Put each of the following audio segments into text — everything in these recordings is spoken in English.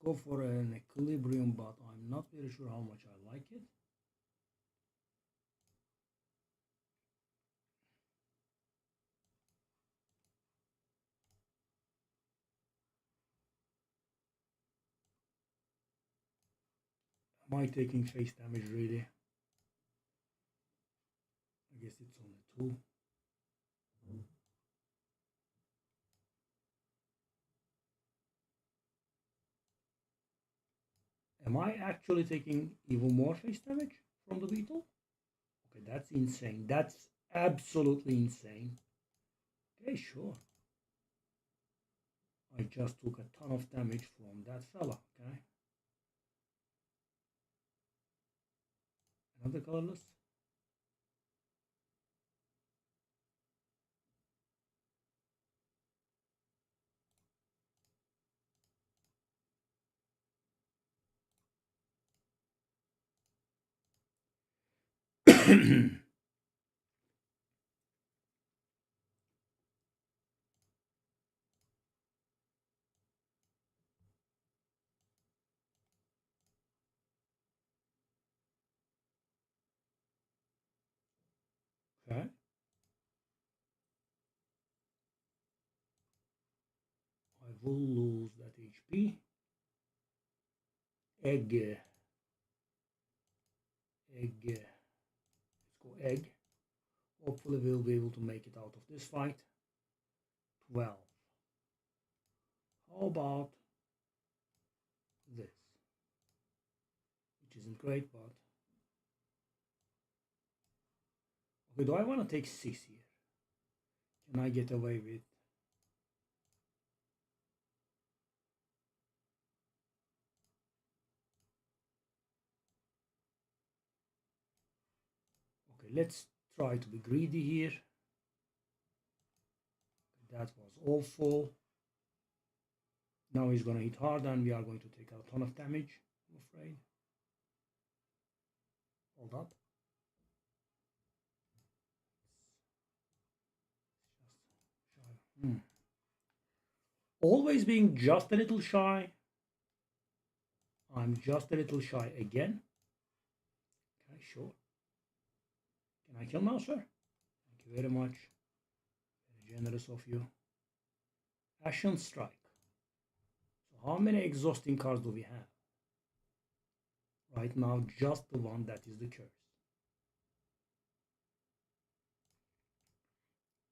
go for an equilibrium, but I'm not very sure how much I like it. Am I taking face damage really? I guess it's only 2. Am I actually taking even more face damage from the beetle? Okay, that's insane. That's absolutely insane. Okay, sure. I just took a ton of damage from that fella, okay? Another colorless. Okay. I will lose that HP. Egg. Let's go egg. Hopefully we'll be able to make it out of this fight. 12. How about this? Which isn't great, but... Okay, do I want to take 6 here? Can I get away with... Okay, let's try to be greedy here. That was awful. Now he's going to hit hard and we are going to take a ton of damage, I'm afraid. Hold up. Always being just a little shy. I'm just a little shy again. Okay, sure. Can I kill now, sir? Thank you very much. Very generous of you. Ascension Strike. So how many exhausting cards do we have? Right now, just the one, that is the curse.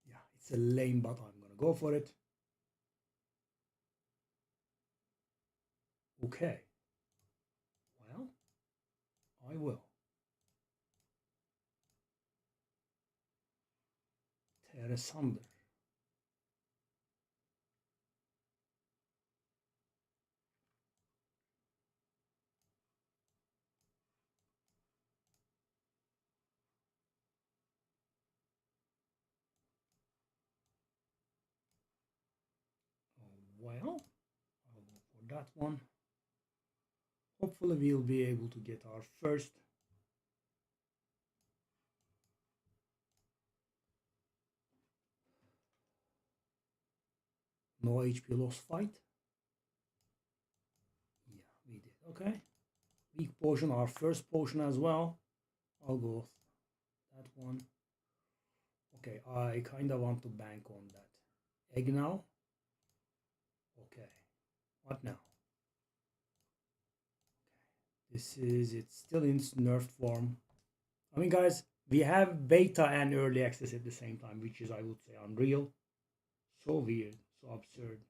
Yeah, it's a lame, but I'm gonna go for it. Okay. Well, I will. Tear asunder. Well, I'll go for that one. Hopefully we'll be able to get our first no HP loss fight. Yeah, we did. Okay. Weak potion, our first potion as well. I'll go that one. Okay, I kind of want to bank on that egg now. Okay, what now? Okay. It's still in nerfed form. I mean, guys, we have beta and early access at the same time, which is, I would say, unreal. So weird, so absurd.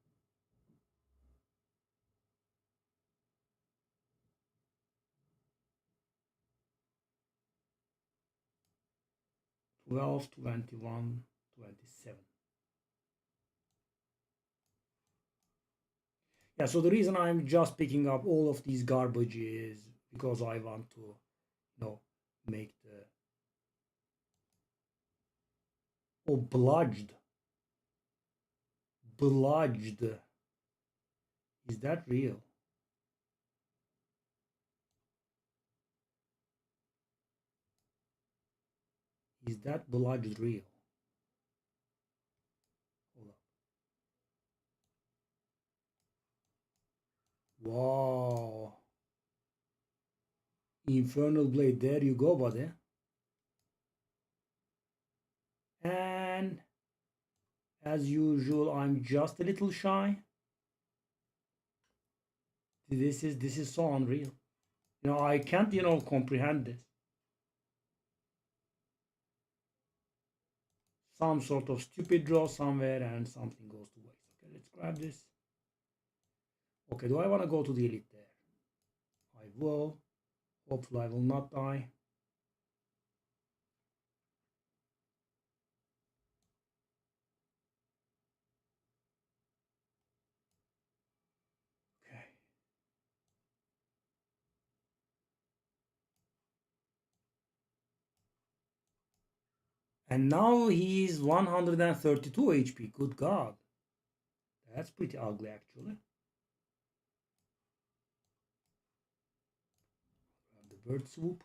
$12, $21, $27. Yeah, so the reason I'm just picking up all of these garbage is because I want to, make the... Oh, bludged. Bludged. Is that real? Is that bludged real? Hold up. Wow. Infernal Blade, there you go, buddy. And as usual, I'm just a little shy. This is so unreal. I can't, comprehend this. Some sort of stupid draw somewhere and something goes to waste. Okay, let's grab this. Okay, do I want to go to the elite there? I will. Hopefully I will not die. Okay. And now he's 132 HP. Good God. That's pretty ugly, actually. The bird swoop.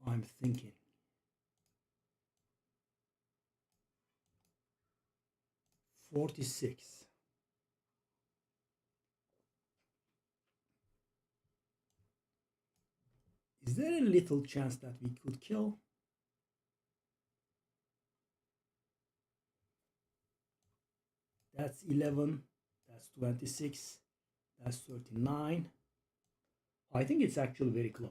I'm thinking. 46. Is there a little chance that we could kill? That's 11. That's 26. That's 39. I think it's actually very close.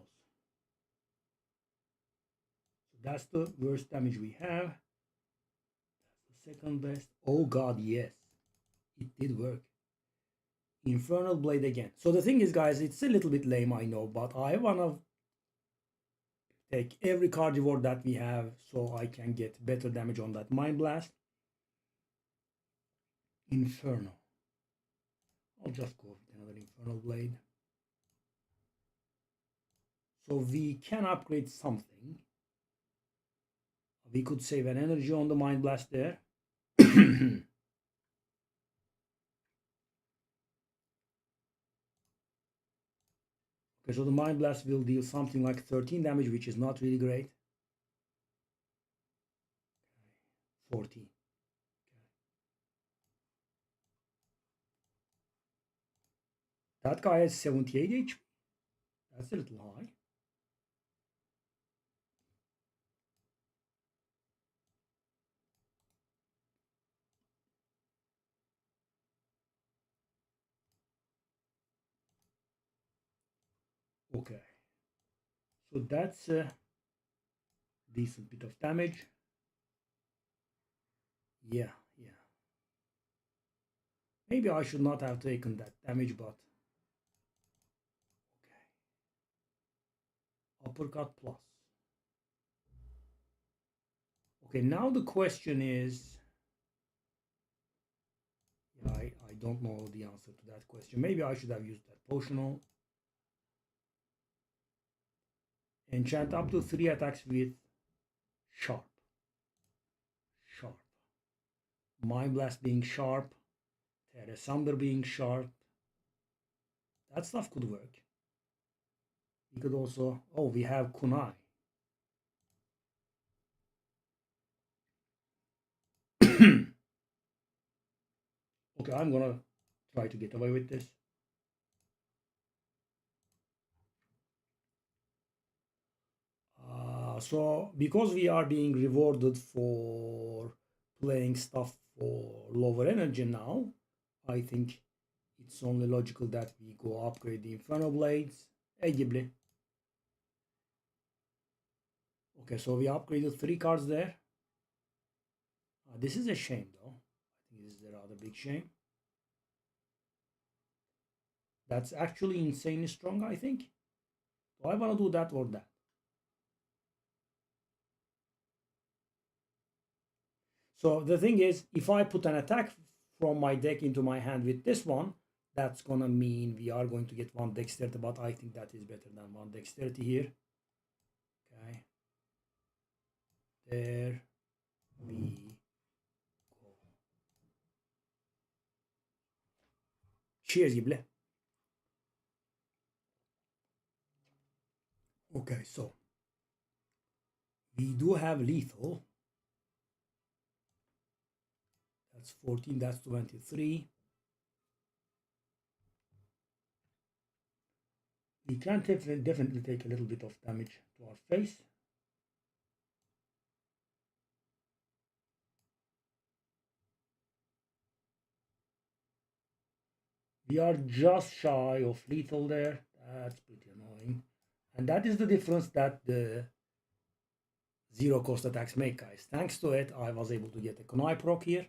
So that's the worst damage we have. That's the second best. Oh God, yes. It did work. Infernal Blade again. So the thing is, guys, it's a little bit lame, I know, but I want to take every carnivore that we have so I can get better damage on that Mind Blast. Inferno. I'll just go with another Infernal Blade. So we can upgrade something. We could save an energy on the Mind Blast there. Okay, so the Mind Blast will deal something like 13 damage, which is not really great. 14. That guy has 78 HP. That's a little high. Okay. So that's a decent bit of damage. Yeah. Maybe I should not have taken that damage, but okay. Uppercut plus. Okay, now the question is, yeah, I don't know the answer to that question. Maybe I should have used that potional. Enchant up to 3 attacks with sharp. Mind Blast being sharp. Terra Sunder being sharp. That stuff could work. We could also, we have Kunai. Okay, I'm gonna try to get away with this. So because we are being rewarded for playing stuff for lower energy now, I think it's only logical that we go upgrade the Inferno Blades. Hey Ghibli. Okay, so we upgraded 3 cards there. This is a shame though. I think this is a rather big shame. That's actually insanely strong, I think. Do I want to do that or that? So the thing is, if I put an attack from my deck into my hand with this one, that's gonna mean we are going to get 1 dexterity, but I think that is better than 1 dexterity here. Okay. There. we go. Cheers gibi. Okay, so we do have lethal. That's 14, that's 23. We can definitely take a little bit of damage to our face. We are just shy of lethal there. That's pretty annoying. And that is the difference that the zero cost attacks make, guys. Thanks to it, I was able to get a connive proc here.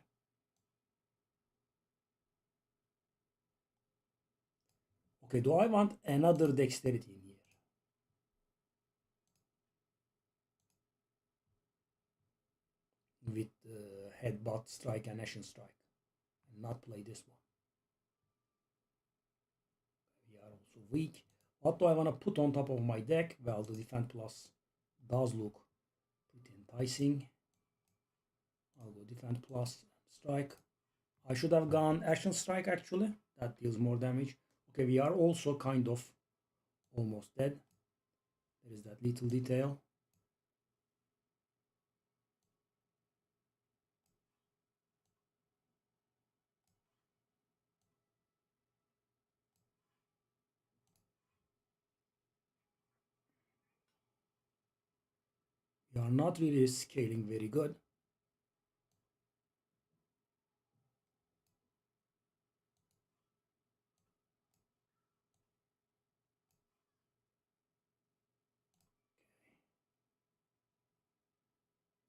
Okay, do I want another dexterity in here? With headbutt strike and Ascension strike. And not play this one. We are also weak. What do I want to put on top of my deck? Well, the defense plus does look pretty enticing. I'll go defense plus strike. I should have gone Ascension strike actually. That deals more damage. Okay, we are also kind of almost dead. There is that little detail. We are not really scaling very good.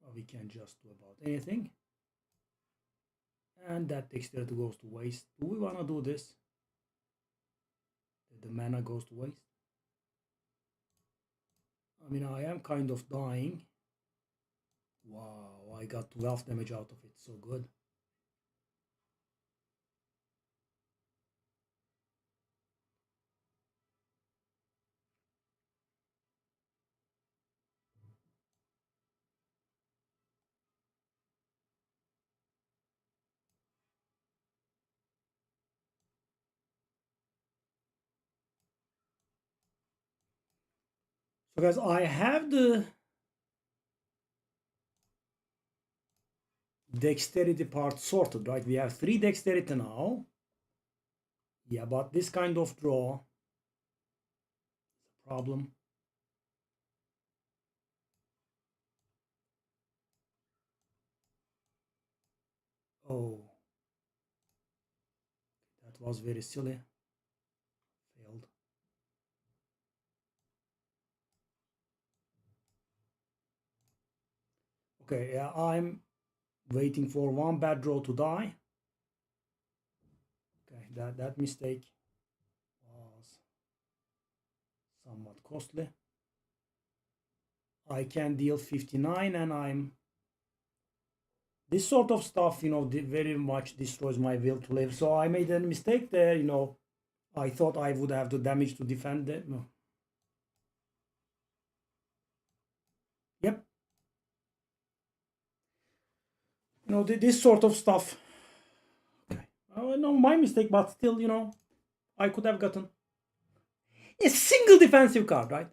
Well, we can just do about anything. And that dexterity goes to waste. Do we want to do this? The mana goes to waste. I mean, I am kind of dying. Wow, I got 12 damage out of it. So good. So guys, I have the dexterity part sorted, right? We have 3 dexterity now. Yeah, but this kind of draw is a problem. Oh, that was very silly. Failed. Okay, yeah, I'm waiting for one bad draw to die. Okay, that mistake was somewhat costly. I can deal 59 and I'm... This sort of stuff, you know, very much destroys my will to live. So I made a mistake there, you know. I thought I would have the damage to defend it. No. Yep. You know, this sort of stuff. Okay. No, my mistake, but still, you know, I could have gotten a single defensive card, right?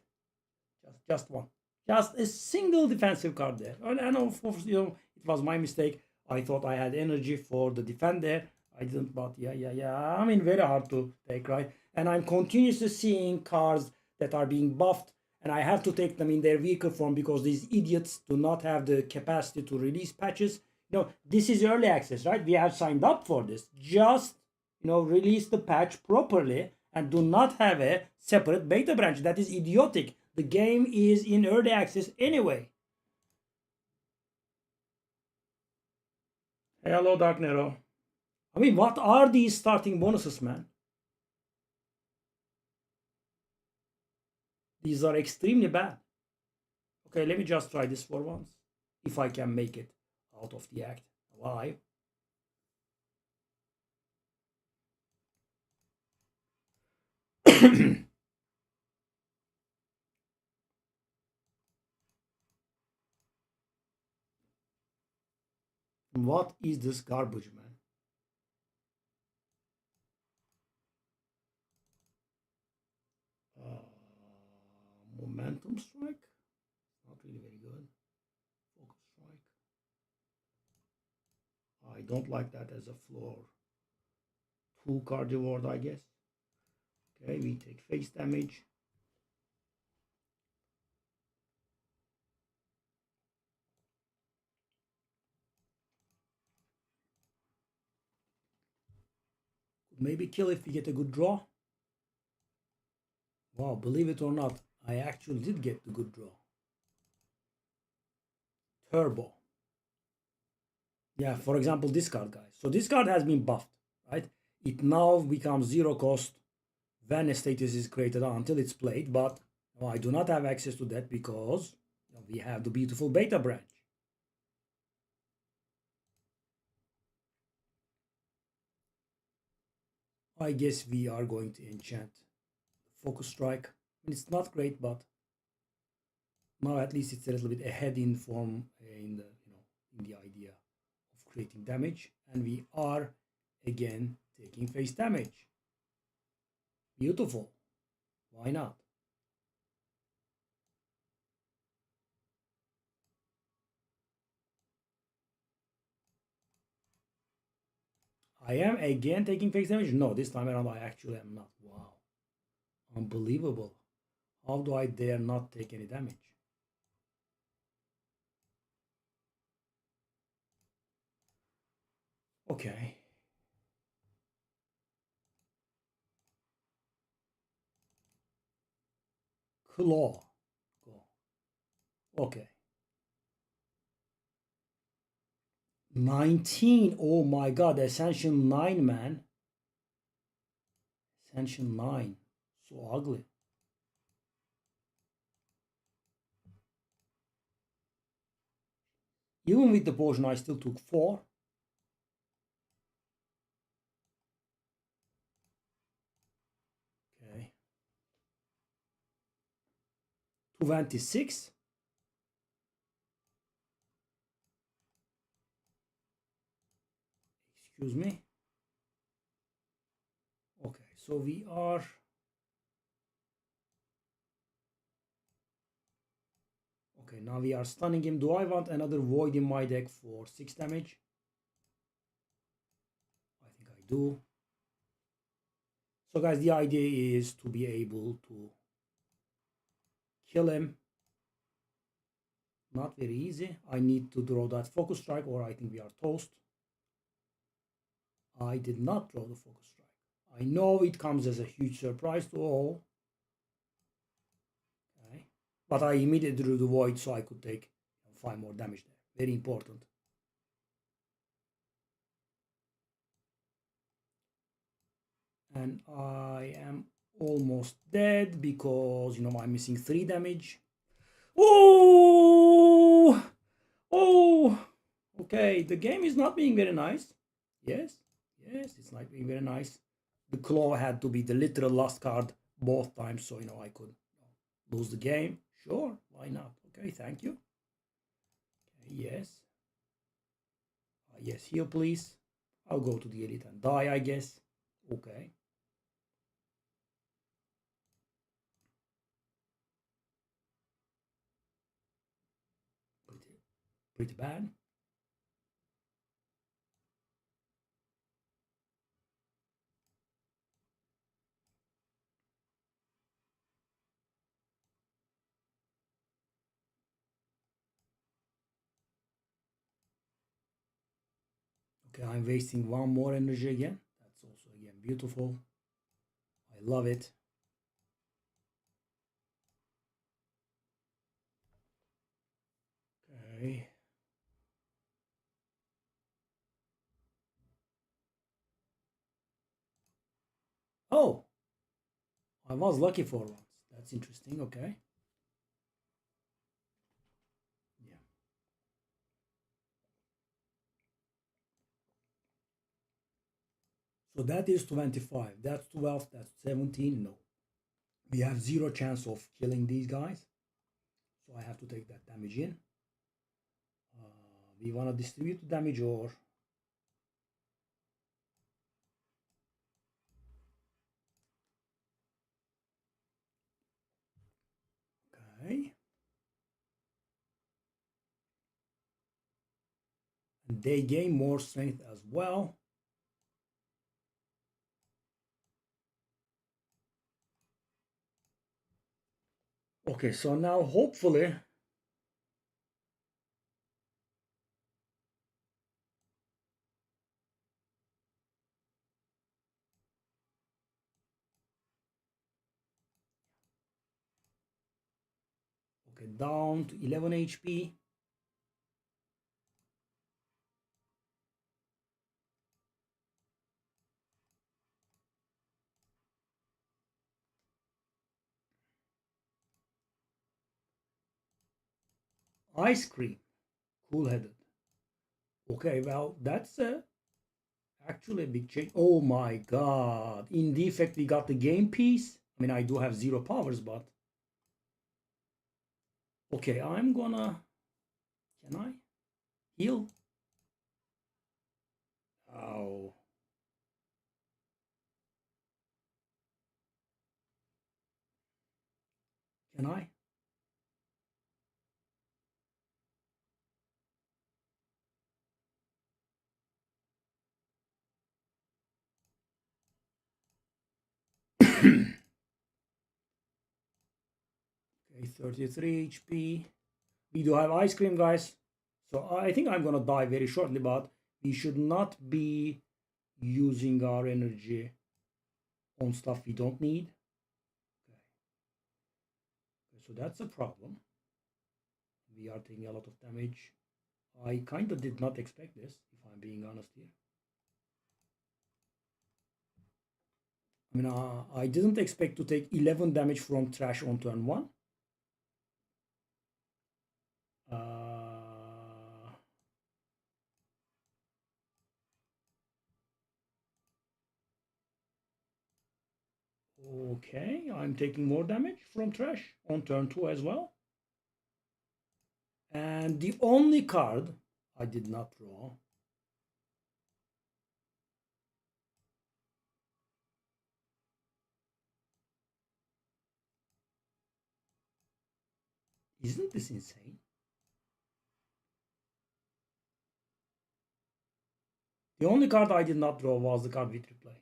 Just one. Just a single defensive card there. And of course, you know, it was my mistake. I thought I had energy for the defender. I didn't, but yeah. I mean, very hard to take, right? And I'm continuously seeing cards that are being buffed, and I have to take them in their vehicle form because these idiots do not have the capacity to release patches. You know, this is early access, right? We have signed up for this. Just, you know, release the patch properly and do not have a separate beta branch. That is idiotic. The game is in early access anyway. Hello, Dark Nero. I mean, what are these starting bonuses, man? These are extremely bad. Okay, let me just try this for once. If I can make it out of the act alive. What is this garbage, man? Momentum strike? Not really very good. Focus strike. I don't like that as a floor. 2-card reward, I guess. Okay, we take face damage. Maybe kill if we get a good draw. Wow, believe it or not, I actually did get the good draw. Turbo. Yeah, for example, this card, guys. So this card has been buffed, right? It now becomes 0 cost when a status is created until it's played, but I do not have access to that because we have the beautiful beta branch. I guess we are going to enchant Focus Strike. It's not great, but now at least it's a little bit ahead in form in the idea of creating damage, and we are again taking face damage. Beautiful. Why not? I am again taking face damage? No, this time around I actually am not. Wow. Unbelievable. How do I dare not take any damage? Okay. Claw. Okay. 19. Oh my god. Ascension 9, man. Ascension 9. So ugly. Even with the potion, I still took 4. Okay. 26. Excuse me. Okay, so we are... Okay, now we are stunning him. Do I want another void in my deck for 6 damage? I think I do. So guys, the idea is to be able to kill him. Not very easy. I need to draw that focus strike or I think we are toast. I did not draw the focus strike. I know it comes as a huge surprise to all. Okay. But I immediately drew the void so I could take 5 more damage there. Very important. And I am almost dead because, I'm missing 3 damage. Oh! Oh! Okay, the game is not being very nice. Yes, it's not being very nice. The claw had to be the literal last card both times, so, I could lose the game. Sure, why not? Okay, thank you. Okay, yes. Yes, heal, please. I'll go to the elite and die, I guess. Okay. Pretty bad. Okay, I'm wasting 1 more energy again. That's also, again, beautiful. I love it. Okay. Oh! I was lucky for once. That's interesting, okay. Yeah. So that is 25. That's 12. That's 17. No. We have 0 chance of killing these guys. So I have to take that damage in. We want to distribute the damage or... Okay. And they gain more strength as well. Okay, so now hopefully... Okay, down to 11 HP. Ice cream, cool-headed. Okay, well, that's actually a big change. Oh my god. In defect, we got the game piece. I mean, I do have 0 powers, but... Okay, I'm gonna... Can I heal? Oh. Can I? Okay, 33 HP. We do have ice cream, guys. So I think I'm gonna die very shortly, but we should not be using our energy on stuff we don't need. Okay, so that's a problem. We are taking a lot of damage. I kind of did not expect this, if I'm being honest here. I mean, I didn't expect to take 11 damage from trash on turn 1. Okay, I'm taking more damage from trash on turn 2 as well. And the only card I did not draw isn't this insane? The only card I did not draw was the card with replay.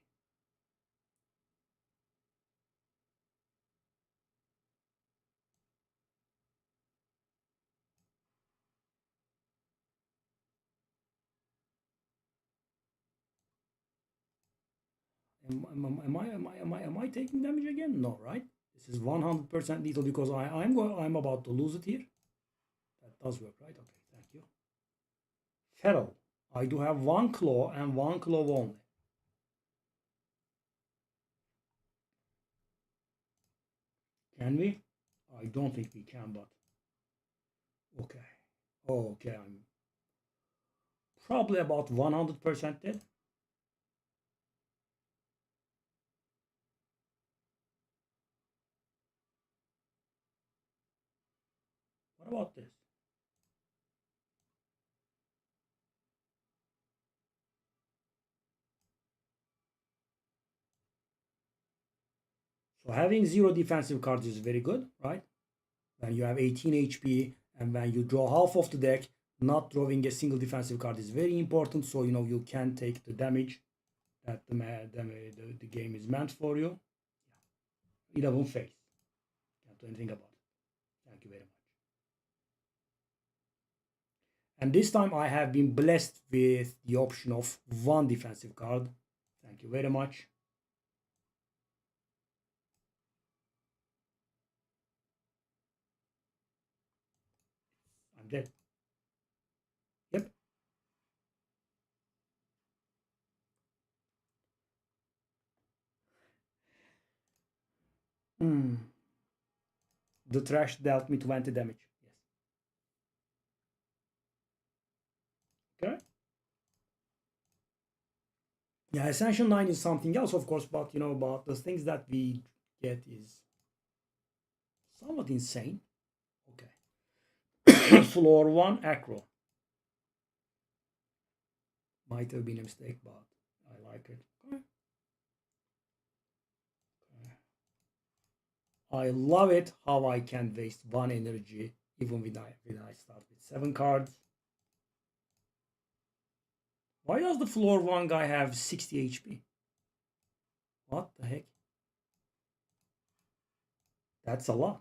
Am I taking damage again? No, right? This is 100% lethal because I'm about to lose it here. That does work, right? Okay, thank you. Feral. I do have 1 claw and 1 claw only. Can we? I don't think we can, but okay. Oh, okay, I'm probably about 100% dead. What about this? So having 0 defensive cards is very good, right? When you have 18 HP and when you draw half of the deck, not drawing a single defensive card is very important. So, you know, you can take the damage that the game is meant for you. 11 face. Can't do anything about it. Thank you very much. And this time I have been blessed with the option of 1 defensive card. Thank you very much. I'm dead. Yep. The trash dealt me 20 damage. Yes. Okay. Yeah, Ascension 9 is something else, of course, but you know, but the things that we get is somewhat insane. Okay. Floor 1, Acro. Might have been a mistake, but I like it. Okay. I love it how I can waste one energy even when I start with 7 cards. Why does the floor 1 guy have 60 HP? What the heck? That's a lot.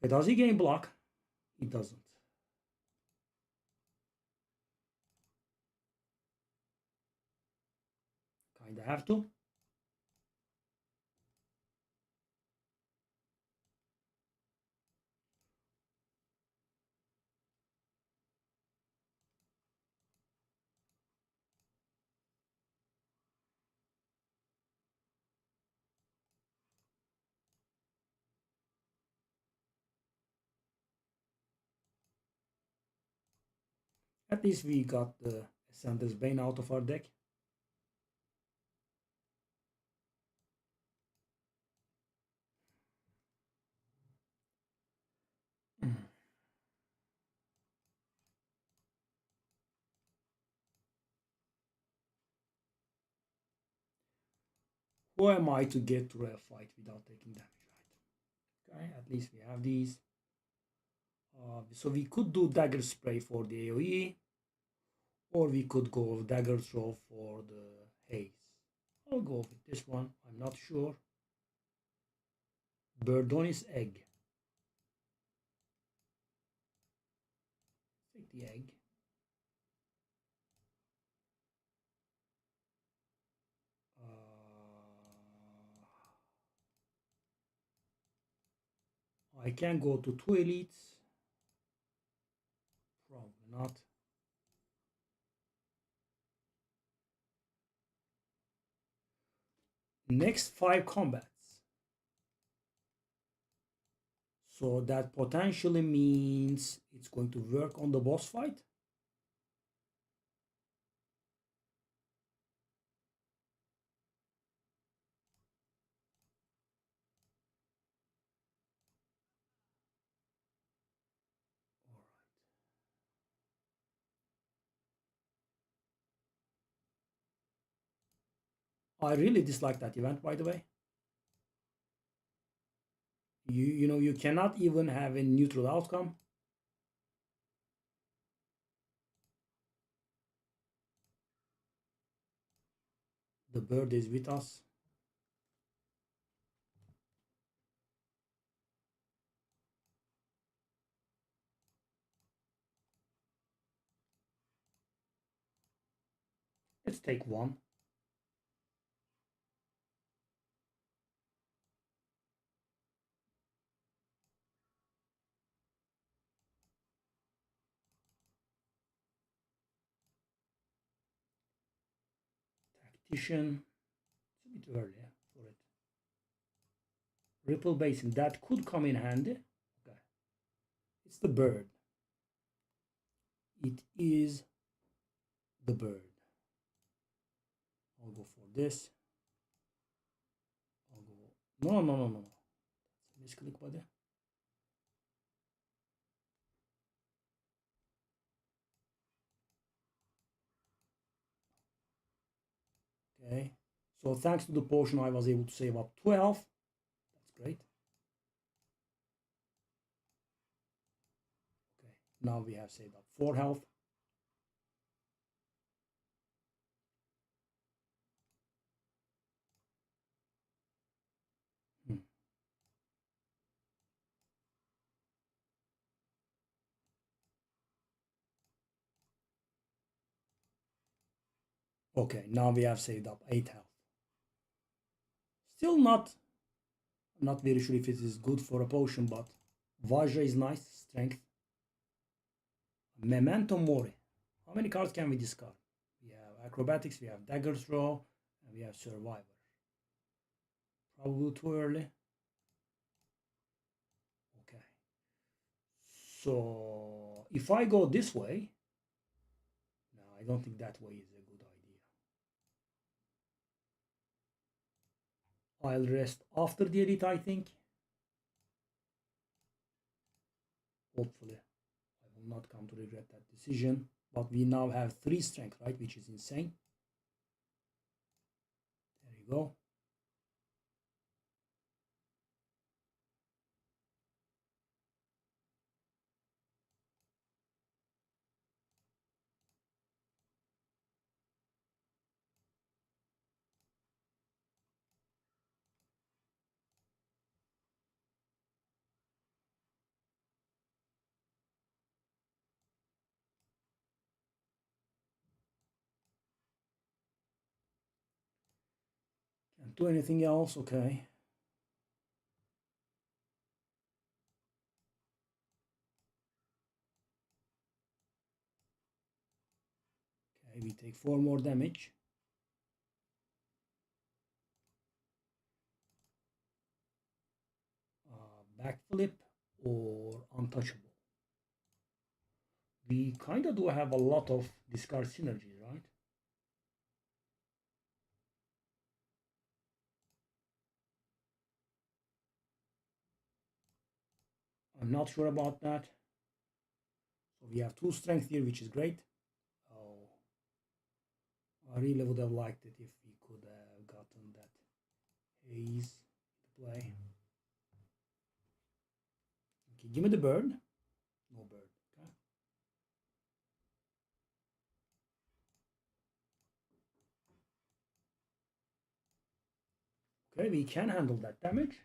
Does he gain block? He doesn't. Kinda have to. At least we got the Sander's Bane out of our deck. Who am I to get through a fight without taking damage, right? Okay, at least we have these. So we could do Dagger Spray for the AoE, or we could go Dagger Throw for the haze. I'll go with this one, I'm not sure. Birdonis Egg. Take the egg. I can go to 2 elites. Probably not. Next 5 combats. So that potentially means it's going to work on the boss fight. I really dislike that event, by the way. You know, you cannot even have a neutral outcome. The bird is with us. Let's take 1. Tactician. It's a bit early for it. Ripple Basin. That could come in handy. Okay. It's the bird. It is the bird. I'll go for this. I'll go. No. That's a misclick, buddy. Okay. So thanks to the potion, I was able to save up 12. That's great. Okay. Now we have saved up 4 health. Okay, now we have saved up 8 health. Still not, I'm not very sure if it is good for a potion, but Vajra is nice, strength. Memento Mori. How many cards can we discard? We have Acrobatics, we have Dagger Throw, and we have Survivor. Probably too early. Okay. So if I go this way, no, I don't think that way is a good idea. I'll rest after the edit, I think. Hopefully, I will not come to regret that decision. But we now have 3 strength, right? Which is insane. There you go. Can't do anything else, okay. Okay, we take 4 more damage. Backflip or untouchable. We kind of do have a lot of discard synergies, right? I'm not sure about that. So we have 2 strength here, which is great. Oh, I really would have liked it if we could have gotten that haze to play. Okay, give me the bird. No bird. Okay. Okay, we can handle that damage.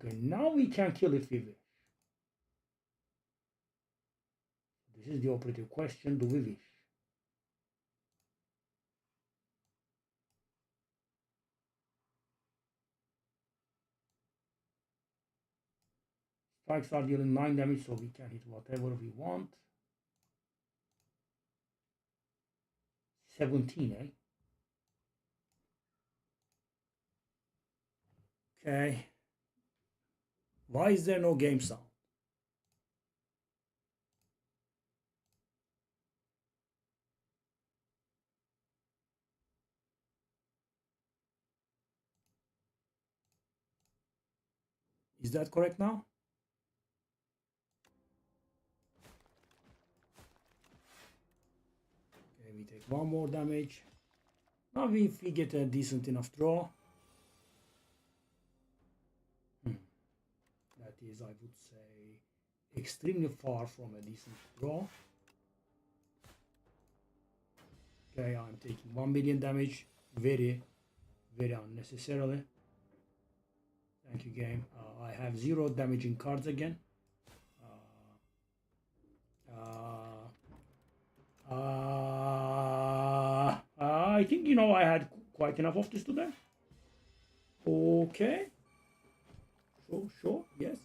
Okay, now we can kill if we wish. This is the operative question. Do we wish? Strikes are dealing 9 damage, so we can hit whatever we want. 17, eh? Okay. Why is there no game sound? Is that correct now? Okay, we take 1 more damage. Now if we get a decent enough draw. That is, I would say, extremely far from a decent draw. Okay, I'm taking 1 million damage. Very, very unnecessarily. Thank you, game. I have 0 damaging cards again. I think, I had quite enough of this today. Okay. Sure. Yes.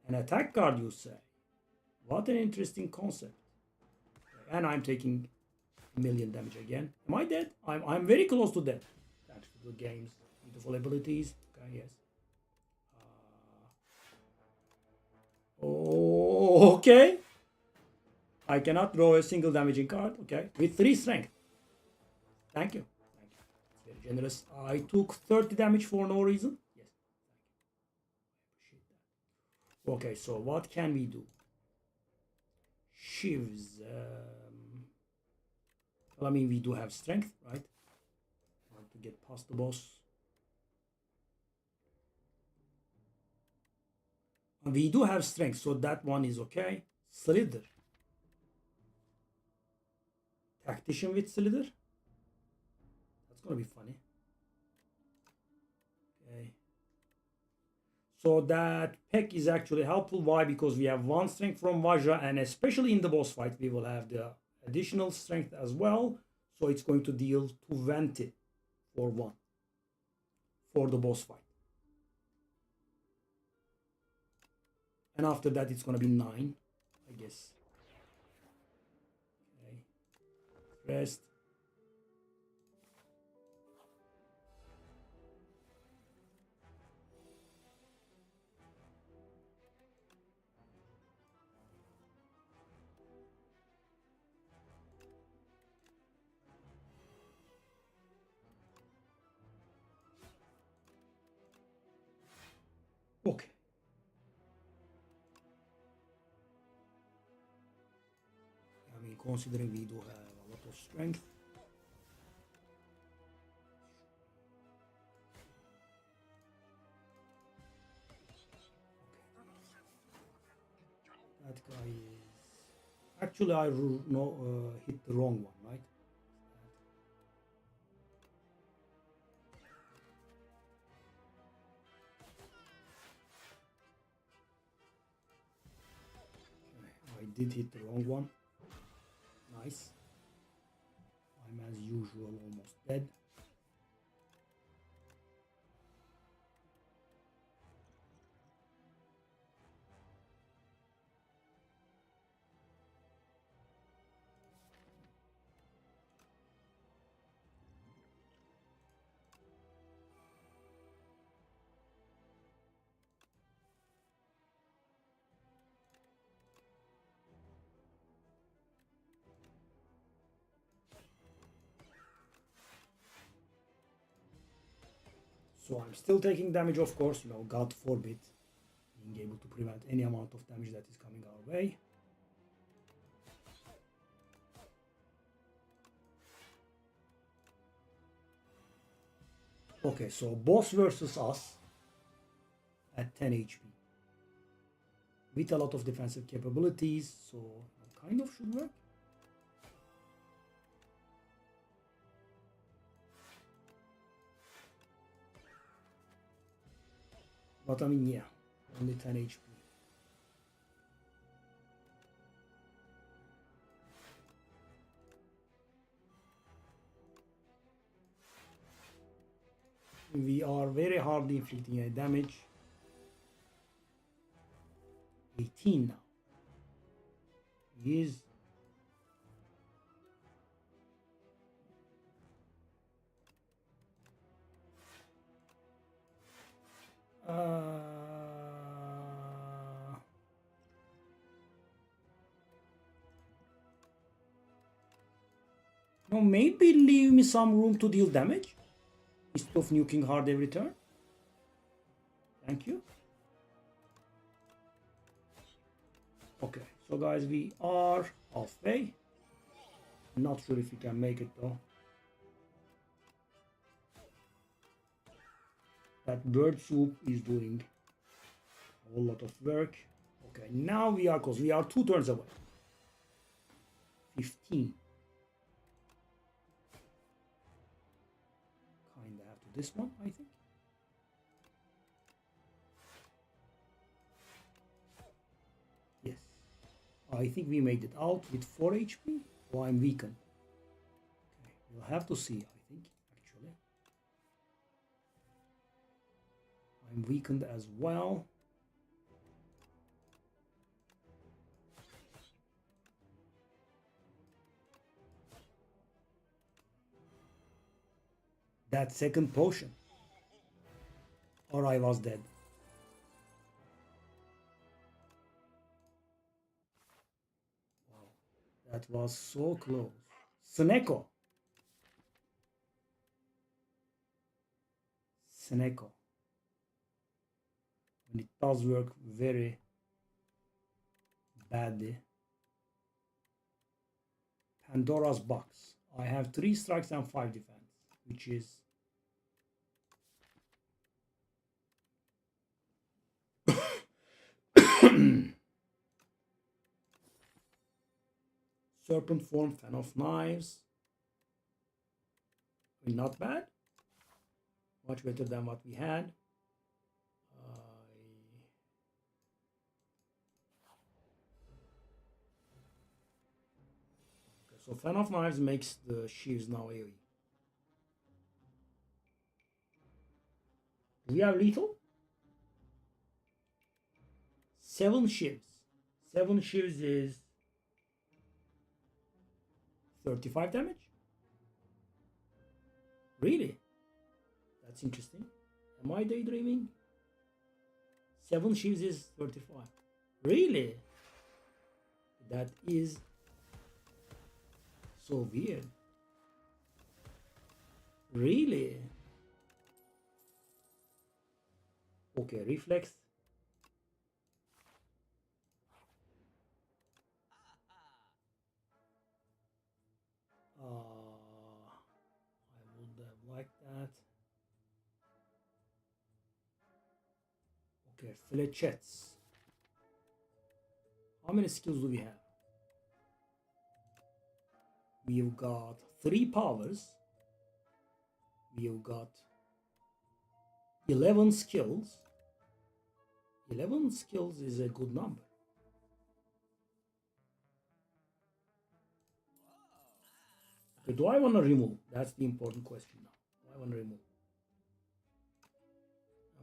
An attack card, you say? What an interesting concept. And I'm taking 1 million damage again. Am I dead? I'm very close to death. Thanks to the game's beautiful abilities. Okay, yes. Okay. I cannot draw a single damaging card. Okay, with 3 strength. Thank you. It's very generous. I took 30 damage for no reason. Yes. Thank you. I appreciate that. Okay, so what can we do? Shivs. Well, I mean, we do have strength, right? Want to get past the boss. And we do have strength, so that one is okay. Slither. Tactician with Slither. That's gonna be funny. Okay. So that peck is actually helpful. Why? Because we have 1 strength from Vajra, and especially in the boss fight, we will have the additional strength as well. So it's going to deal 20 for 1 for the boss fight. And after that, it's going to be 9, I guess. Okay. Rest. considering we do have a lot of strength. That guy is... Actually, I hit the wrong one, right? Okay, I did hit the wrong one. Nice. I'm as usual almost dead. So I'm still taking damage, of course, you know, God forbid being able to prevent any amount of damage that is coming our way. Okay, so boss versus us at 10 HP with a lot of defensive capabilities, so kind of should work. But I mean, yeah, only 10 HP. We are very hardly inflicting any damage. 18 now. He is... No, maybe leave me some room to deal damage instead of nuking hard every turn. Thank you. Okay, so guys, we are halfway. Not sure if we can make it though. That bird soup is doing a whole lot of work. Okay, now we are close. We are 2 turns away. 15. Kinda have to this one, I think. Yes. I think we made it out with 4 HP. Oh, I'm weakened. Okay, we'll have to see, I think, actually. I'm weakened as well. That second potion. Or I was dead. Wow. That was so close. Sneko. Sneko. And it does work very badly. Pandora's box. I have 3 strikes and 5 defense, which is serpent form, fan of knives. Not bad. Much better than what we had. Okay, so fan of knives makes the sheaves now AoE. Do we have lethal? 7 sheaves. 7 sheaves is 35 damage? Really? That's interesting. Am I daydreaming? 7 sheaves is 35. Really? That is so weird. Really? Okay, reflex. Okay, flechettes. How many skills do we have? We've got 3 powers. We've got 11 skills. 11 skills is a good number. Okay, do I want to remove? That's the important question now. Do I want to remove?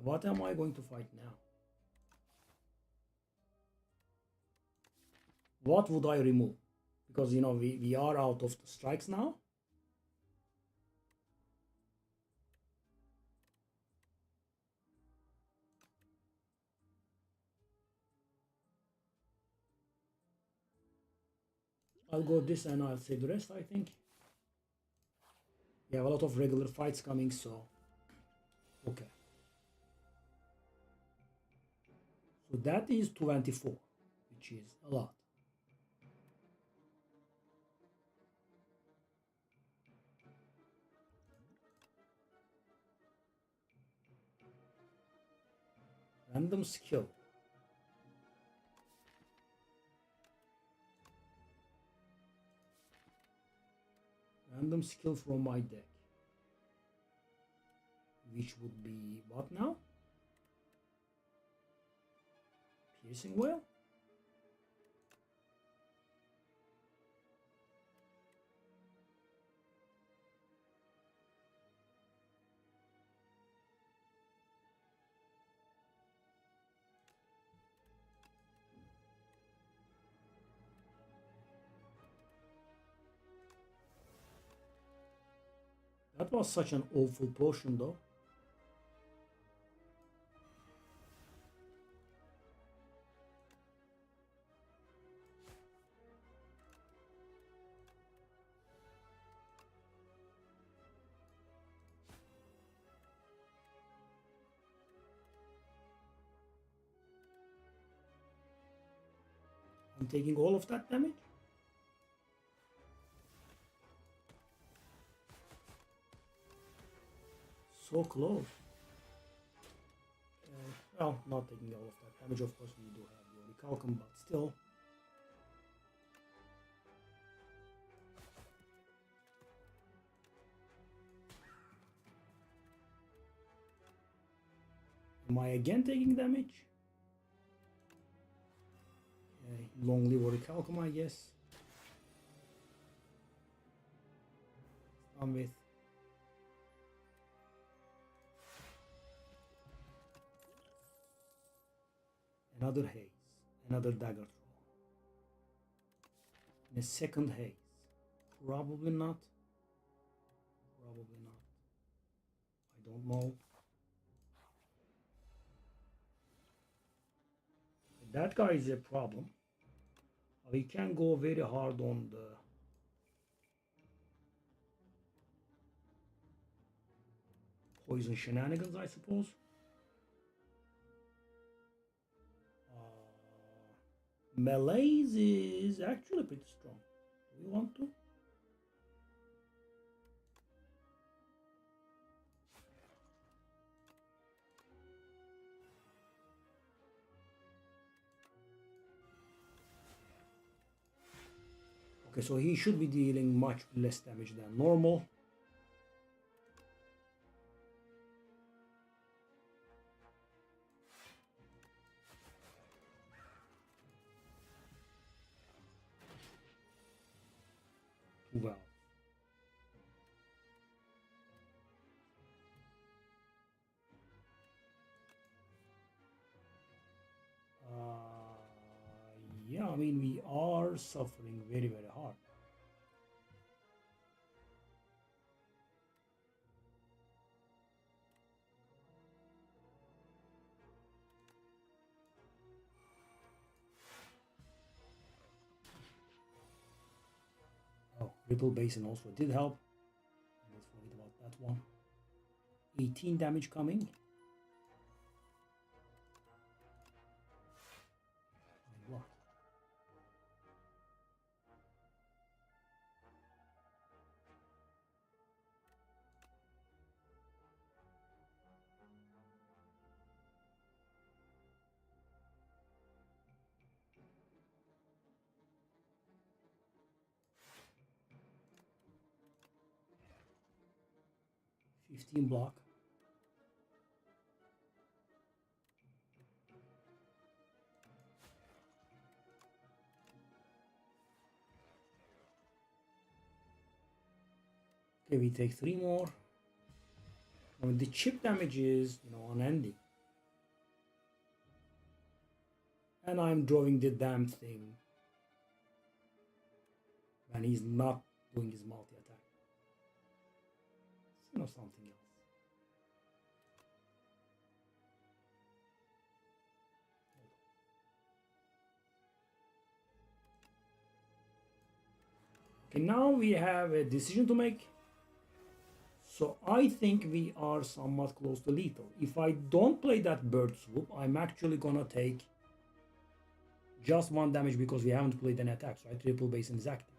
What am I going to fight now? What would I remove? Because, you know, we are out of the strikes now. I'll go this and I'll save the rest, I think. We have a lot of regular fights coming, so... Okay. So that is 24, which is a lot. Random skill. Random skill from my deck. Which would be what now? Piercing Whale? That was such an awful potion though. I'm taking all of that damage. So close. Well, not taking all of that damage, of course we do have the Orichalcum, but still. Am I again taking damage? Okay, long live Orichalcum, I guess. Done with. Another haze, another dagger throw, and a second haze. Probably not. Probably not. I don't know. That guy is a problem. We can go very hard on the poison shenanigans, I suppose. Melee's is actually pretty strong. Do we want to? Okay, so he should be dealing much less damage than normal. Well. Yeah, I mean, we are suffering very, very hard. Oh, Ripple Basin also did help. Let's forget about that one. 18 damage coming. What? 15 block. Okay, we take 3 more. And the chip damage is, unending. And I'm drawing the damn thing when he's not doing his multi-attack. Something else. Okay, now we have a decision to make. So I think we are somewhat close to lethal. If I don't play that bird swoop, I'm actually gonna take just 1 damage because we haven't played an attack, right? Triple basin is active.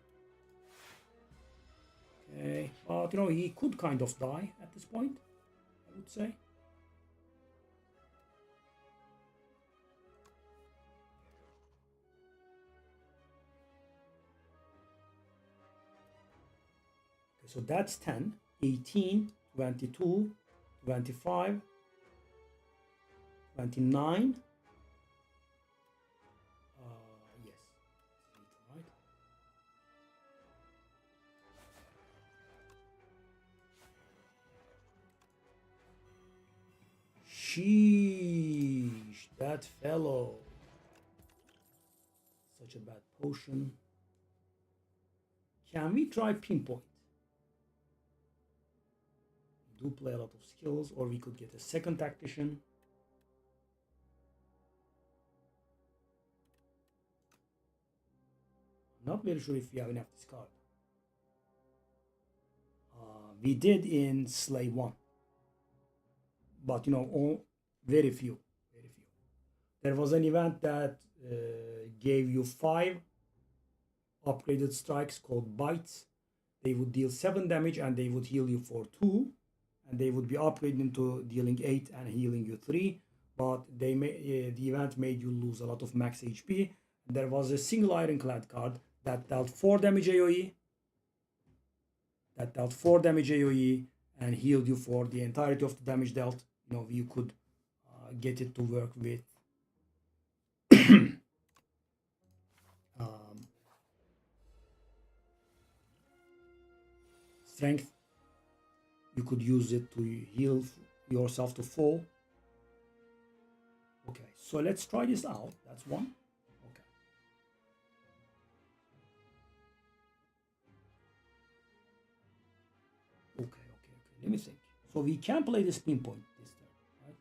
Okay, but he could kind of die at this point, I would say. Okay, so that's 10, 18, 22, 25, 29. Yes, right. Sheesh, that fellow. Such a bad potion. Can we try pinpoint? We do play a lot of skills, or we could get a second tactician. I'm not very sure if we have enough discard. We did in Slay 1. But very few. There was an event that gave you 5 upgraded strikes called bites. They would deal 7 damage and they would heal you for 2, and they would be upgraded into dealing 8 and healing you 3. But the event made you lose a lot of max HP. There was a single ironclad card that dealt 4 damage AoE. And healed you for the entirety of the damage dealt. You could get it to work with strength. You could use it to heal yourself to full. Okay, so let's try this out. That's 1. Okay. Let me think. So we can play this pinpoint this turn, right?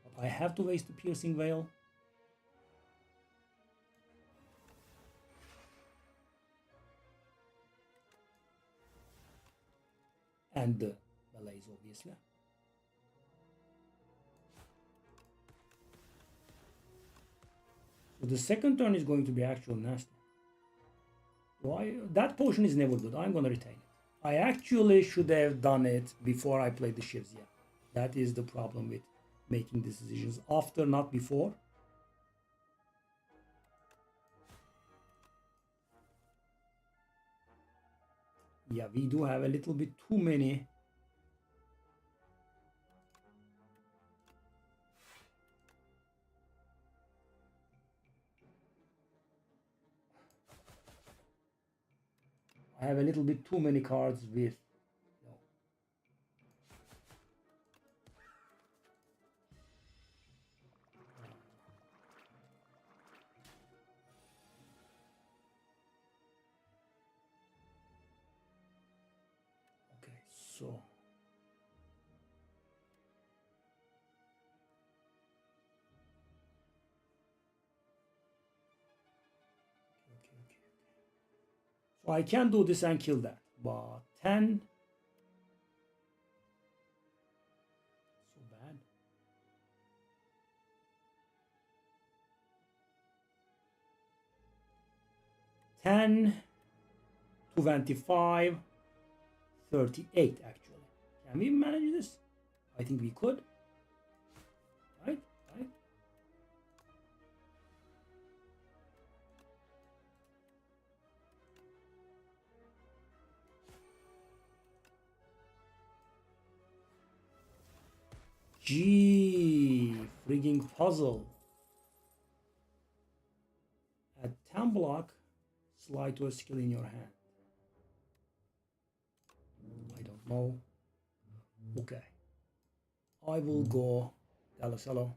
But I have to waste the piercing veil. And the malaise, obviously. So the second turn is going to be actual nasty. So that potion is never good. I'm going to retain it. I actually should have done it before I played the shivs. Yeah, that is the problem with making decisions after, not before. Yeah, we do have a little bit too many. I have a little bit too many cards with. Okay, so. So I can do this and kill that, but 10. So bad. $10, 25, 38 actually. Can we manage this? I think we could. Right? Frigging puzzle. At 10 block, slide to a skill in your hand. I don't know. Okay. I will go Dalacello.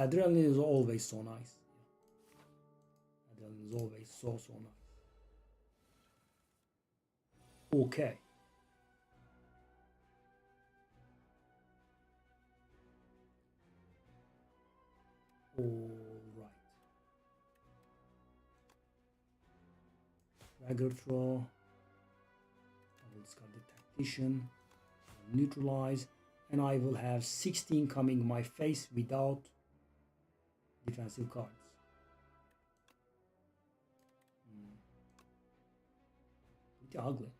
Adrenaline is always so nice. Adrenaline is always so nice. Okay. All right. Dagger throw. I will discard the tactician. Neutralize. And I will have 16 coming my face without defensive cards. Pretty ugly.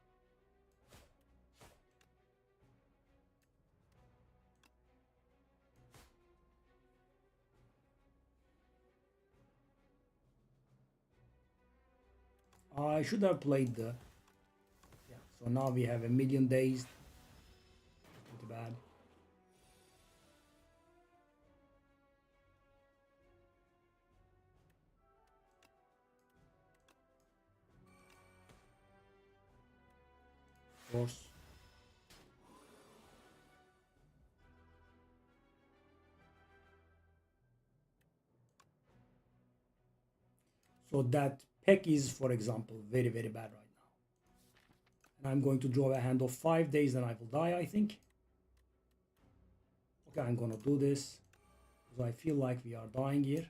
I should have played the... Yeah, so now we have a million days. Pretty bad. Of course. So that peck is, for example, very, very bad right now. And I'm going to draw a hand of 5 days and I will die, I think. Okay, I'm going to do this because I feel like we are dying here.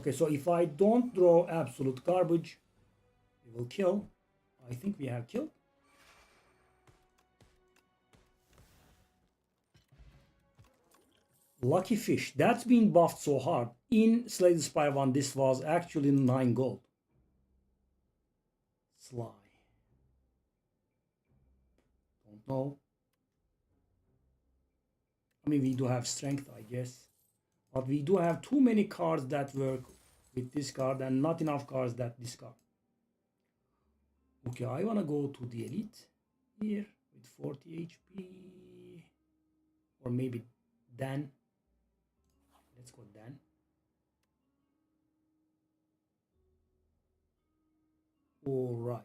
Okay, so if I don't draw absolute garbage, we will kill. I think we have killed. Lucky fish. That's been buffed so hard. In Slay the Spire 1, this was actually 9 gold. Sly. Don't know. I mean, we do have strength, I guess. But we do have too many cards that work with this card and not enough cards that discard. Okay, I want to go to the elite here with 40 HP. Or maybe Dan. Let's go Dan. Alright.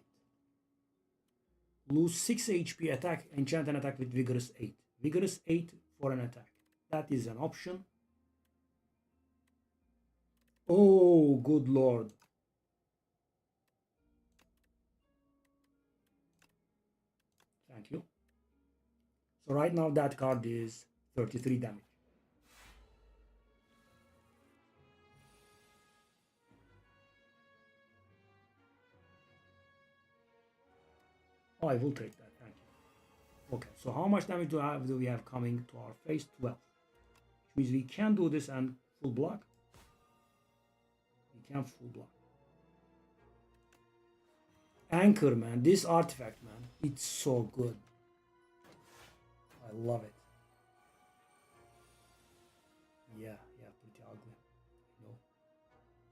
Lose 6 HP attack, enchant an attack with Vigorous 8. Vigorous 8 for an attack. That is an option. Oh, good lord. Thank you. So right now that card is 33 damage. Oh, I will take that, thank you. Okay, so how much damage do we have coming to our face? 12. Which means we can do this and full block. We can full block. Anchor, man. This artifact, man. It's so good. I love it. Yeah, pretty ugly. No.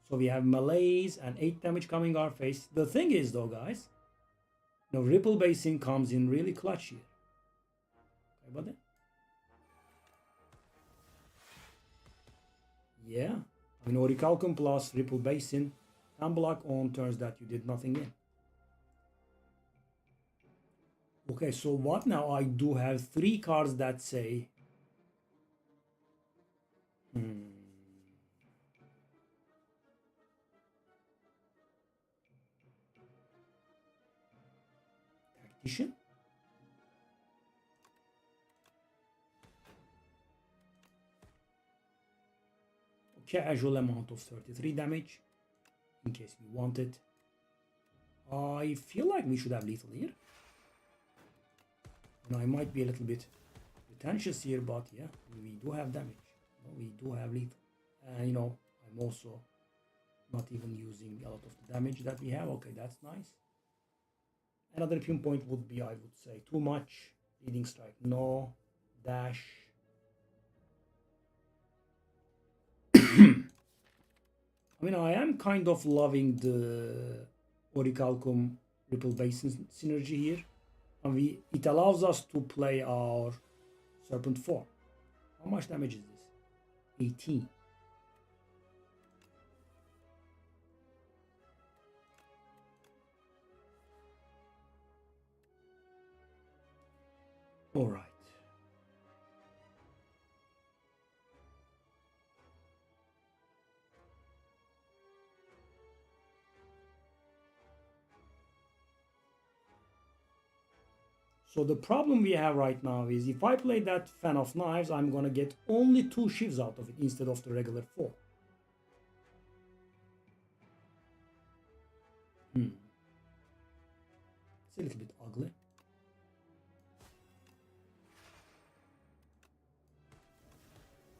So we have melees and 8 damage coming our face. The thing is though, guys, Ripple Basin comes in really clutch here. Okay, but then, yeah, I mean, Orichalcum plus Ripple Basin can block on turns that you did nothing in. Okay, so what now? I do have 3 cards that say... Tactician? Casual amount of 33 damage, in case we want it. I feel like we should have lethal here. I might be a little bit pretentious here, but yeah, we do have damage. We do have lethal. And I'm also not even using a lot of the damage that we have. Okay, that's nice. Another pinpoint would be, I would say, too much. Leading strike, no. Dash. I I mean, I am kind of loving the Orichalcum Ripple Base synergy here. And it allows us to play our Serpent form. How much damage is this? 18. All right. So the problem we have right now is if I play that Fan of Knives, I'm gonna get only 2 shivs out of it instead of the regular 4. It's a little bit ugly.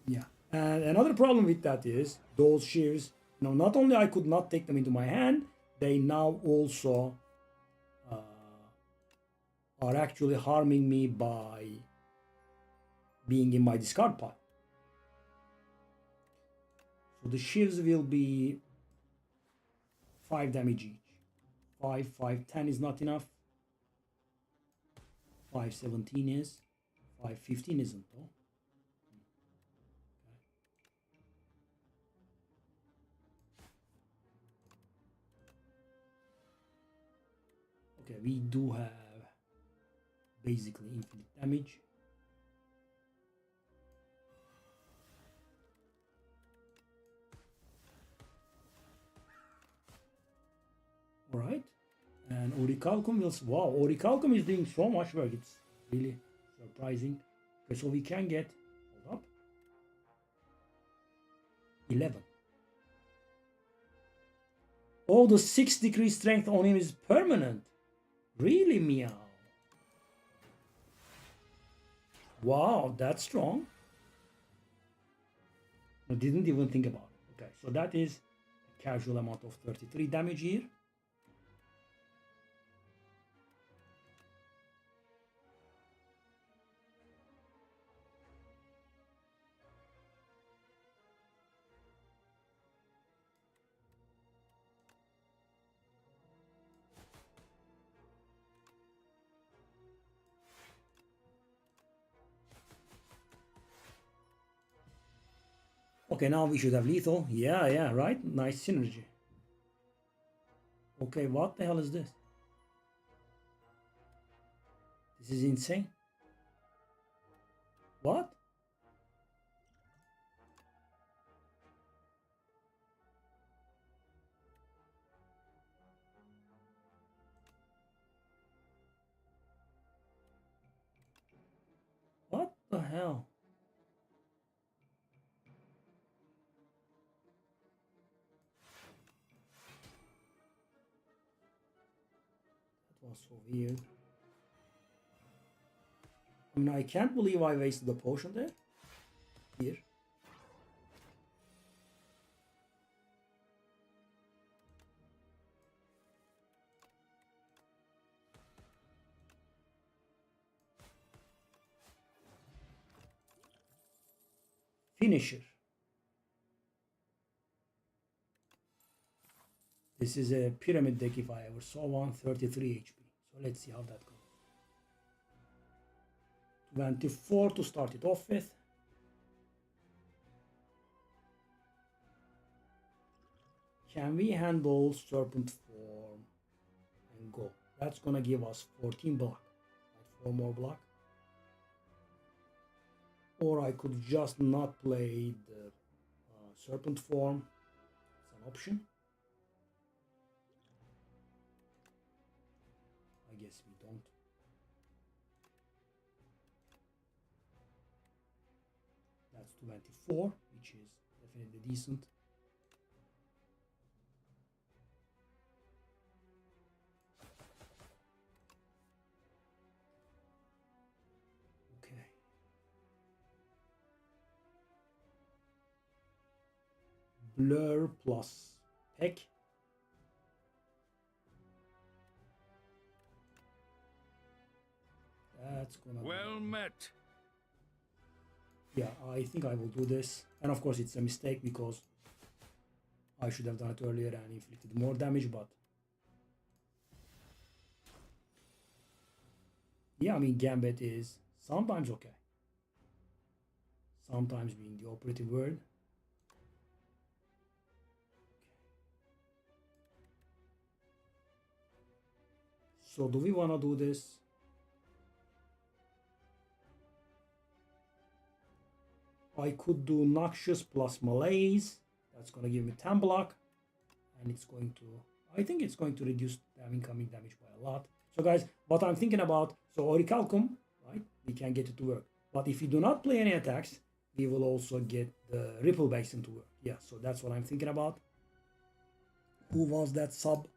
Yeah, and another problem with that is those shivs, not only I could not take them into my hand, they now also are actually harming me by being in my discard pile. So the shivs will be 5 damage each. 5, 5, 10 is not enough. 5, 17 is. 5, 15 isn't though. Okay, we do have basically infinite damage. Alright. And Orichalcum will... Wow, Orichalcum is doing so much work. It's really surprising. Okay, so we can get... Hold up. 11. Oh, the 6 decrease strength on him is permanent. Really, meow. Wow, that's strong. I didn't even think about it. Okay, so that is a casual amount of 33 damage here. Okay, now we should have lethal. Yeah, right? Nice synergy. Okay, what the hell is this? This is insane. What? What the hell? That was so weird. I mean, I can't believe I wasted the potion there. Here. Finisher. This is a pyramid deck if I ever saw one, 33 HP. So let's see how that goes. 24 to start it off with. Can we handle Serpent form and go? That's gonna give us 14 block. 4 more block. Or I could just not play the Serpent form. It's an option. I guess we don't. That's 24, which is definitely decent. Okay. Blur plus Peck. That's gonna well met. Yeah, I think I will do this. And of course it's a mistake because I should have done it earlier and inflicted more damage, but yeah, I mean, Gambit is sometimes okay. Sometimes being the operative word. So do we want to do this? I could do Noxious plus Malaise. That's going to give me 10 block. And it's going to, I think it's going to reduce the incoming damage by a lot. So guys, what I'm thinking about, so Orichalcum, right? We can get it to work. But if we do not play any attacks, we will also get the Ripple Basin to work. Yeah, so that's what I'm thinking about. Who was that sub?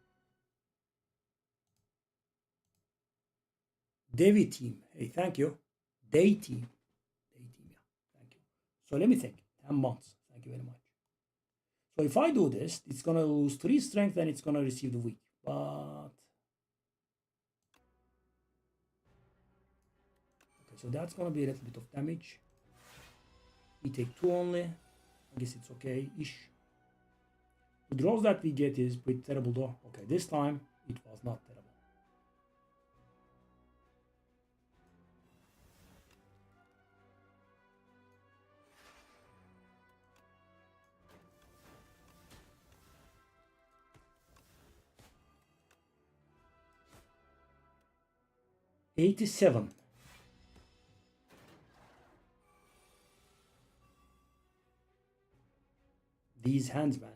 Devi team. Hey, thank you. Day team. Day team, yeah. Thank you. So let me think. 10 months. Thank you very much. So if I do this, it's going to lose 3 strength and it's going to receive the weak. But okay, so that's going to be a little bit of damage. We take 2 only. I guess it's okay-ish. The draws that we get is pretty terrible though. Okay, this time it was not terrible. $87. These hands, man.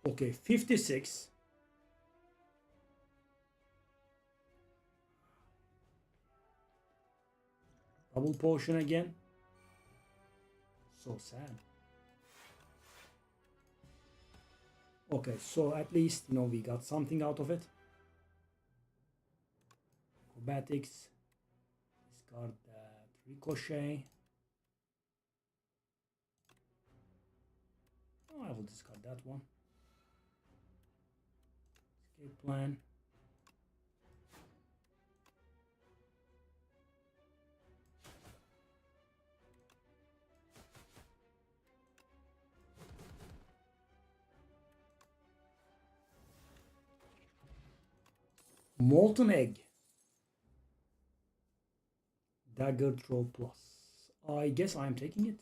Okay, 56. Double potion again. So sad. Okay, so at least, you know, we got something out of it. Acrobatics. Discard that ricochet. Oh, I will discard that one. Escape plan. Molten Egg. Dagger Throw Plus. I guess I'm taking it.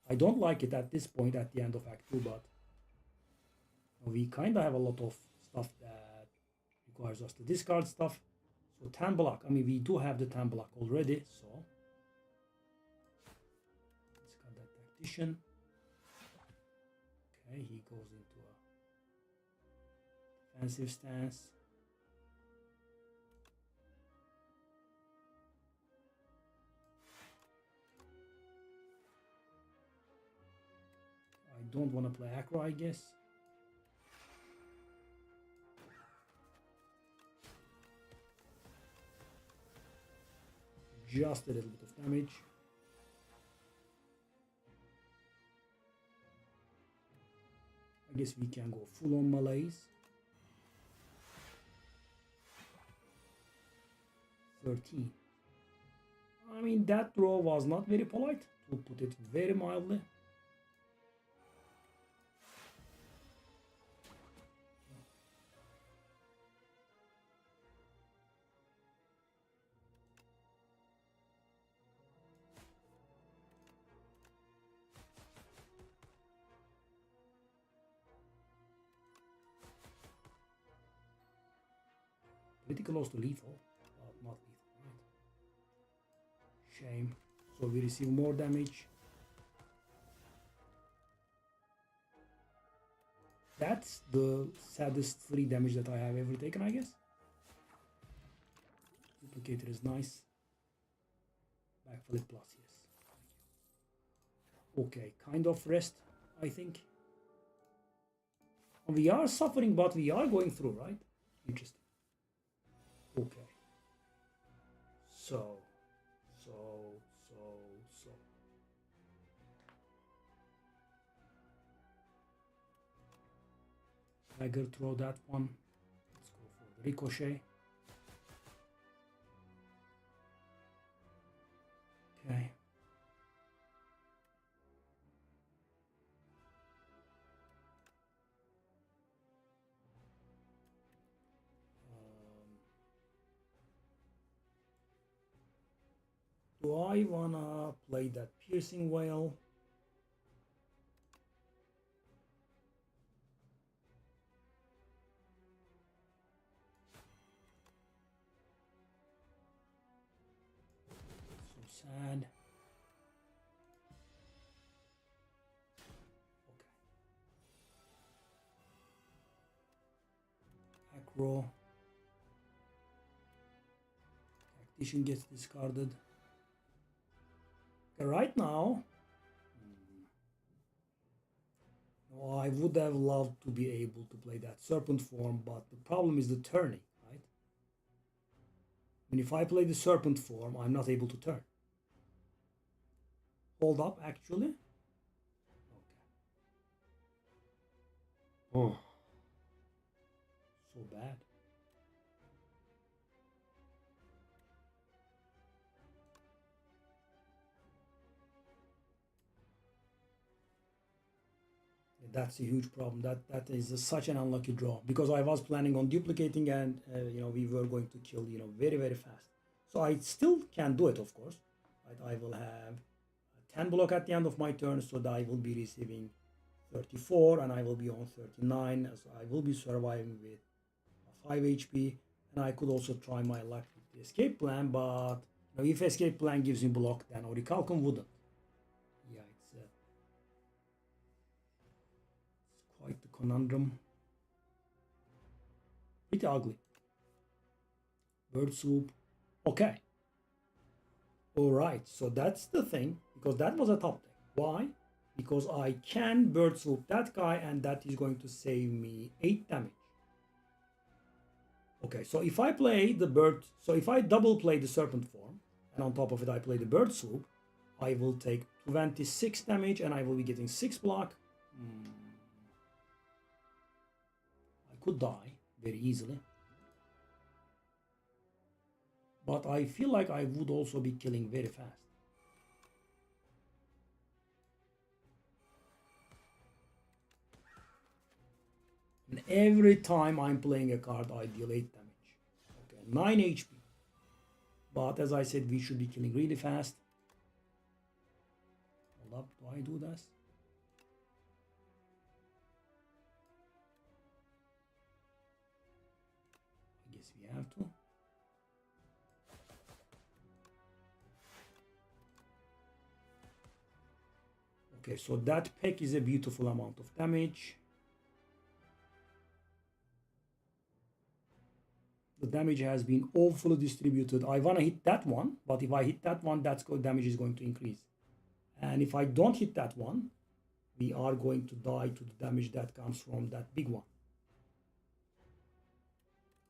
I don't like it at this point at the end of Act 2, but we kind of have a lot of stuff that requires us to discard stuff. So 10 block. I mean, we do have the 10 block already, so discard that Tactician. Okay, he goes into a defensive stance. I don't want to play Acro, I guess. Just a little bit of damage. I guess we can go full on Malaise. 13. I mean, that throw was not very polite, to put it very mildly. Pretty close to lethal, but not lethal, right? Shame. So we receive more damage. That's the saddest 3 damage that I have ever taken, I guess. Duplicator is nice. Backflip plus, yes. Okay, kind of rest, I think. We are suffering, but we are going through, right? Interesting. Okay. So. Dagger throw that one. Let's go for the ricochet. Okay. Do I wanna play that piercing whale? So sad. Okay. Acro. Tactician gets discarded. Okay, right now, I would have loved to be able to play that serpent form, but the problem is the turning, right? And if I play the serpent form, I'm not able to turn. Hold up, actually. Okay. Oh, so bad. That's a huge problem. That is such an unlucky draw, because I was planning on duplicating, and we were going to kill very fast. So I still can do it, of course. Right? I will have 10 block at the end of my turn, so that I will be receiving 34 and I will be on 39, so I will be surviving with 5 HP, and I could also try my luck with the escape plan, but if escape plan gives me block, then Orichalcum wouldn't. Yeah, it's quite the conundrum. Pretty ugly. Bird soup. Okay. Alright, so that's the thing, because that was a top deck. Why? Because I can bird soup that guy, and that is going to save me 8 damage. Okay, so if I play the bird, so if I double play the serpent form, and on top of it I play the bird soup, I will take 26 damage and I will be getting 6 block. I could die very easily. But I feel like I would also be killing very fast. And every time I'm playing a card, I deal 8 damage. Okay, 9 HP. But as I said, we should be killing really fast. Hold up, do I do this? I guess we have to. Okay, so that peck is a beautiful amount of damage. The damage has been awfully distributed. I want to hit that one, but if I hit that one, that's damage is going to increase. And if I don't hit that one, we are going to die to the damage that comes from that big one.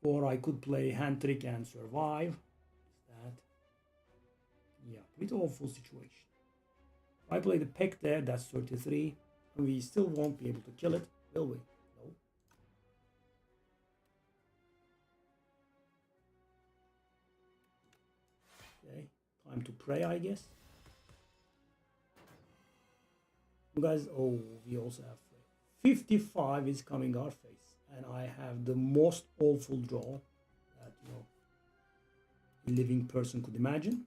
Or I could play hand trick and survive. That, yeah, pretty awful situation. If I play the peck there, that's 33, and we still won't be able to kill it, will we? No. Okay, time to pray, I guess. You guys, oh, we also have 55 is coming our face, and I have the most awful draw that a living person could imagine.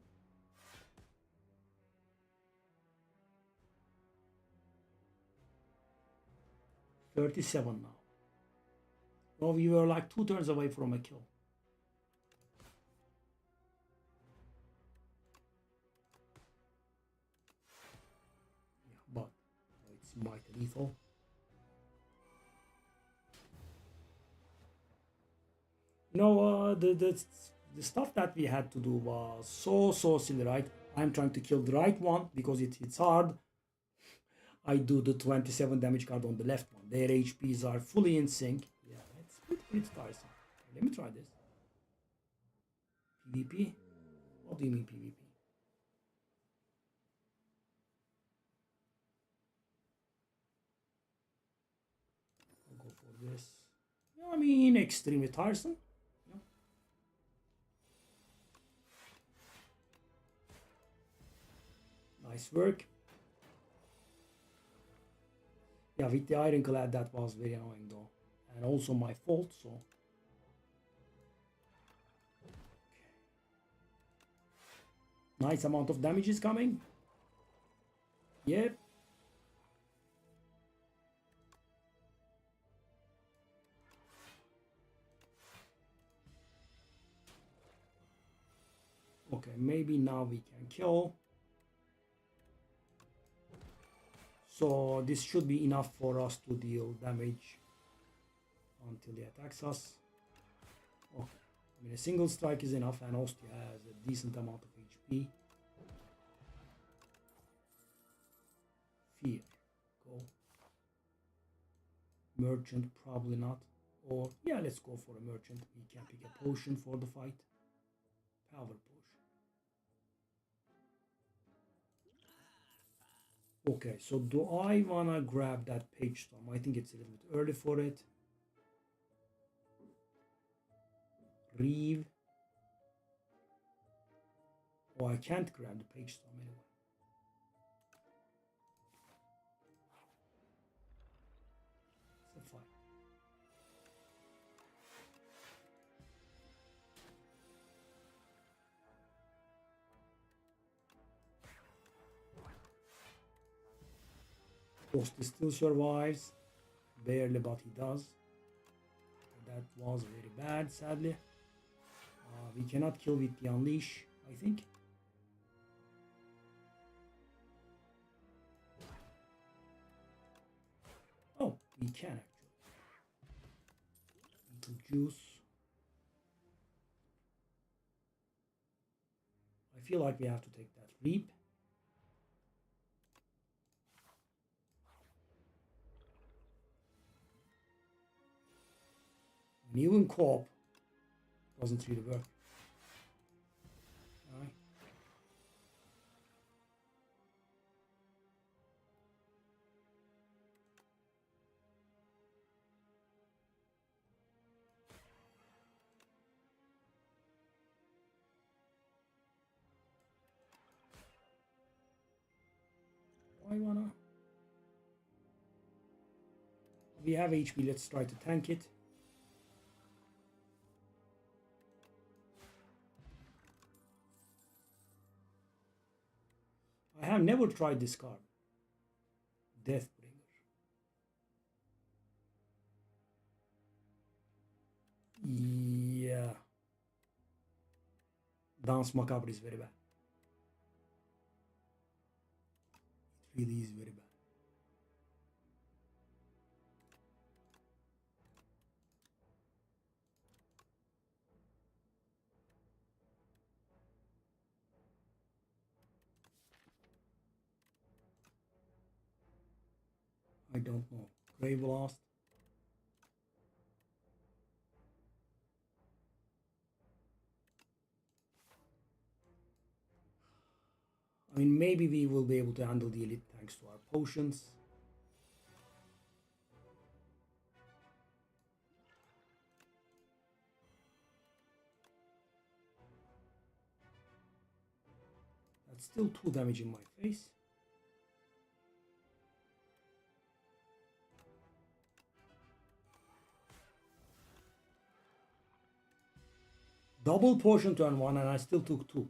$37 now. Well, we were like 2 turns away from a kill. Yeah, but it's mighty lethal. The stuff that we had to do was so silly, right? I'm trying to kill the right one because it hits hard. I do the 27 damage card on the left one. Their HPs are fully in sync. Yeah, it's pretty tiresome. Let me try this. PvP? What do you mean PvP? I'll go for this. I mean, extremely tiresome. Nice work. Yeah, with the ironclad that was very annoying though. And also my fault, so. Nice amount of damage is coming. Yep. Okay, maybe now we can kill. So this should be enough for us to deal damage until he attacks us. Okay. I mean, a single strike is enough, and Ostia has a decent amount of HP. Fear. Go. Merchant, probably not. Or, yeah, let's go for a merchant. We can pick a potion for the fight. Power potion. Okay, so do I wanna grab that page storm? I think it's a little bit early for it. Reeve. Oh, I can't grab the page storm anyway. It's a fight. Ghost still survives. Barely, but he does. That was very bad, sadly. We cannot kill with the Unleash, I think. Oh, we can actually. Little juice. I feel like we have to take that Reap. And even co-op doesn't really work. Alright. I wanna. We have HP, let's try to tank it. I have never tried this card. Deathbringer. Yeah. Dance Macabre is very bad. It really is very bad. I don't know. Grave Blast. I mean, maybe we will be able to handle the elite thanks to our potions. That's still 2 damage in my face. Double potion turn 1 and I still took 2.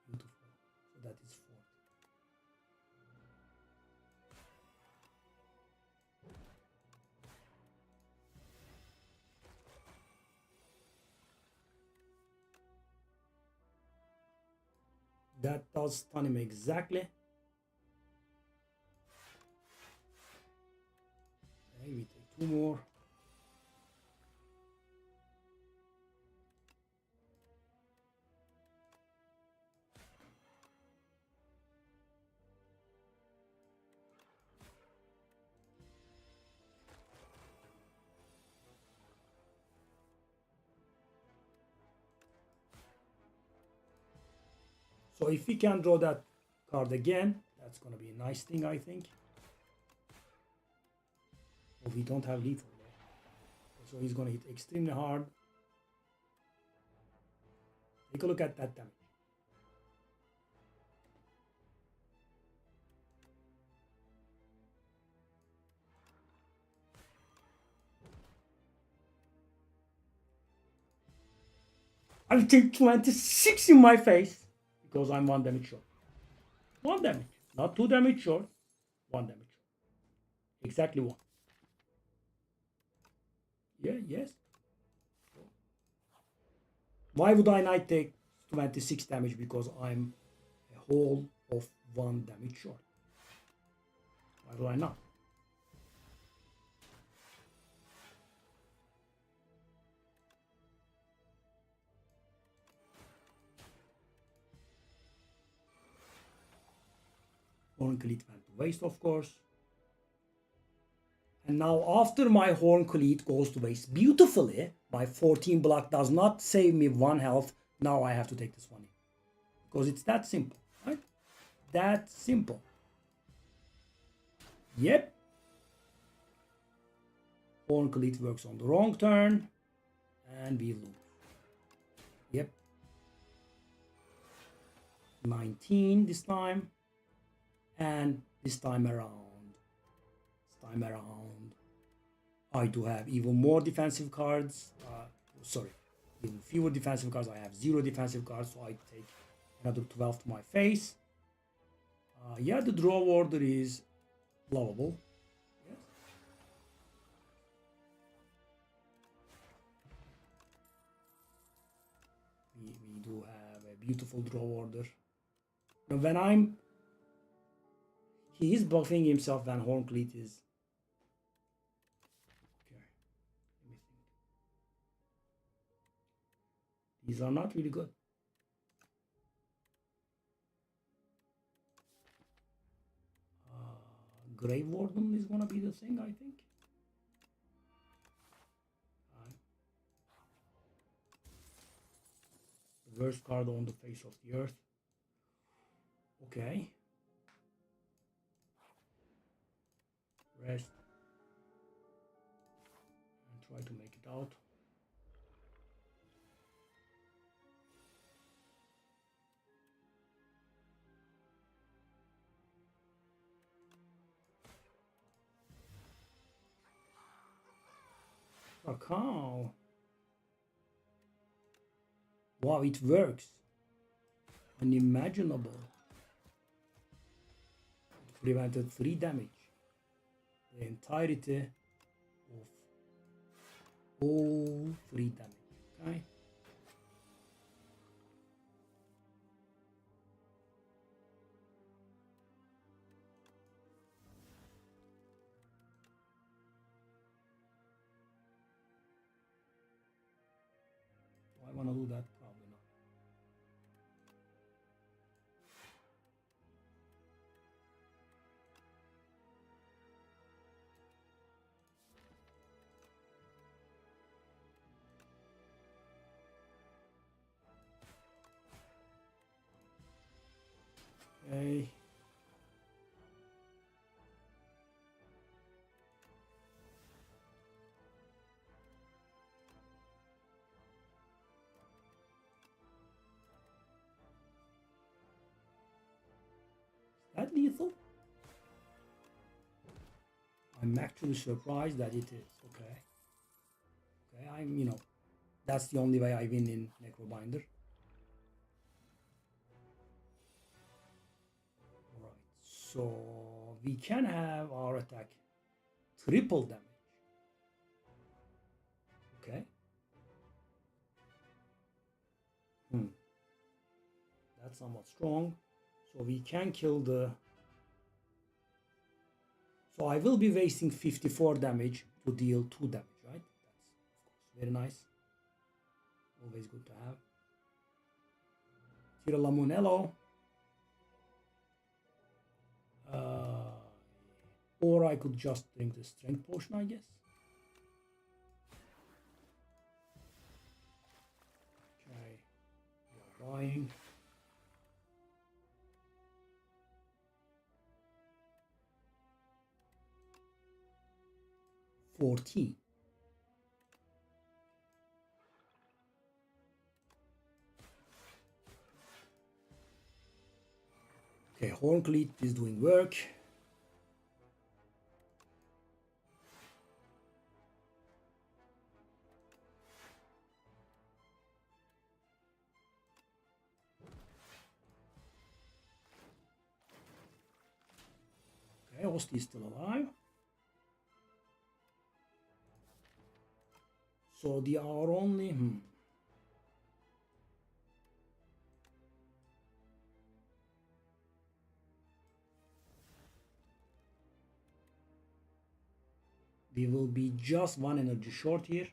Beautiful. So that is 4. That does stun him exactly. Okay, we take 2 more. So if we can draw that card again, that's going to be a nice thing, I think. But we don't have lethal though. so he's gonna hit extremely hard. Take a look at that damage. I'll take 26 in my face because I'm 1 damage short. 1 damage, not 2 damage short, 1 damage short. Exactly 1. Yeah, yes. Why would I not take 26 damage? Because I'm a whole of 1 damage short. Why would I not? Horn Cleat went to waste, of course. And now after my Horn Cleat goes to waste beautifully, my 14 block does not save me 1 health. Now I have to take this one in. Because it's that simple, right? That simple. Yep. Horn Cleat works on the wrong turn. And we lose. Yep. 19 this time. And this time around, I do have even more defensive cards. Sorry, even fewer defensive cards. I have 0 defensive cards, so I take another 12 to my face. Yeah, the draw order is lovable. Yes. We do have a beautiful draw order. Now when he is buffing himself when Horn Cleat is. Okay, let me think. These are not really good. Grave Warden is gonna be the thing, I think. The worst card on the face of the earth. Okay. Rest. And try to make it out. A cow. Wow, it works. Unimaginable. It prevented 3 damage. The entirety of all 3 damage. Okay. Do I want to do that? Probably not. Okay. Is that lethal? I'm actually surprised that it is. Okay. Okay, I'm, that's the only way I win in Necrobinder. Alright, so we can have our attack triple damage. Okay. That's somewhat strong. So we can kill the... So I will be wasting 54 damage to deal 2 damage, right? That's, of course, very nice. Always good to have. Tira Lamunello. Or I could just drink the strength potion, I guess. Okay, we are dying. Okay, Horncleat is doing work. Okay, Osti is still alive. So they are only... We will be just one energy short here.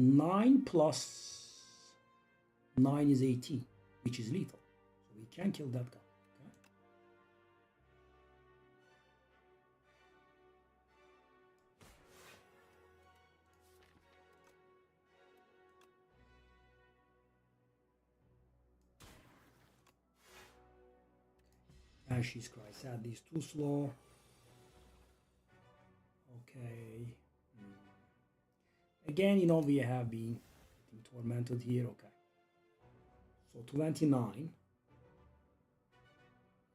Nine plus 9 is 18, which is lethal. So we can kill that guy. Banshee's Cry sadly is too slow. Okay. Again, you know, we have been tormented here. Okay. So 29.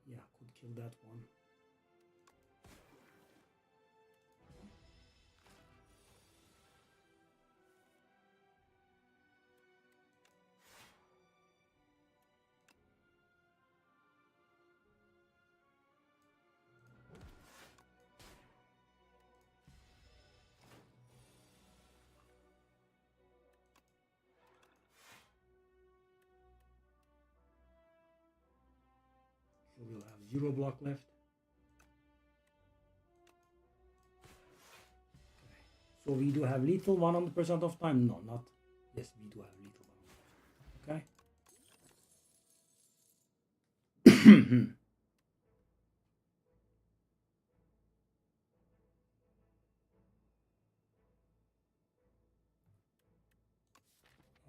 Yeah, could kill that one. So we'll have 0 block left. Okay. So we do have lethal 100% of time. No, not. Yes, we do have lethal 100%. Okay.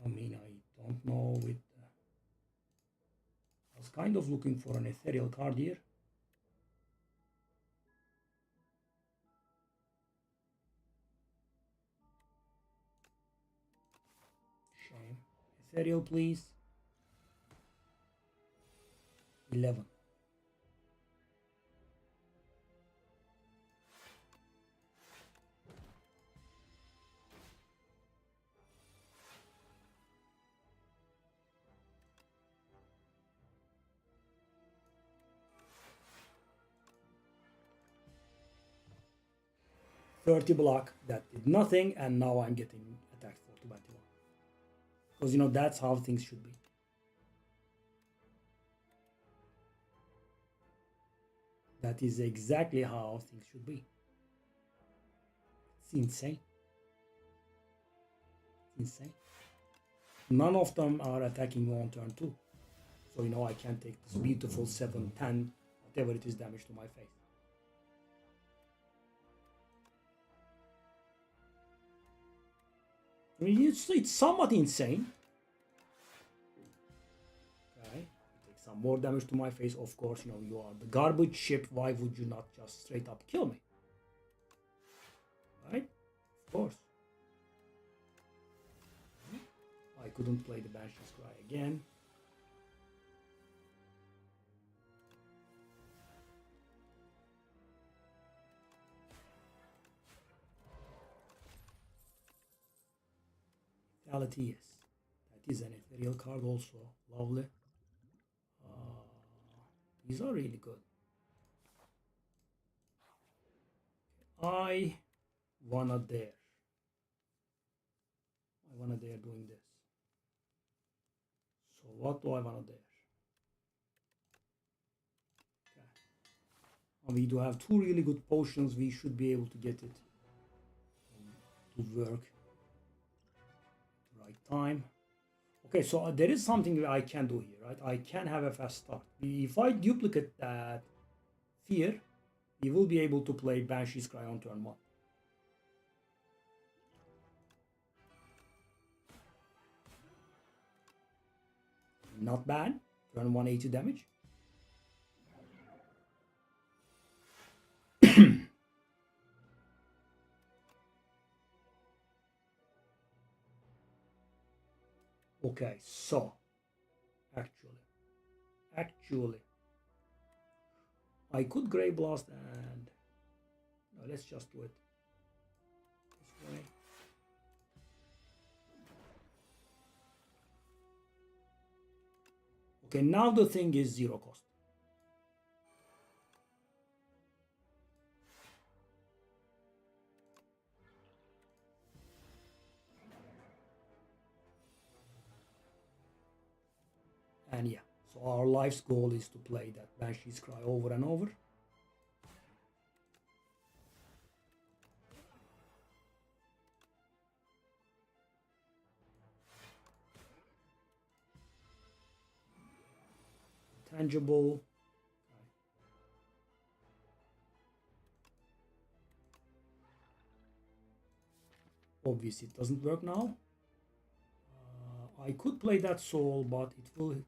I mean, I don't know with... I was kind of looking for an ethereal card here. Shame. Ethereal, please. 11. $30 block, that did nothing, and now I'm getting attacked for 21. Because, you know, that's how things should be. That is exactly how things should be. It's insane. Insane. None of them are attacking on turn 2. So, you know, I can take this beautiful 7, 10, whatever it is, damage to my face. I mean, it's somewhat insane. Okay, take some more damage to my face. Of course, you know, you are the garbage ship. Why would you not just straight up kill me? Right? Of course. I couldn't play the Banshee's Cry again. Reality, yes. That is an ethereal card also. Lovely. These are really good. I wanna dare. I wanna dare doing this. So what do I wanna dare? Okay. We do have 2 really good potions. We should be able to get it to work right time. Okay, so there is something I can do here, right? I can have a fast start. If I duplicate that fear, we will be able to play Banshee's Cry on turn 1. Not bad. Turn 180 damage. Okay, so actually, I could Grey Blast and no, let's just do it this way. Okay, now the thing is 0 cost. And yeah, so our life's goal is to play that Banshee's Cry over and over. Tangible. Obviously, it doesn't work now. I could play that soul, but it will.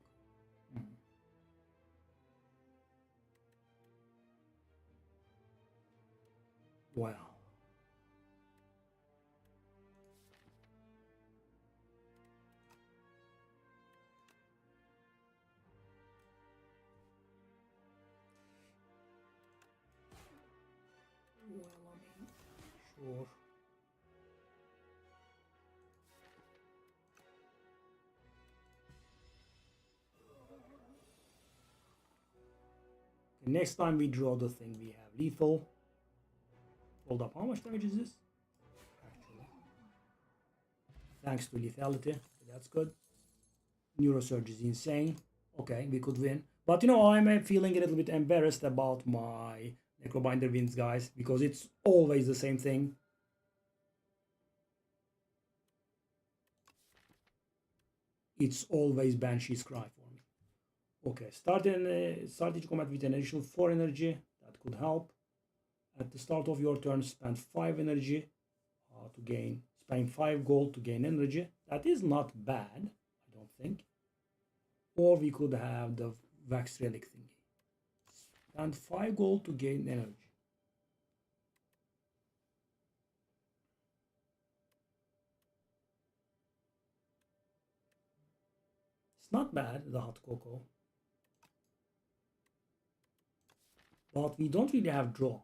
Wow. Well, I mean, sure. Okay, next time we draw the thing, we have lethal. Hold up, how much damage is this? Actually, thanks to lethality, that's good. Neurosurge is insane. Okay, we could win. But you know, I'm feeling a little bit embarrassed about my Necrobinder wins, guys, because it's always the same thing. It's always Banshee's Cry for me. Okay, started combat with an additional 4 energy. That could help. At the start of your turn, spend 5 energy to gain, spend 5 gold to gain energy. That is not bad, I don't think. Or we could have the Wax Relic thingy. Spend 5 gold to gain energy. It's not bad, the hot cocoa. But we don't really have draw.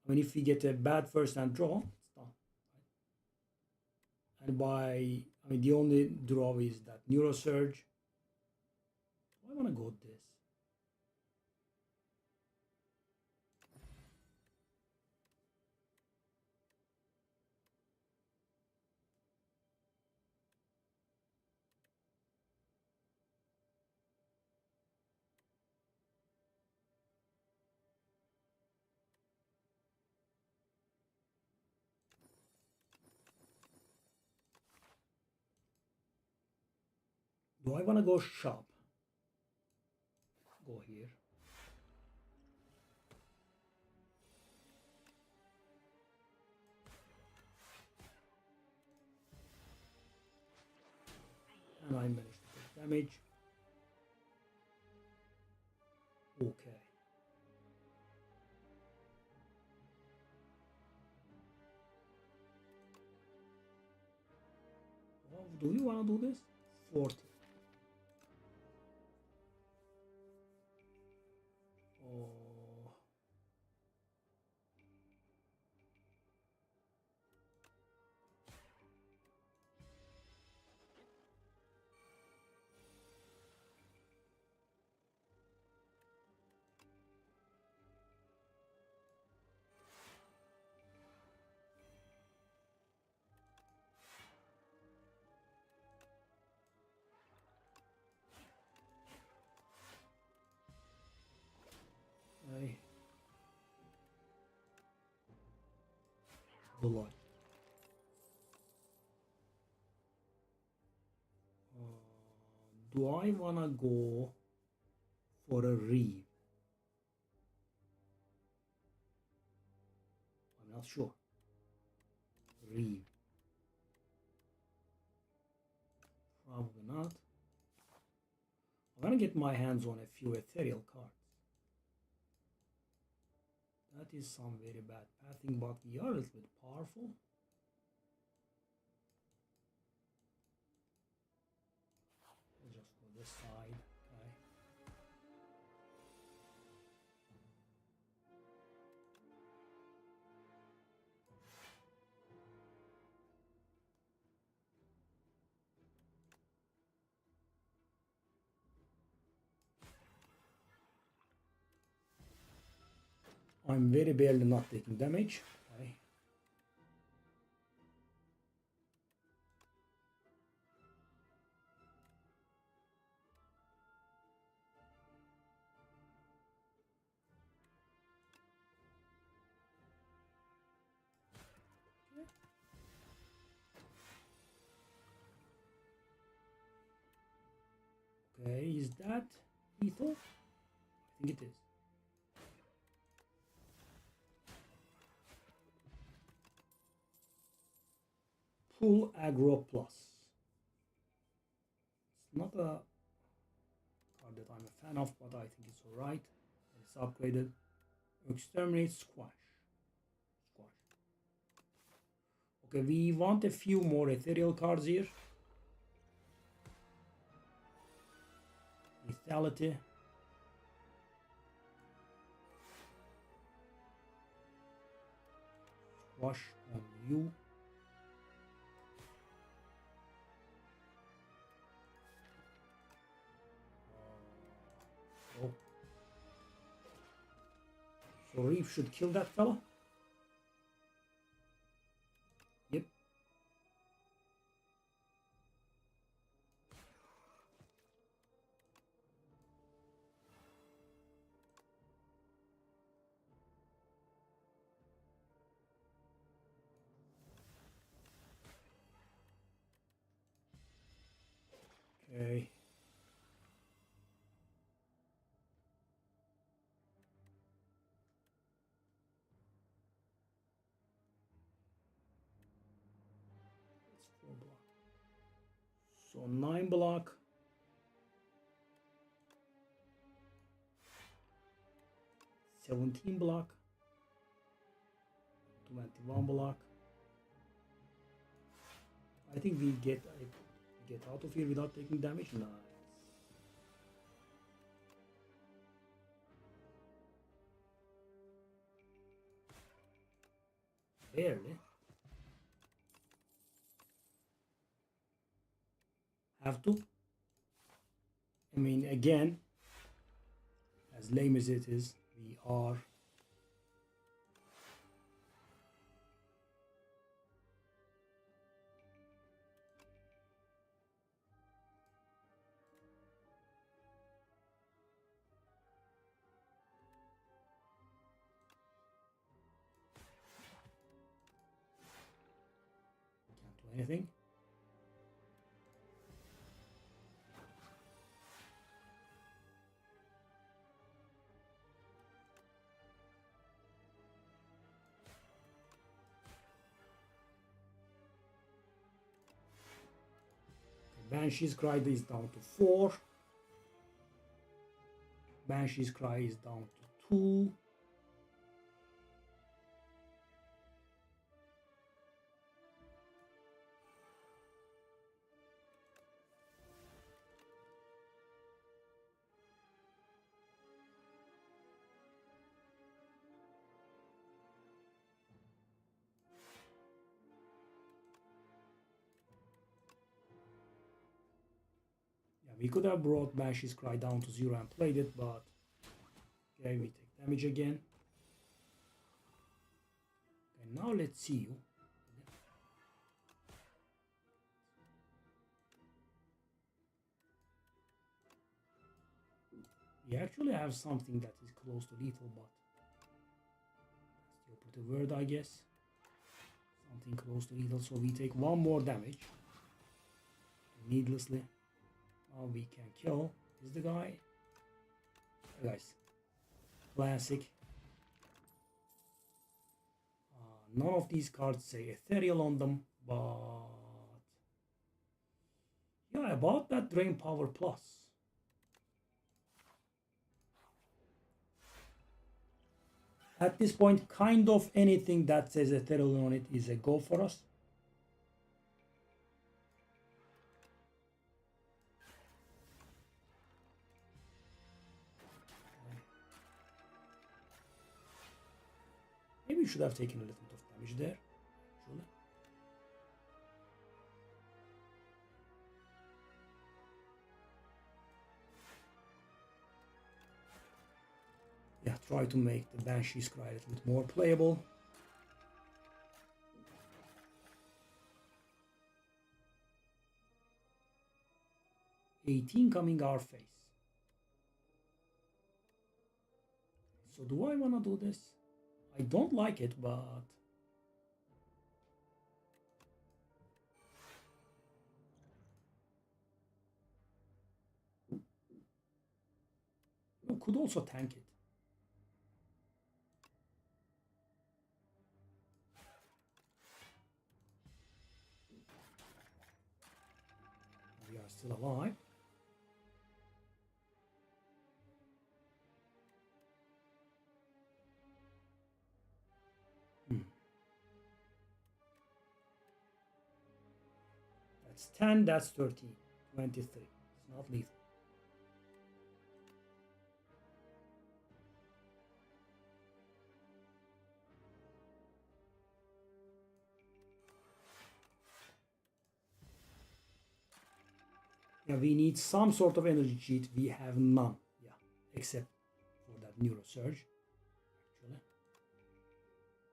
I mean, if we get a bad first hand draw, it's done. And I mean, the only draw is that Neurosurge. I want to go with this. Do I want to go shop? Go here. And I managed to take damage. Okay. Well, do you want to do this? 40. Oh. I blood. Do I wanna go for a reeve? I'm not sure. Reeve. Probably not. I'm gonna get my hands on a few ethereal cards. That is some very bad pathing, but we are a little bit powerful. I'm very barely not taking damage. Okay. Okay, is that lethal? I think it is. Full aggro plus. It's not a card that I'm a fan of, but I think it's alright. It's upgraded. Exterminate squash. Okay, we want a few more ethereal cards here. Lethality. Squash on you. Oh. So Reef should kill that fella. Yep. Okay. That's 4 block. So 9 block. 17 block. 21 block. I think we get out of here without taking damage. Nice. Barely. Have to. I mean, again, as lame as it is, we are can't do anything. Banshee's Cry is down to 4. Banshee's Cry is down to 2. Yeah, we could have brought Banshee's Cry down to 0 and played it, but okay, we take damage again. And now let's see you. We actually have something that is close to lethal, but that's the operative word, I guess. Something close to lethal, so we take 1 more damage needlessly. Now we can kill. Is the guy? Hey guys, classic. None of these cards say ethereal on them, but yeah, about that Drain Power Plus. At this point, kind of anything that says ethereal on it is a go for us. Maybe we should have taken a little bit of damage there, actually. Yeah, try to make the Banshee's Cry a little bit more playable. $18 coming our face. So do I want to do this? I don't like it, but you could also tank it. We are still alive. That's 10, that's 13, 23. It's not lethal. Yeah, we need some sort of energy cheat. We have none. Yeah, except for that neurosurge. Actually,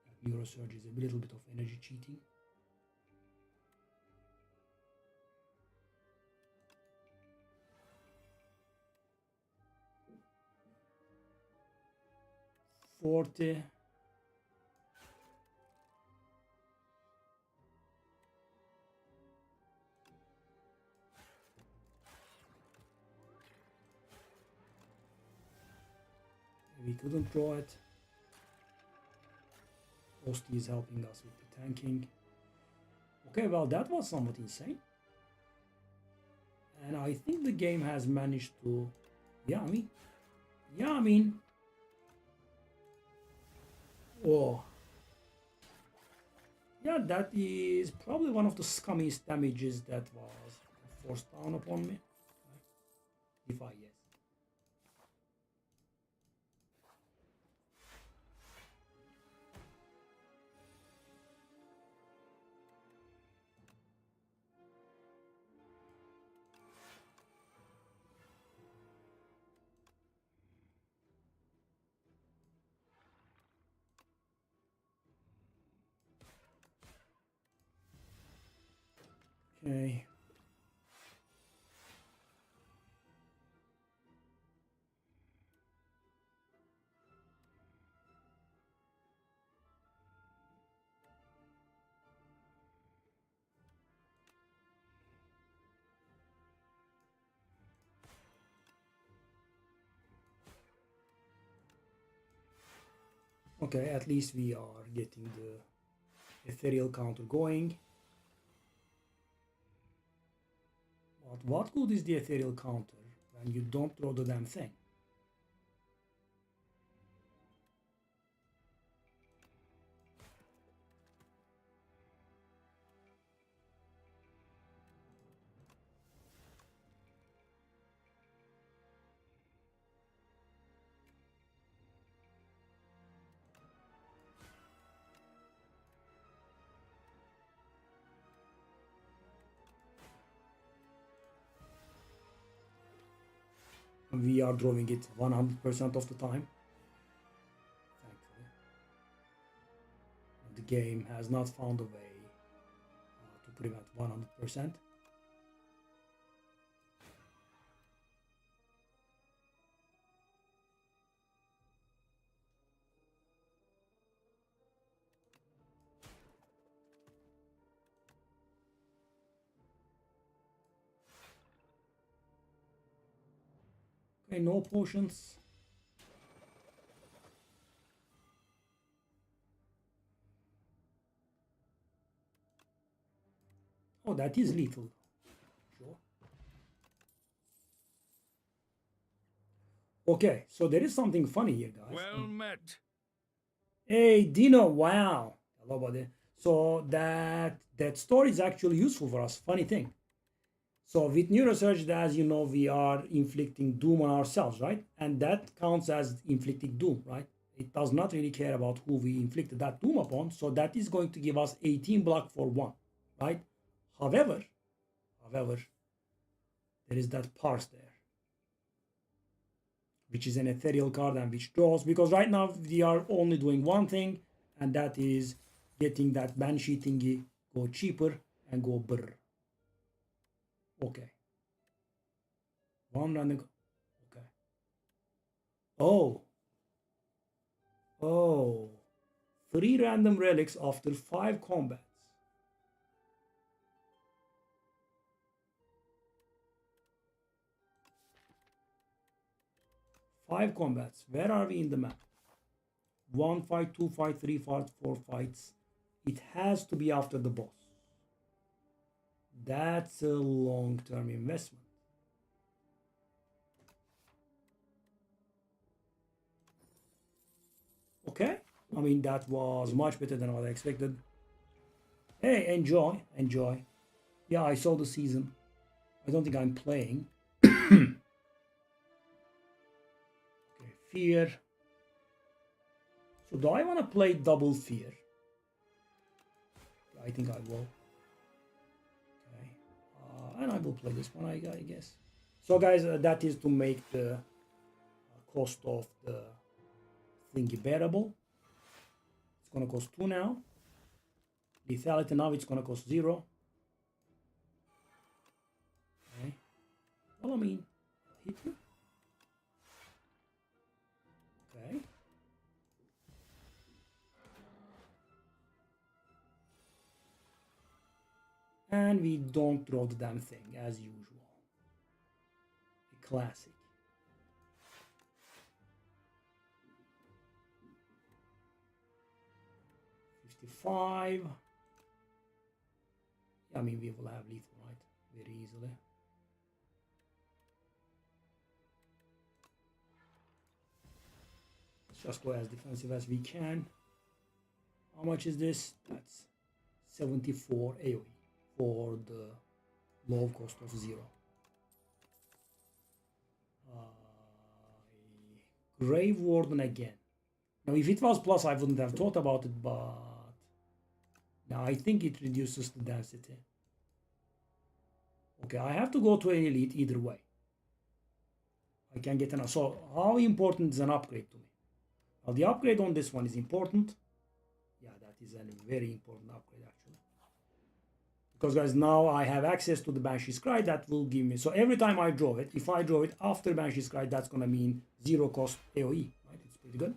that neurosurge is a little bit of energy cheating. $40. We couldn't draw it. Osty is helping us with the tanking. Okay, well, that was somewhat insane. And I think the game has managed to... Yeah, I mean... Oh. Yeah, that is probably one of the scummiest damages that was forced down upon me. If I yes. Okay. Okay, at least we are getting the ethereal counter going. But what good is the ethereal counter when you don't throw the damn thing? We are drawing it 100% of the time. Thankfully. The game has not found a way to prevent 100%. Okay, no potions. Oh, that is lethal. Sure. Okay, so there is something funny here, guys. Well met. Hey, Dino, wow. Hello, buddy. So that story is actually useful for us. Funny thing. So with neurosurge, as you know, we are inflicting doom on ourselves, right? And that counts as inflicting doom, right? It does not really care about who we inflicted that doom upon. So that is going to give us 18 block for 1, right? However, there is that parse there. which is an ethereal card and which draws, because right now we are only doing one thing, and that is getting that Banshee thingy go cheaper and go brr. Okay. One random. Okay. Oh. Oh. 3 random relics after 5 combats. Five combats. Where are we in the map? 1 fight, 2 fight, 3 fight, 4 fights. It has to be after the boss. That's a long-term investment. Okay. I mean, that was much better than what I expected. Hey, enjoy. Enjoy. Yeah, I saw the season. I don't think I'm playing. Okay, fear. So do I want to play double fear? I think I will. Okay. And I will play this one, I guess. So guys, that is to make the cost of the thingy bearable. It's going to cost 2 now. Lethality now it's going to cost 0. Okay. Well, I mean, hit you. Okay. And we don't draw the damn thing as usual. A classic. $55. I mean, we will have lethal, right? Very easily. Let's just go as defensive as we can. How much is this? That's 74 AoE for the low cost of 0. Grave Warden again. Now, if it was plus, I wouldn't have thought about it, but now I think it reduces the density. Okay, I have to go to an elite either way. I can get an. So, how important is an upgrade to me? Well, the upgrade on this one is important. Yeah, that is a very important upgrade actually. Because guys, now I have access to the Banshee Scry that will give me. So every time I draw it, if I draw it after Banshee Scry, that's gonna mean 0 cost AoE. Right? It's pretty good.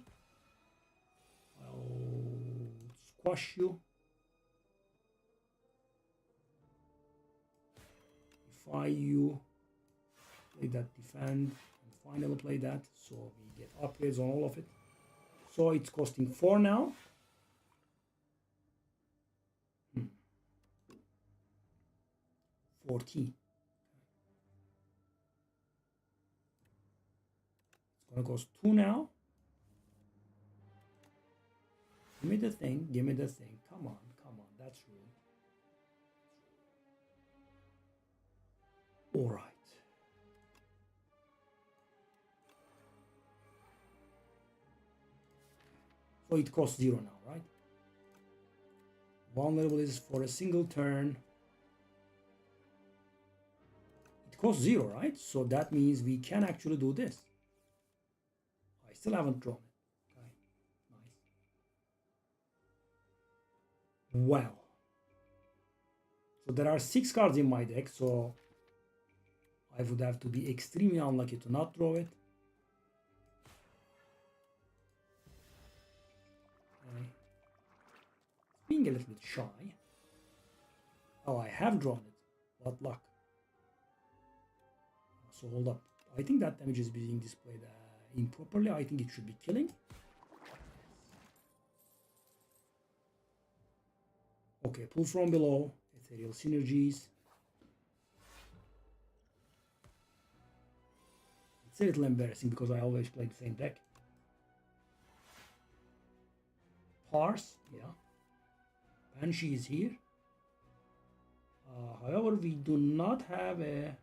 I'll squash you. Defy you. Play that defend. And finally play that. So we get upgrades on all of it. So it's costing 4 now. 14. It's gonna cost 2 now. Give me the thing, give me the thing. Come on, that's rude. Alright. So it costs 0 now, right? Vulnerable is for a single turn. It costs 0, right? So that means we can actually do this. I still haven't drawn it. Okay, nice. Wow. So there are 6 cards in my deck, so I would have to be extremely unlucky to not draw it. Okay. Being a little bit shy. Oh, I have drawn it. What luck. So hold up. I think that damage is being displayed improperly. I think it should be killing. Okay, pull from below. Ethereal synergies. It's a little embarrassing because I always play the same deck. Parse, yeah. Banshee is here. However, we do not have a...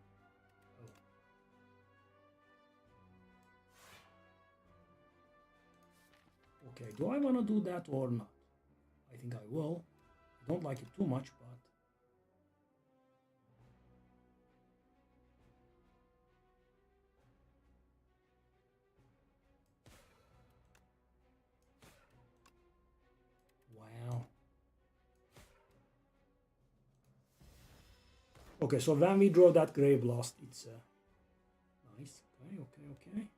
Okay, do I want to do that or not? I think I will. I don't like it too much, but... Okay, so when we draw that Grey Blast, it's nice. Okay.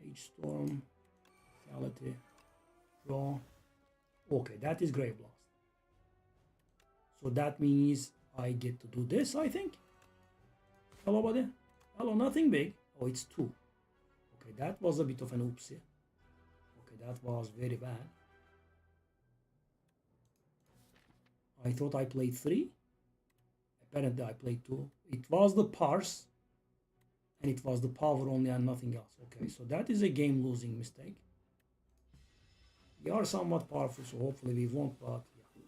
Page Storm, Lethality, draw. Okay, that is Grey Blast. So that means I get to do this, I think. Hello, buddy. Hello, nothing big. Oh, it's 2. Okay, that was a bit of an oopsie. Okay, that was very bad. I thought I played 3. Apparently I played 2. It was the parse. And it was the power only and nothing else. Okay, so that is a game losing mistake. We are somewhat powerful, so hopefully we won't, but yeah.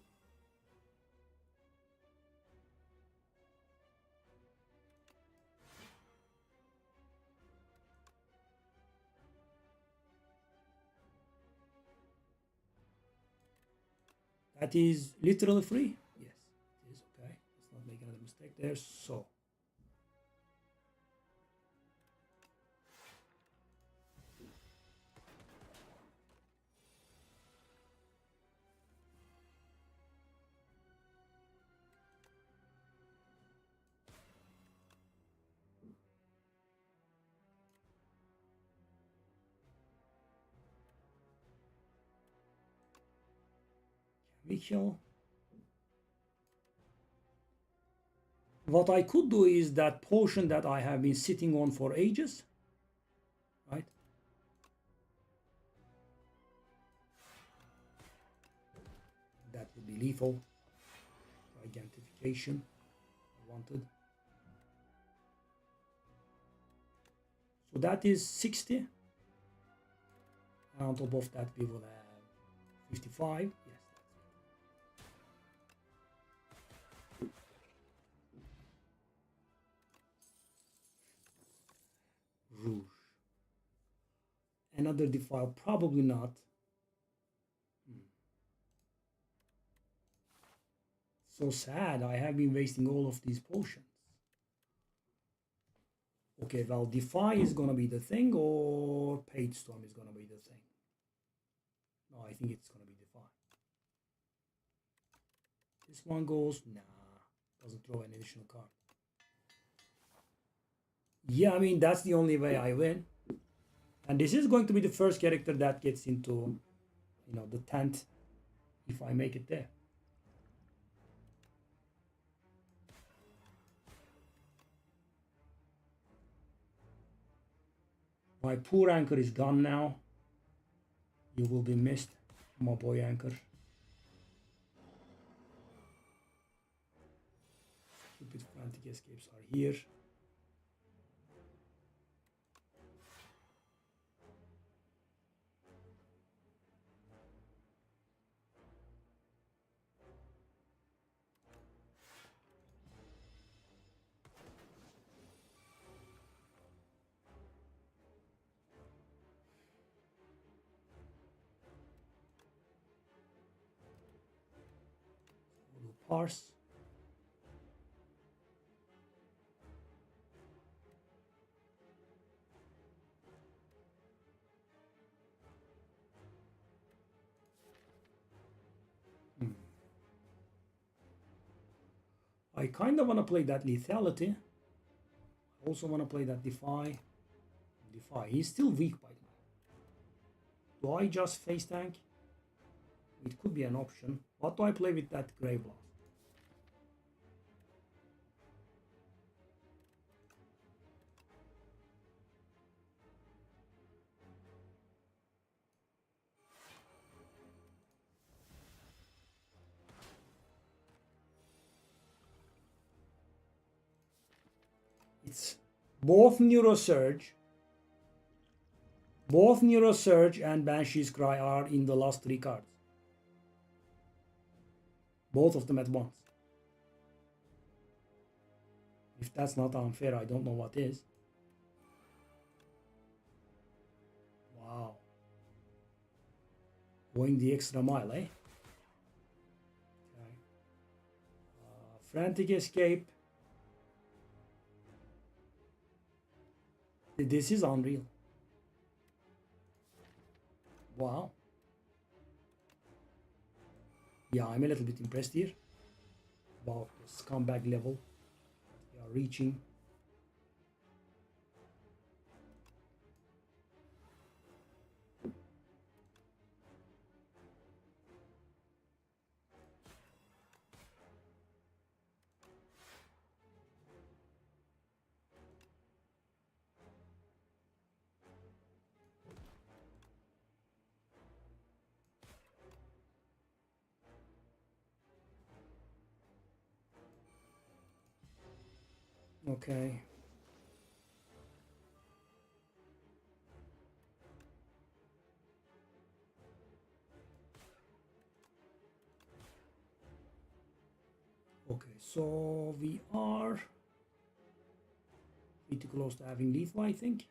That is literally free. Yes, it is. Okay, let's not make another mistake there. So we kill. What I could do is that potion that I have been sitting on for ages, right? That would be lethal. Gigantification. I wanted. So that is 60. And on top of that, we will have 55. Yes. Rouge. Another defile, probably not. So sad, I have been wasting all of these potions. Okay, well, Defy is gonna be the thing, or Page Storm is gonna be the thing. No, I think it's gonna be Defy. This one goes, nah, doesn't throw an additional card. Yeah, I mean, that's the only way I win. And this is going to be the first character that gets into, you know, the 10th, if I make it there. My poor Anchor is gone now. You will be missed, my boy Anchor. Stupid frantic escapes are here. Parse. I kind of want to play that lethality. I also want to play that defy. Defy. He's still weak by the way. Do I just face tank? It could be an option. What do I play with that Grey Blast? It's both Neurosurge and Banshee's Cry are in the last 3 cards. Both of them at once. If that's not unfair, I don't know what is. Wow. Going the extra mile, eh? Okay. Frantic Escape. This is unreal. Wow. Yeah, I'm a little bit impressed here about the scumbag level We are reaching. Okay. Okay, so we are pretty close to having lethal, I think.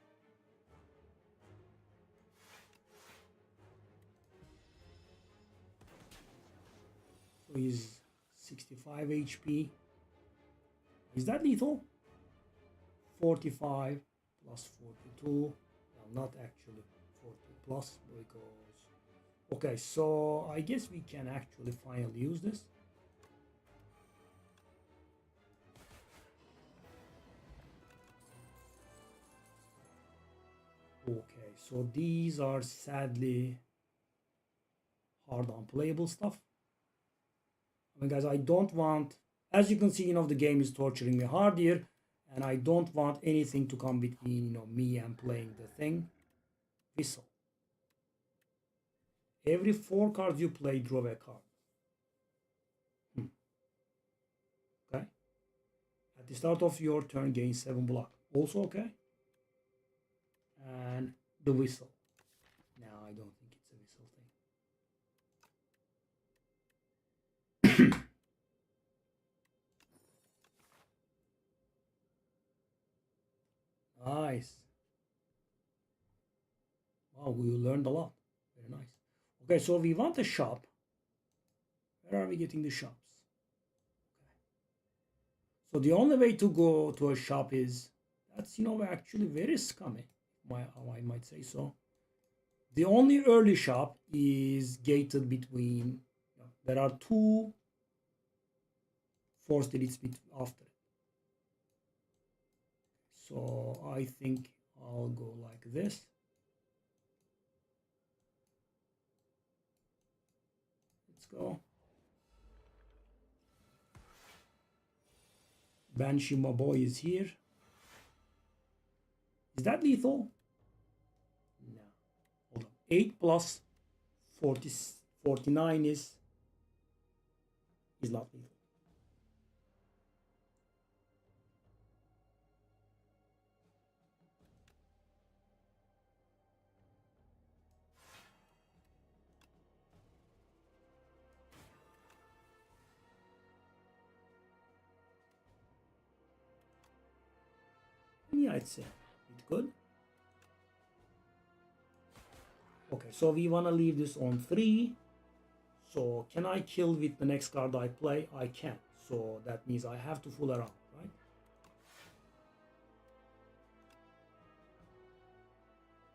So he's 65 HP. Is that lethal? 45 plus 42. Well, not actually 40 plus because... Okay, so I guess we can actually finally use this. Okay, so these are sadly hard unplayable stuff. I mean, guys, I don't want, as you can see, the game is torturing me hard here, and I don't want anything to come between, me and playing the thing. Whistle. Every 4 cards you play, draw a card. Okay. At the start of your turn, gain 7 block. Also okay. And the whistle. No, I don't think it's a whistle thing. Nice. Wow, we learned a lot. Very nice. Okay, so we want a shop. Where are we getting the shops? Okay. So the only way to go to a shop is, that's, actually very scummy. I might say so. The only early shop is gated between, there are 2 force deletes after it. So I think I'll go like this. Let's go. Banshee, my boy, is here. Is that lethal? No. Hold on. 8 plus 40, 49 is not lethal. Yeah, it's good. Okay, so we want to leave this on 3. So can I kill with the next card I play? I can. So that means I have to fool around, right?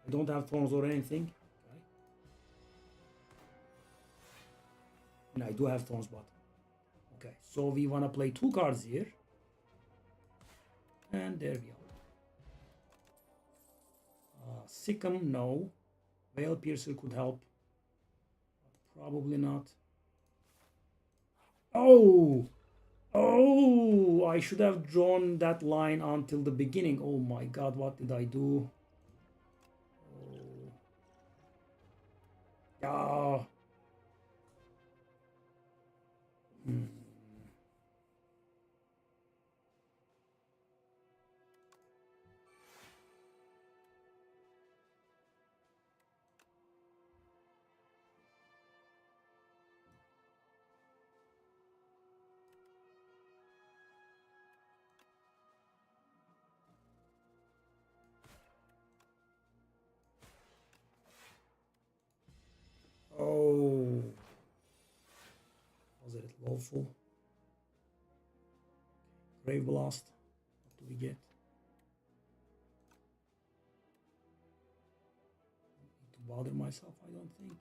I don't have thorns or anything. Okay. And I do have thorns bottom. Okay, so we want to play 2 cards here. And there we are. Sikkim, no. Veil Piercer could help. But probably not. Oh! Oh! I should have drawn that line until the beginning. Oh my god, what did I do? Oh. Yeah. Oh. Was it lawful? Grave Blast. What do we get? Need to bother myself, I don't think.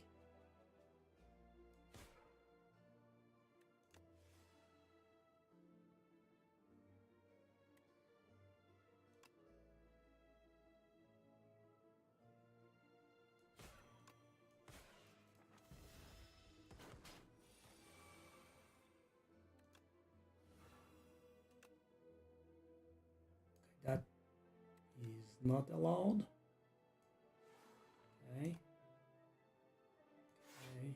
not allowed. Okay. Okay.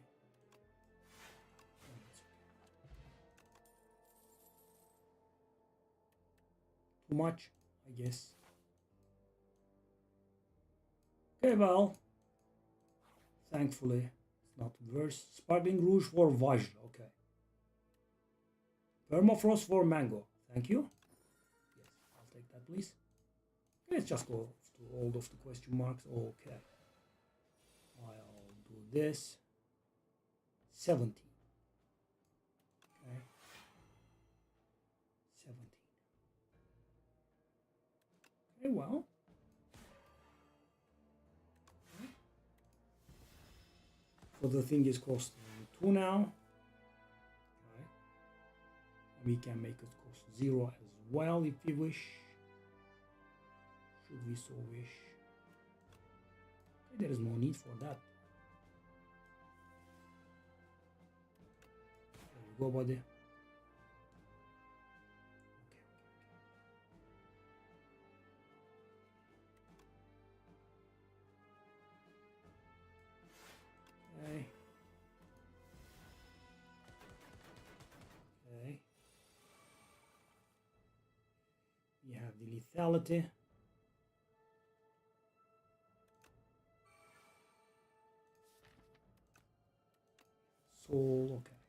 Too much, I guess. Okay, well, thankfully it's not worse. Sparkling Rouge for Vajra, okay. Permafrost for Mango, thank you. Yes, I'll take that, please. Let's just go to all of the question marks. Okay. I'll do this. 17. Okay. 17. Okay, well. Okay. So the thing is costing 2 now. Right. We can make it cost 0 as well if we wish. Should we so wish? Okay, there is no need for that. There you go, buddy. Okay. Okay. We have the lethality. Soul, okay.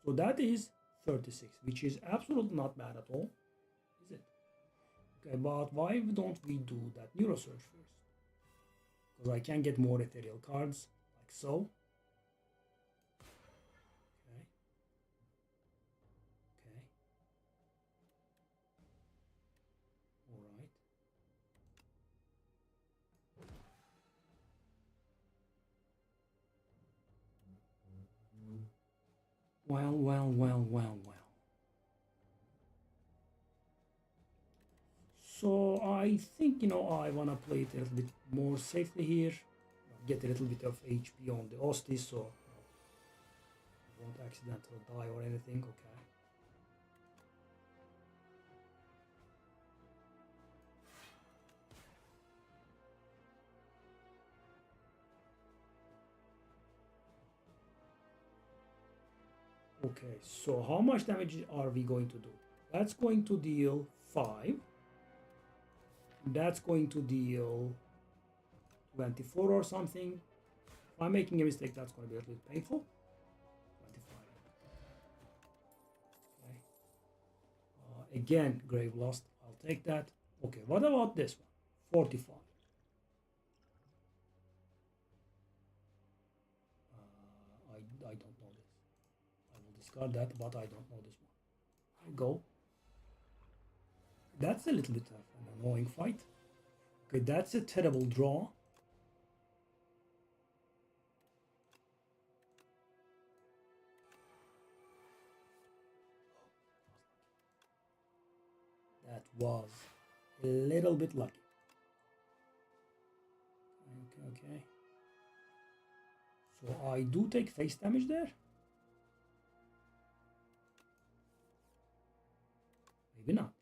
So that is 36, which is absolutely not bad at all, is it? Okay, but why don't we do that neurosearch first? Because I can get more ethereal cards, like so. Okay. Okay. Alright. Well. So I think, I want to play it a little bit more safely here. Get a little bit of HP on the Ostis, so I won't accidentally die or anything. Okay. Okay, so how much damage are we going to do? That's going to deal 5. That's going to deal 24 or something. If I'm making a mistake, that's going to be a little bit painful. 25. Okay. Again, Grave Lost. I'll take that. Okay, what about this one? 45. I don't know this. I will discard that, but I don't know this one. I go. That's a little bit of an annoying fight. Okay, that's a terrible draw. That was a little bit lucky. Okay. So I do take face damage there. Maybe not.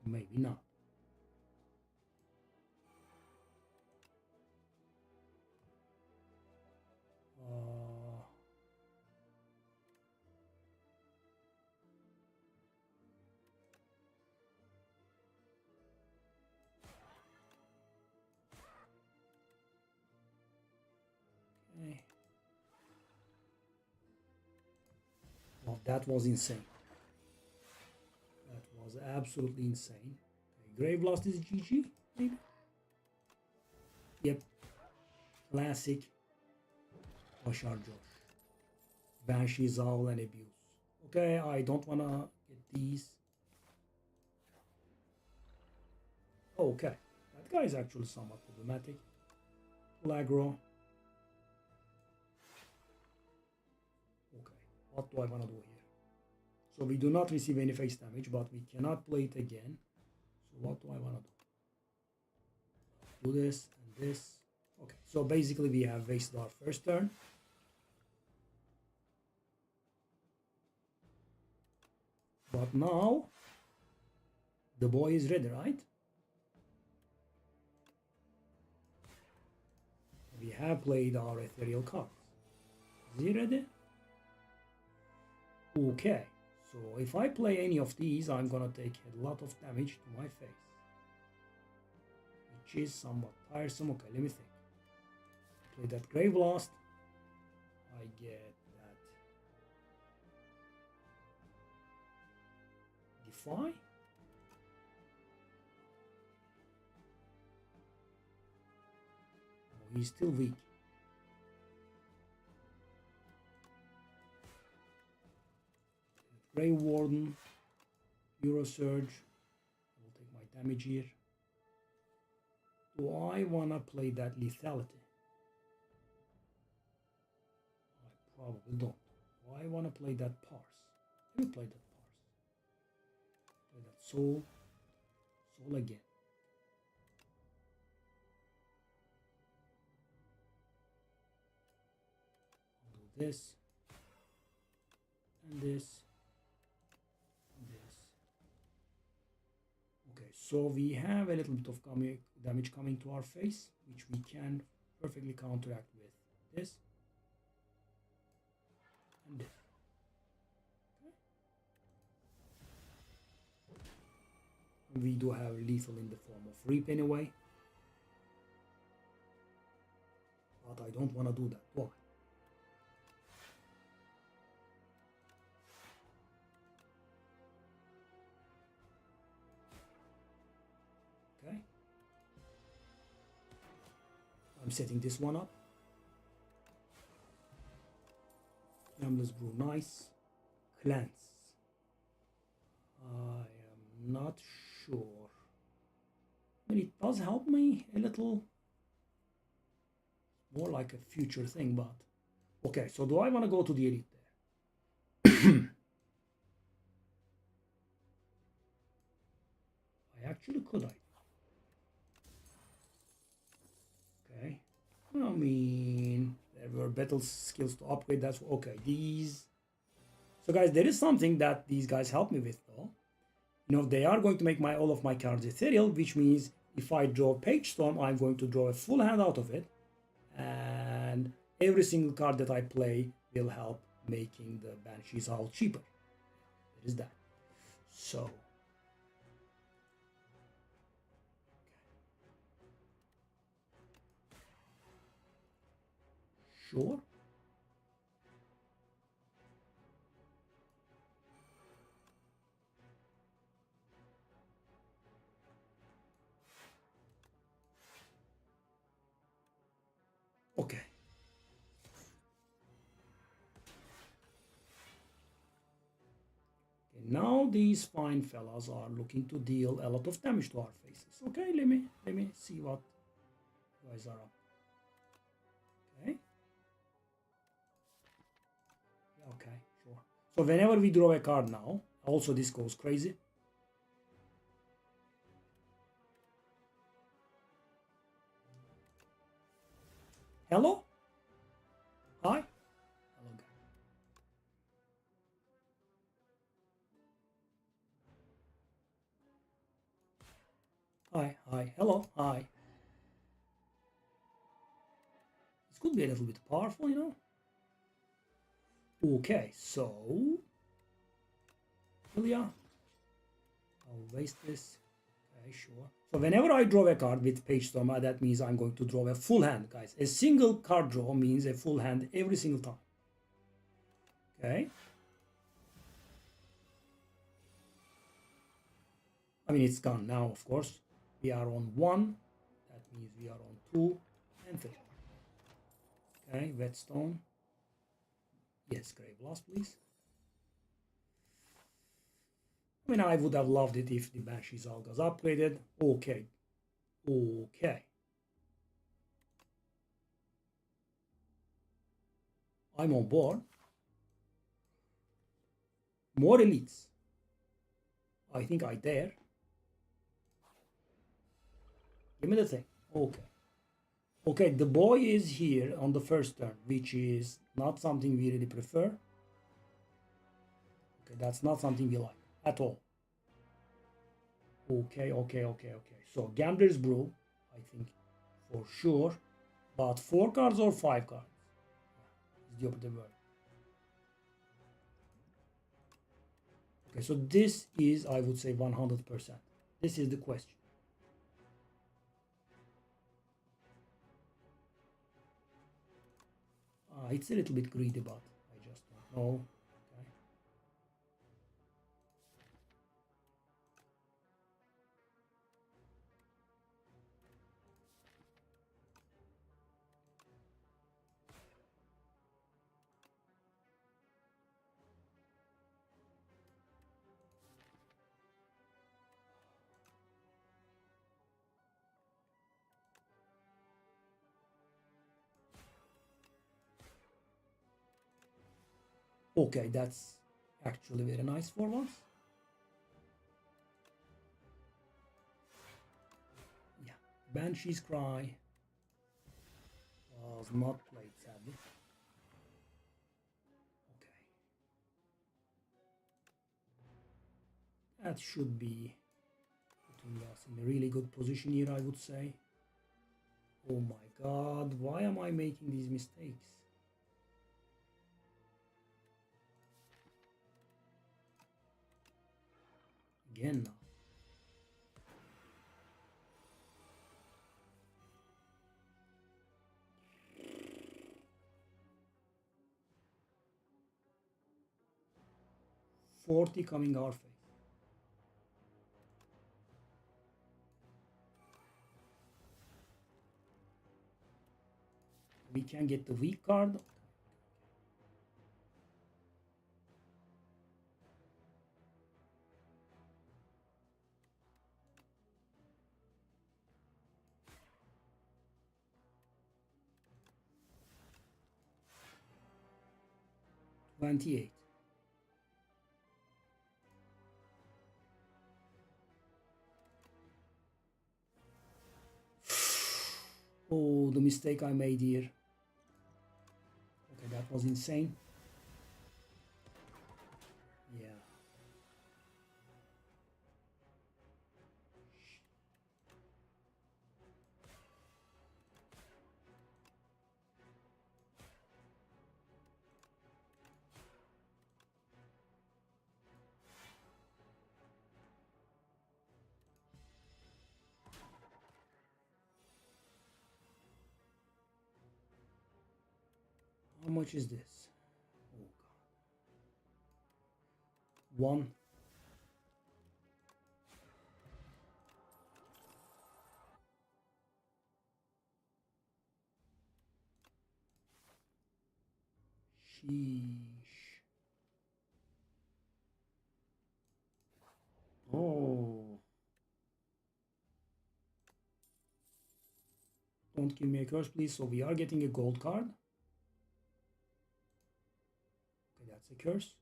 Maybe not. Okay. Well, that was insane. That was absolutely insane. Okay, Grave Lost is GG, maybe? Yep. Classic Bashar Josh. Banshee, Zaul, and Abuse. Okay, I don't wanna get these. Okay, that guy is actually somewhat problematic. Full aggro. Okay, what do I wanna do here? So we do not receive any face damage, but we cannot play it again. So what do I wanna do? Do this and this. Okay, so basically we have wasted our first turn. But now the boy is ready, right? We have played our ethereal cards. Is he ready? Okay, so if I play any of these, I'm gonna take a lot of damage to my face, which is somewhat tiresome. Okay, let me think. Play that Grave Blast. I get that Defy. Oh, he's still weak. Grave Warden, Eurosurge. I will take my damage here. Do I wanna play that lethality? I probably don't. Do I wanna play that Parse? Let me play that Parse. Play that Soul. Soul again. I'll do this. And this. Okay, so we have a little bit of damage coming to our face, which we can perfectly counteract with this and this. Okay. We do have lethal in the form of Reap anyway, but I don't want to do that. Why? I'm setting this one up. Nameless Brew, nice. Cleanse. I am not sure. I mean, it does help me a little. More like a future thing, but okay. So do I want to go to the elite there? I actually could. Okay. I mean, there were battle skills to upgrade. That's okay. These. So guys, there is something that these guys help me with though. You know, they are going to make all of my cards ethereal, which means if I draw Page Storm, I'm going to draw a full hand out of it, and every single card that I play will help making the Banshee's Howl cheaper. There is that. So. Sure. Okay. Now these fine fellas are looking to deal a lot of damage to our faces. Okay, let me see what you guys are up. Okay. Okay, sure. So whenever we draw a card now, also this goes crazy. Hello? Hi? Hello, guy. Hi, hi, hello, hi. This could be a little bit powerful, you know? Okay, so Ilya, I'll waste this. Okay, sure. So whenever I draw a card with Page Storm, that means I'm going to draw a full hand, guys. A single card draw means a full hand every single time. Okay. I mean, it's gone now, of course. We are on 1. That means we are on 2 and 3. Okay, Whetstone. Yes, Grave Blast, please. I mean, I would have loved it if the Banshee's Howl was upgraded. Okay. Okay. I'm on board. More elites. I think I dare. Give me the thing. Okay. Okay, the boy is here on the first turn, which is not something we really prefer. Okay, that's not something we like. at all. Okay. So Gambler's Brew, I think for sure. But 4 cards or 5 cards? Yeah, is the operative word. Okay, so this is, I would say, 100%. This is the question. It's a little bit greedy, but I just don't know. Okay, that's actually very nice for once. Yeah, Banshee's Cry was not played, sadly. Okay. That should be putting us in a really good position here, I would say. Oh my god, why am I making these mistakes? Again now. $40 coming our way. We can get the weak card. 28. Oh, the mistake I made here. Okay, that was insane. Yeah. How much is this? Oh god. 1. Sheesh. Oh. Don't give me a curse, please. So we are getting a gold card. Okay, that's a curse.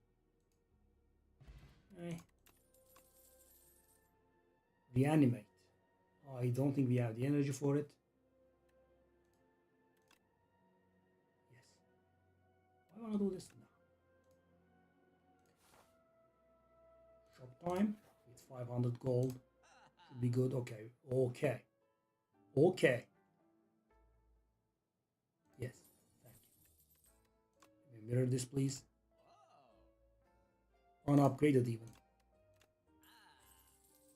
Reanimate. I don't think we have the energy for it. Yes. I want to do this now. Shop time. It's 500 gold. Should be good. Okay. Okay. Okay. Yes. Thank you. Mirror this, please. Unupgraded even.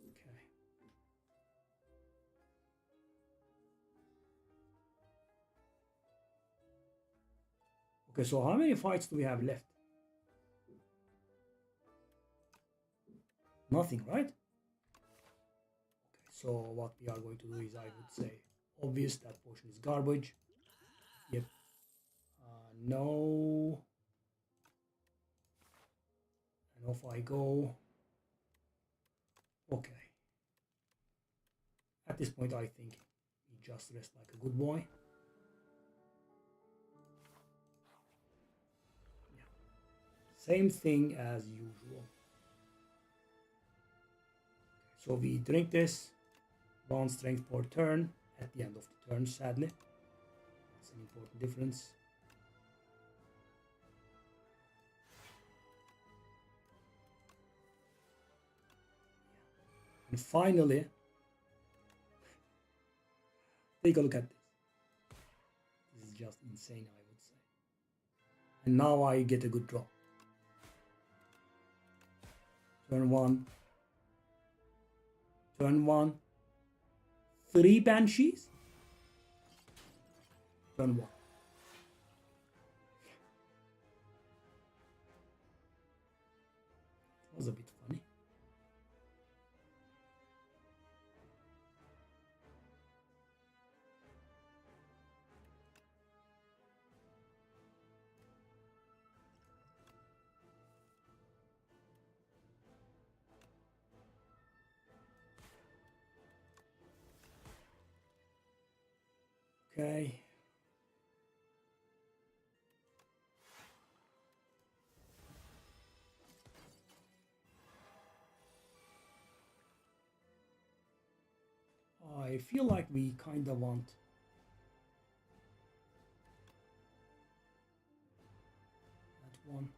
Okay. Okay, so how many fights do we have left? Nothing, right? Okay, so what we are going to do is, I would say, obvious, that potion is garbage. Yep. No. And off I go. Okay. At this point, I think he just rests like a good boy. Yeah. Same thing as usual. So we drink this, 1 strength per turn at the end of the turn, sadly. That's an important difference. And finally, take a look at this. This is just insane, I would say. And now I get a good draw. Turn one. Turn one. 3 banshees. Turn one. That was a bit funny. Okay. I feel like we kind of want that one.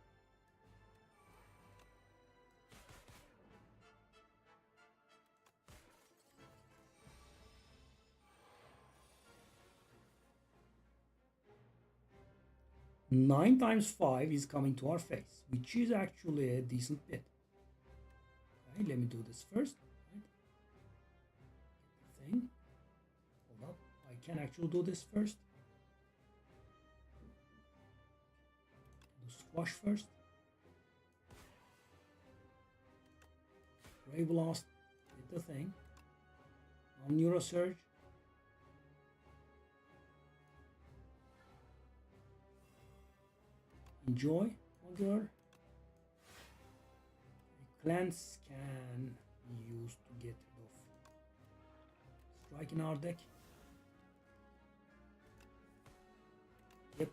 Nine times 5 is coming to our face, which is actually a decent bit. Okay, let me do this first. Right. Thing. Hold up. I can actually do this first. Do squash first. Ray Blast. Hit the thing. On Neurosurge. Enjoy, Ogre. Clans can be used to get rid of strike in our deck. Yep.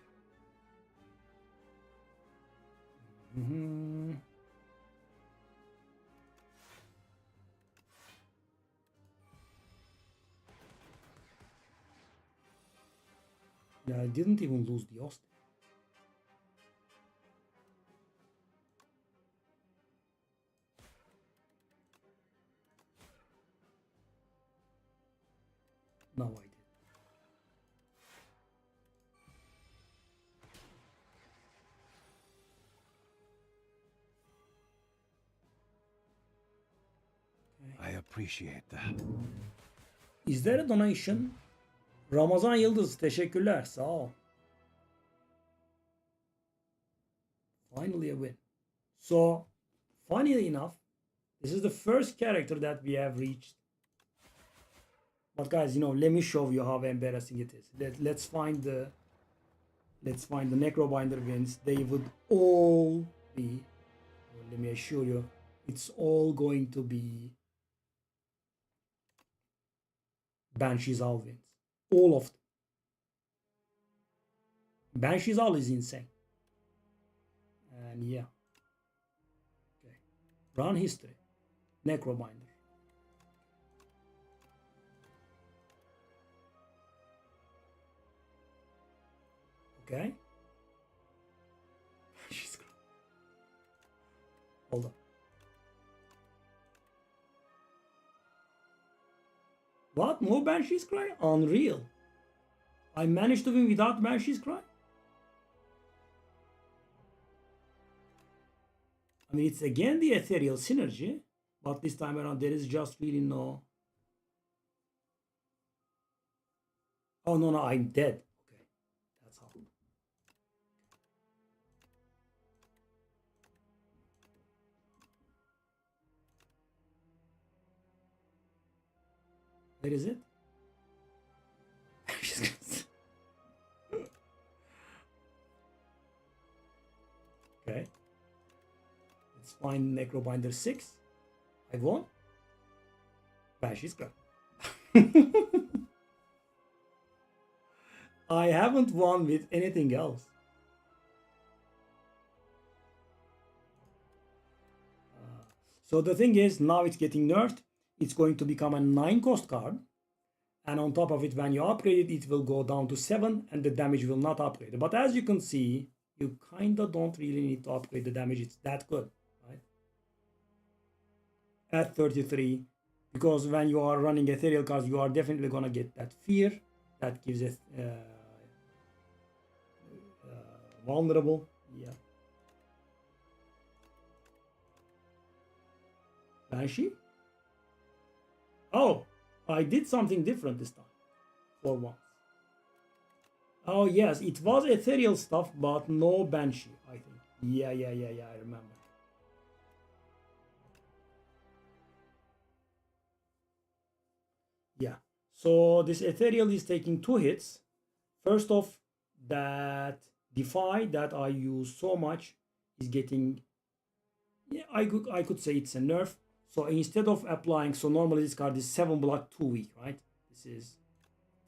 Yeah, I didn't even lose the Austin. No, I did. I appreciate that. Is there a donation? Ramazan Yıldız, teşekkürler, sağ ol. Finally a win. So, funnily enough, this is the first character that we have reached. But guys, let me show you how embarrassing it is. Let's find the Necrobinder wins. They would all be, well, let me assure you, it's all going to be Banshee's All wins. All of them. Banshee's All is insane. And yeah. Okay. Run history. Necrobinder. Okay. She's good. Hold on. What? No Banshee's Cry? Unreal. I managed to win without Banshee's Cry? I mean, it's again the ethereal synergy, but this time around there is just really no... Oh, no, I'm dead. Okay, that's how. Where is it? Okay. Let's find Necrobinder 6. I won. Banshee's Cry. I haven't won with anything else. So the thing is, now it's getting nerfed. It's going to become a 9-cost card. And on top of it, when you upgrade it, it will go down to 7 and the damage will not upgrade. But as you can see, you kind of don't really need to upgrade the damage. It's that good, right? At 33, because when you are running ethereal cards, you are definitely gonna get that fear that gives it vulnerable. Yeah. Banshee? Oh, I did something different this time for once. Oh yes, it was ethereal stuff, but no Banshee, I think. Yeah, I remember. Yeah. So this ethereal is taking 2 hits. First off, that defy that I use so much is getting, yeah, I could say it's a nerf. So instead of applying, so normally this card is 7 block 2 weak, right? This is,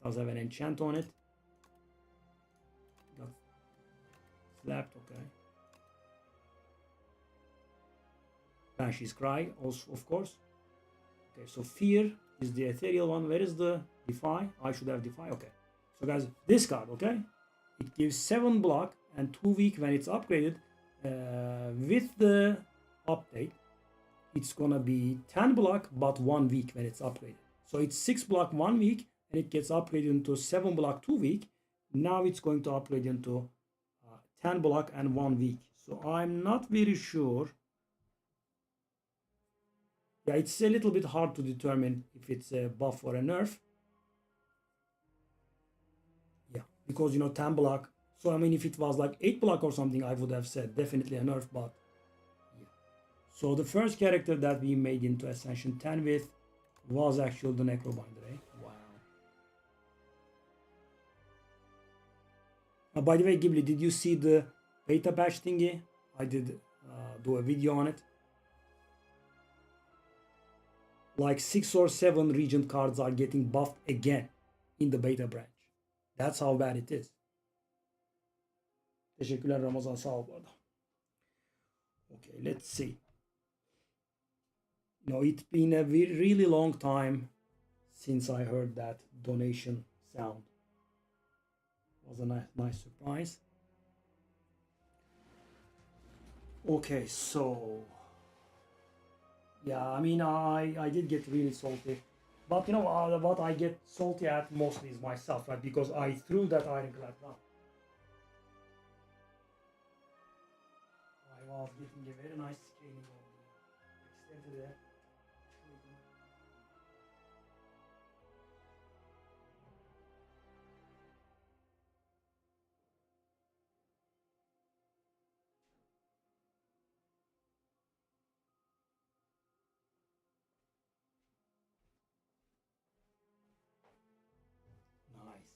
does have an enchant on it. Got slapped, okay. Banshee's Cry, also, of course. Okay, so Fear is the ethereal one. Where is the Defy? I should have Defy, okay. So guys, this card, okay? It gives 7 block and 2 weak when it's upgraded. With the update, it's gonna be 10 block but 1 weak when it's upgraded. So it's 6 block 1 weak and it gets upgraded into 7 block 2 weak. Now it's going to upgrade into 10 block and 1 weak. So I'm not very sure. Yeah, it's a little bit hard to determine if it's a buff or a nerf. Yeah, because 10 block. So I mean, if it was like 8 block or something, I would have said definitely a nerf, but yeah. So the first character that we made into Ascension 10 with was actually the Necrobinder, eh? Wow. By the way, Ghibli, did you see the beta patch thingy? I did do a video on it. Like 6 or 7 Regent cards are getting buffed again in the beta branch. That's how bad it is. Teşekkürler Ramazan, sağ ol bu arada. Okay, let's see. It's been a really long time since I heard that donation sound. It was a nice surprise. Okay, so yeah, I mean, I did get really salty, but what I get salty at mostly is myself, right? Because I threw that ironclad down. I was getting a very nice scaling of the extended there. Nice.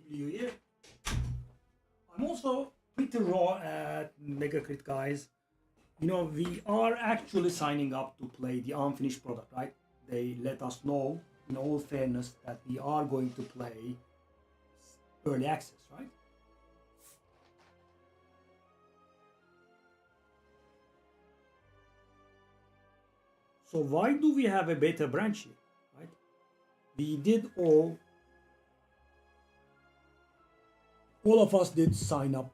You hear? I'm also pretty raw at Mega Crit, guys. We are actually signing up to play the unfinished product, right? They let us know, in all fairness, that we are going to play early access, right? So why do we have a beta branch here, right? We did all of us did sign up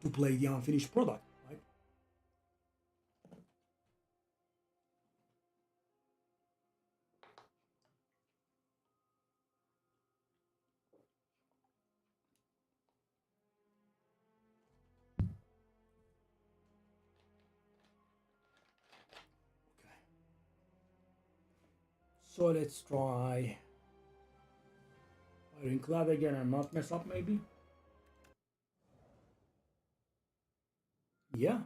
to play the unfinished product, right? Okay. So let's try Ironclad again and not mess up maybe. Yeah.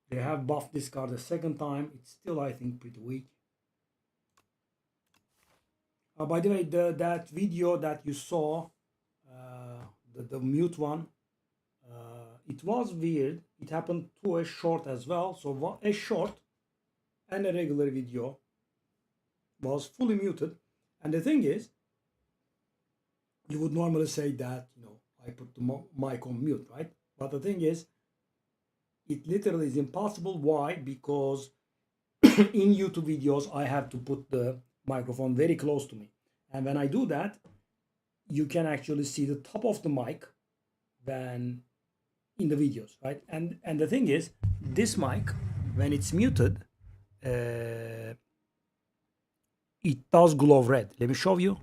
They have buffed this card a second time. It's still, I think, pretty weak. By the way, that video that you saw, the mute one, it was weird. It happened to a short as well. So a short and a regular video was fully muted. And the thing is, you would normally say that, I put the mic on mute, right? But the thing is, it literally is impossible. Why? Because in YouTube videos, I have to put the microphone very close to me. And when I do that, you can actually see the top of the mic when in the videos, right? And the thing is, this mic, when it's muted, it does glow red. Let me show you.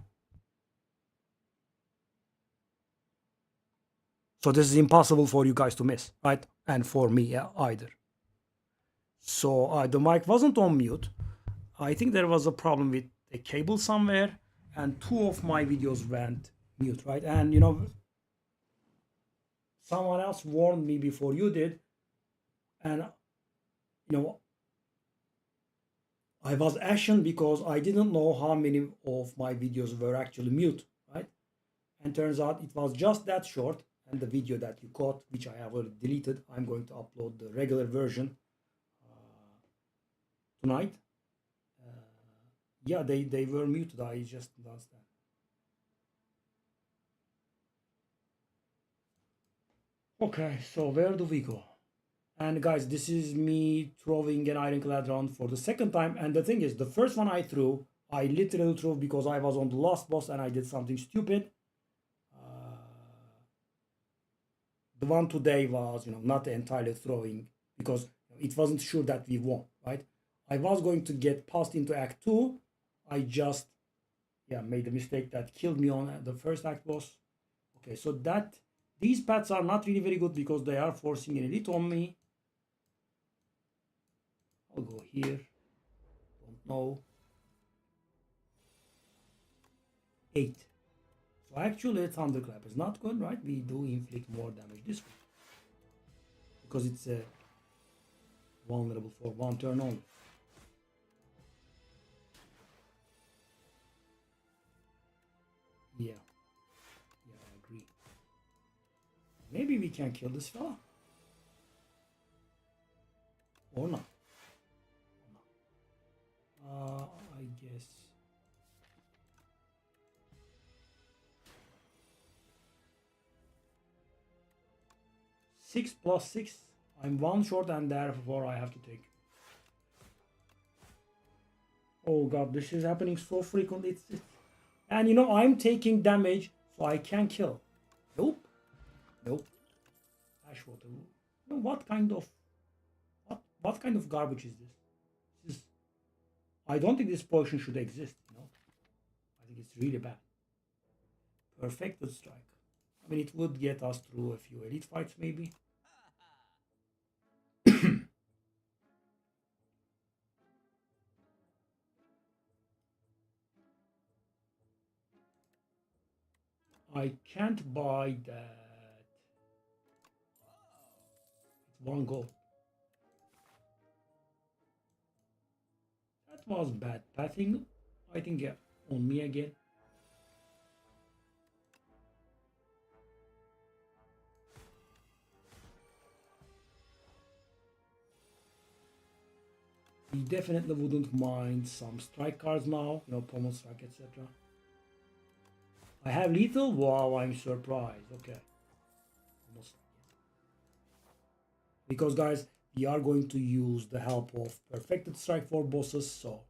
So this is impossible for you guys to miss, right? And for me either. So the mic wasn't on mute. I think there was a problem with a cable somewhere, and 2 of my videos went mute, right? And someone else warned me before you did, and I was ashen because I didn't know how many of my videos were actually mute, right? And turns out it was just that short, and the video that you caught, which I have already deleted, I'm going to upload the regular version tonight. Yeah, they were muted. I just don't understand. Okay, so where do we go? And guys, this is me throwing an ironclad round for the second time. And the thing is, the first one I threw, I literally threw because I was on the last boss and I did something stupid. The one today was, not entirely throwing because it wasn't sure that we won, right? I was going to get passed into Act 2. I just, made a mistake that killed me on the first Act boss. Okay, so these paths are not really very good because they are forcing an elite on me. I'll go here. Don't know. 8. So actually, Thunderclap is not good, right? We do inflict more damage this way because it's vulnerable for 1 turn only. Yeah, I agree. Maybe we can kill this fella. Or not. I guess. Six plus 6. I'm 1 short and therefore I have to take. Oh god, this is happening so frequently. And I'm taking damage, so I can kill. Nope. Ashwater. What kind of garbage is this? I don't think this potion should exist. I think it's really bad. Perfected strike. I mean, it would get us through a few elite fights, maybe. I can't buy that. It's 1 gold. That was bad pathing. I think on me again. We definitely wouldn't mind some strike cards now, pommel strike, etc. I have lethal. Wow, I'm surprised. Okay. Pommel strike. because guys, we are going to use the help of Perfected Strike for bosses, so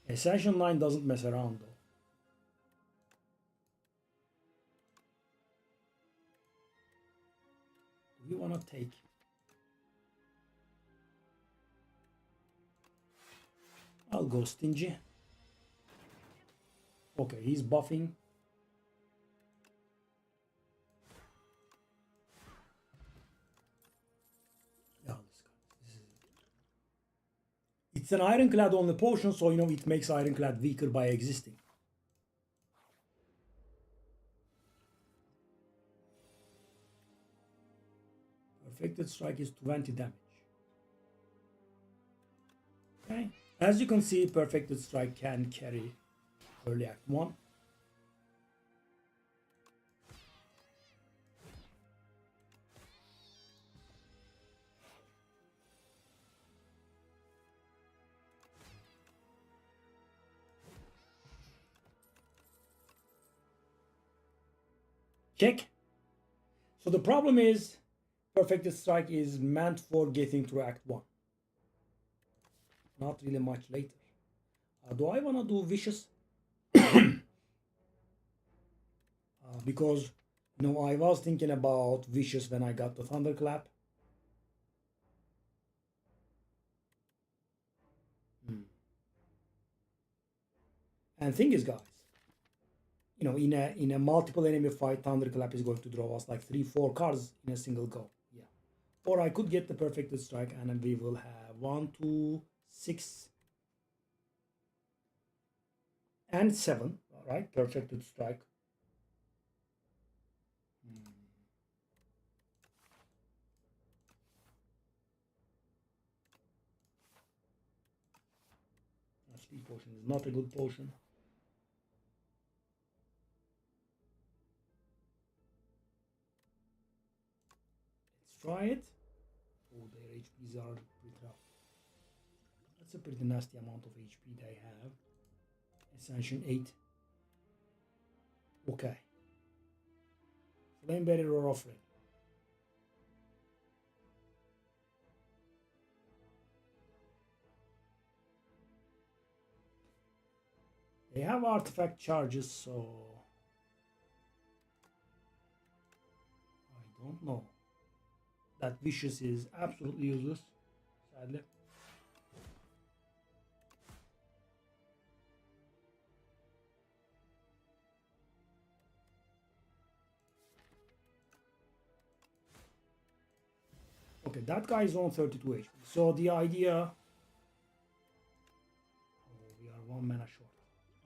Ascension line doesn't mess around though. Do we want to take? I'll go stingy. Okay, he's buffing. Yeah, it's an ironclad only potion, so you know it makes ironclad weaker by existing. Perfected strike is 20 damage. Okay. As you can see, Perfected Strike can carry early Act 1. Check. So the problem is, Perfected Strike is meant for getting through Act 1. Not really much later. Do I want to do Vicious? Because, you know, I was thinking about Vicious when I got the Thunderclap. And thing is, guys, you know, in a multiple enemy fight, Thunderclap is going to draw us like 3-4 cards in a single go. Yeah. Or I could get the Perfected Strike and then we will have 1, 2, 6, and 7. Right? Perfected Strike. Speed potion is not a good potion. Let's try it. Oh, their HPs are pretty rough. That's a pretty nasty amount of HP they have. Ascension 8. Okay. Flame Barrier or Offering. They have artifact charges, so I don't know. That Vicious is absolutely useless, sadly. Okay, that guy is on 32 HP. So the idea... Oh, we are 1 mana short.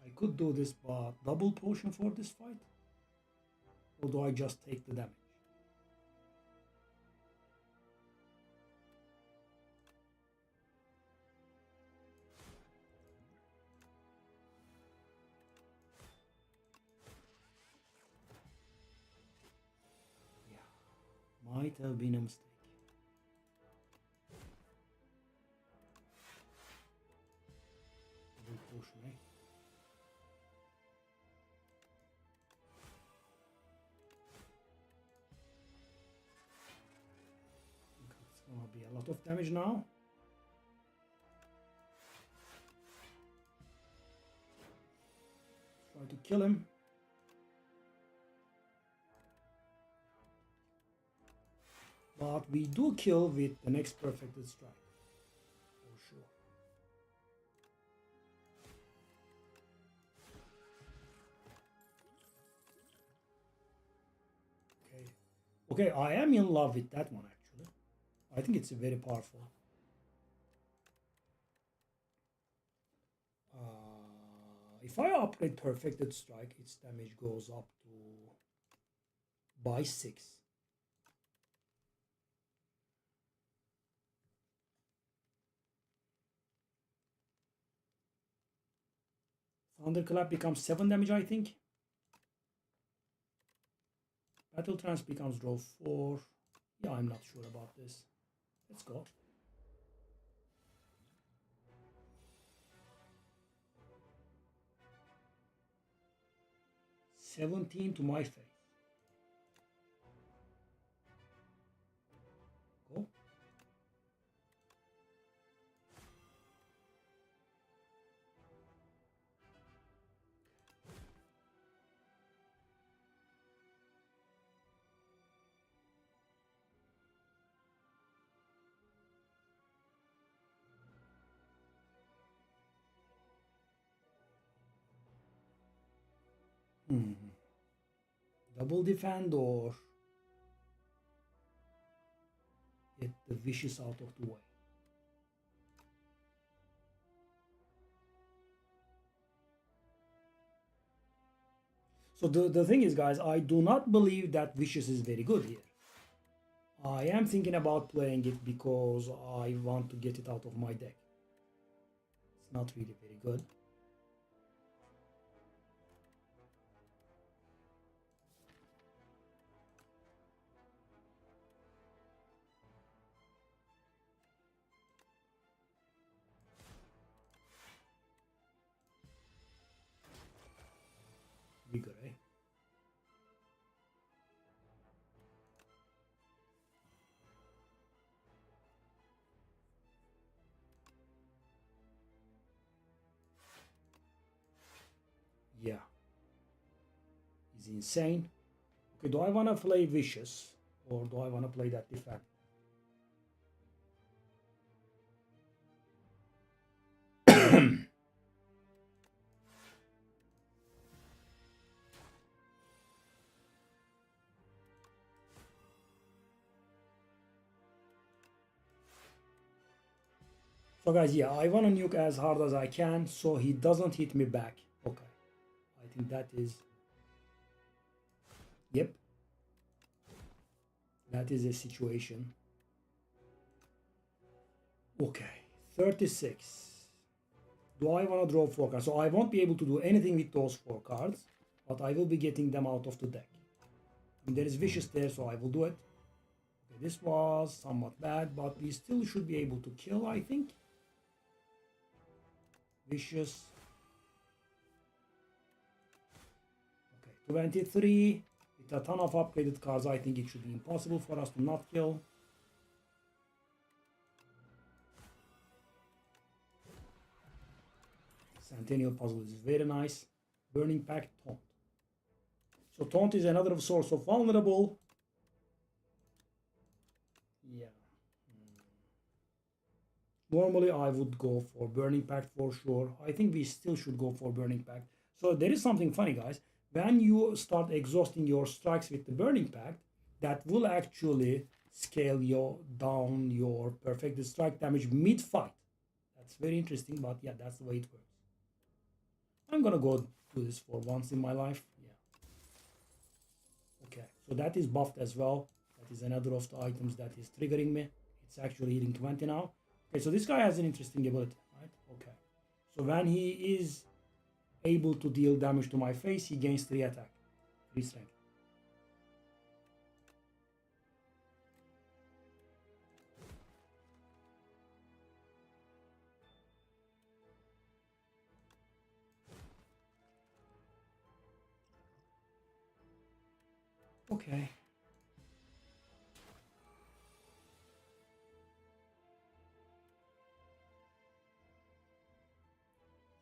I could do this, but double potion for this fight? Or do I just take the damage? Yeah, might have been a mistake. Double potion, eh? It's gonna be a lot of damage now. Try to kill him. But we do kill with the next Perfected Strike. For sure. Okay, I am in love with that one actually. I think it's very powerful. If I upgrade Perfected Strike, its damage goes up to by 6. Thunderclap becomes 7 damage, I think. Battle Trance becomes draw 4. Yeah, I'm not sure about this. Let's go. $17 to my face. Double defend or get the vicious out of the way. So the thing is, guys, I do not believe that vicious is very good here. I am thinking about playing it because I want to get it out of my deck. It's not really very good. Bigger, eh? Yeah. He's insane. Okay, do I want to play vicious or do I want to play that defend? So guys, yeah, I want to nuke as hard as I can so he doesn't hit me back. Okay. I think that is... Yep. That is a situation. Okay. 36. Do I want to draw 4 cards? So I won't be able to do anything with those 4 cards, but I will be getting them out of the deck. And there is vicious there, so I will do it. Okay, this was somewhat bad, but we still should be able to kill, I think. Vicious. Okay, 23. With a ton of upgraded cards, I think it should be impossible for us to not kill. Centennial Puzzle is very nice. Burning Pact, Taunt. So Taunt is another source of vulnerable. Yeah. Normally I would go for Burning Pact for sure. I think we still should go for Burning Pact. So there is something funny, guys. When you start exhausting your strikes with the Burning Pact, that will actually scale down your perfected strike damage mid-fight. That's very interesting, but yeah, that's the way it works. I'm gonna go do this for once in my life. Yeah. Okay, so that is buffed as well. That is another of the items that is triggering me. It's actually hitting 20 now. Okay, so this guy has an interesting ability, right? Okay. So when he is able to deal damage to my face, he gains 3 attack, 3 strength. Okay.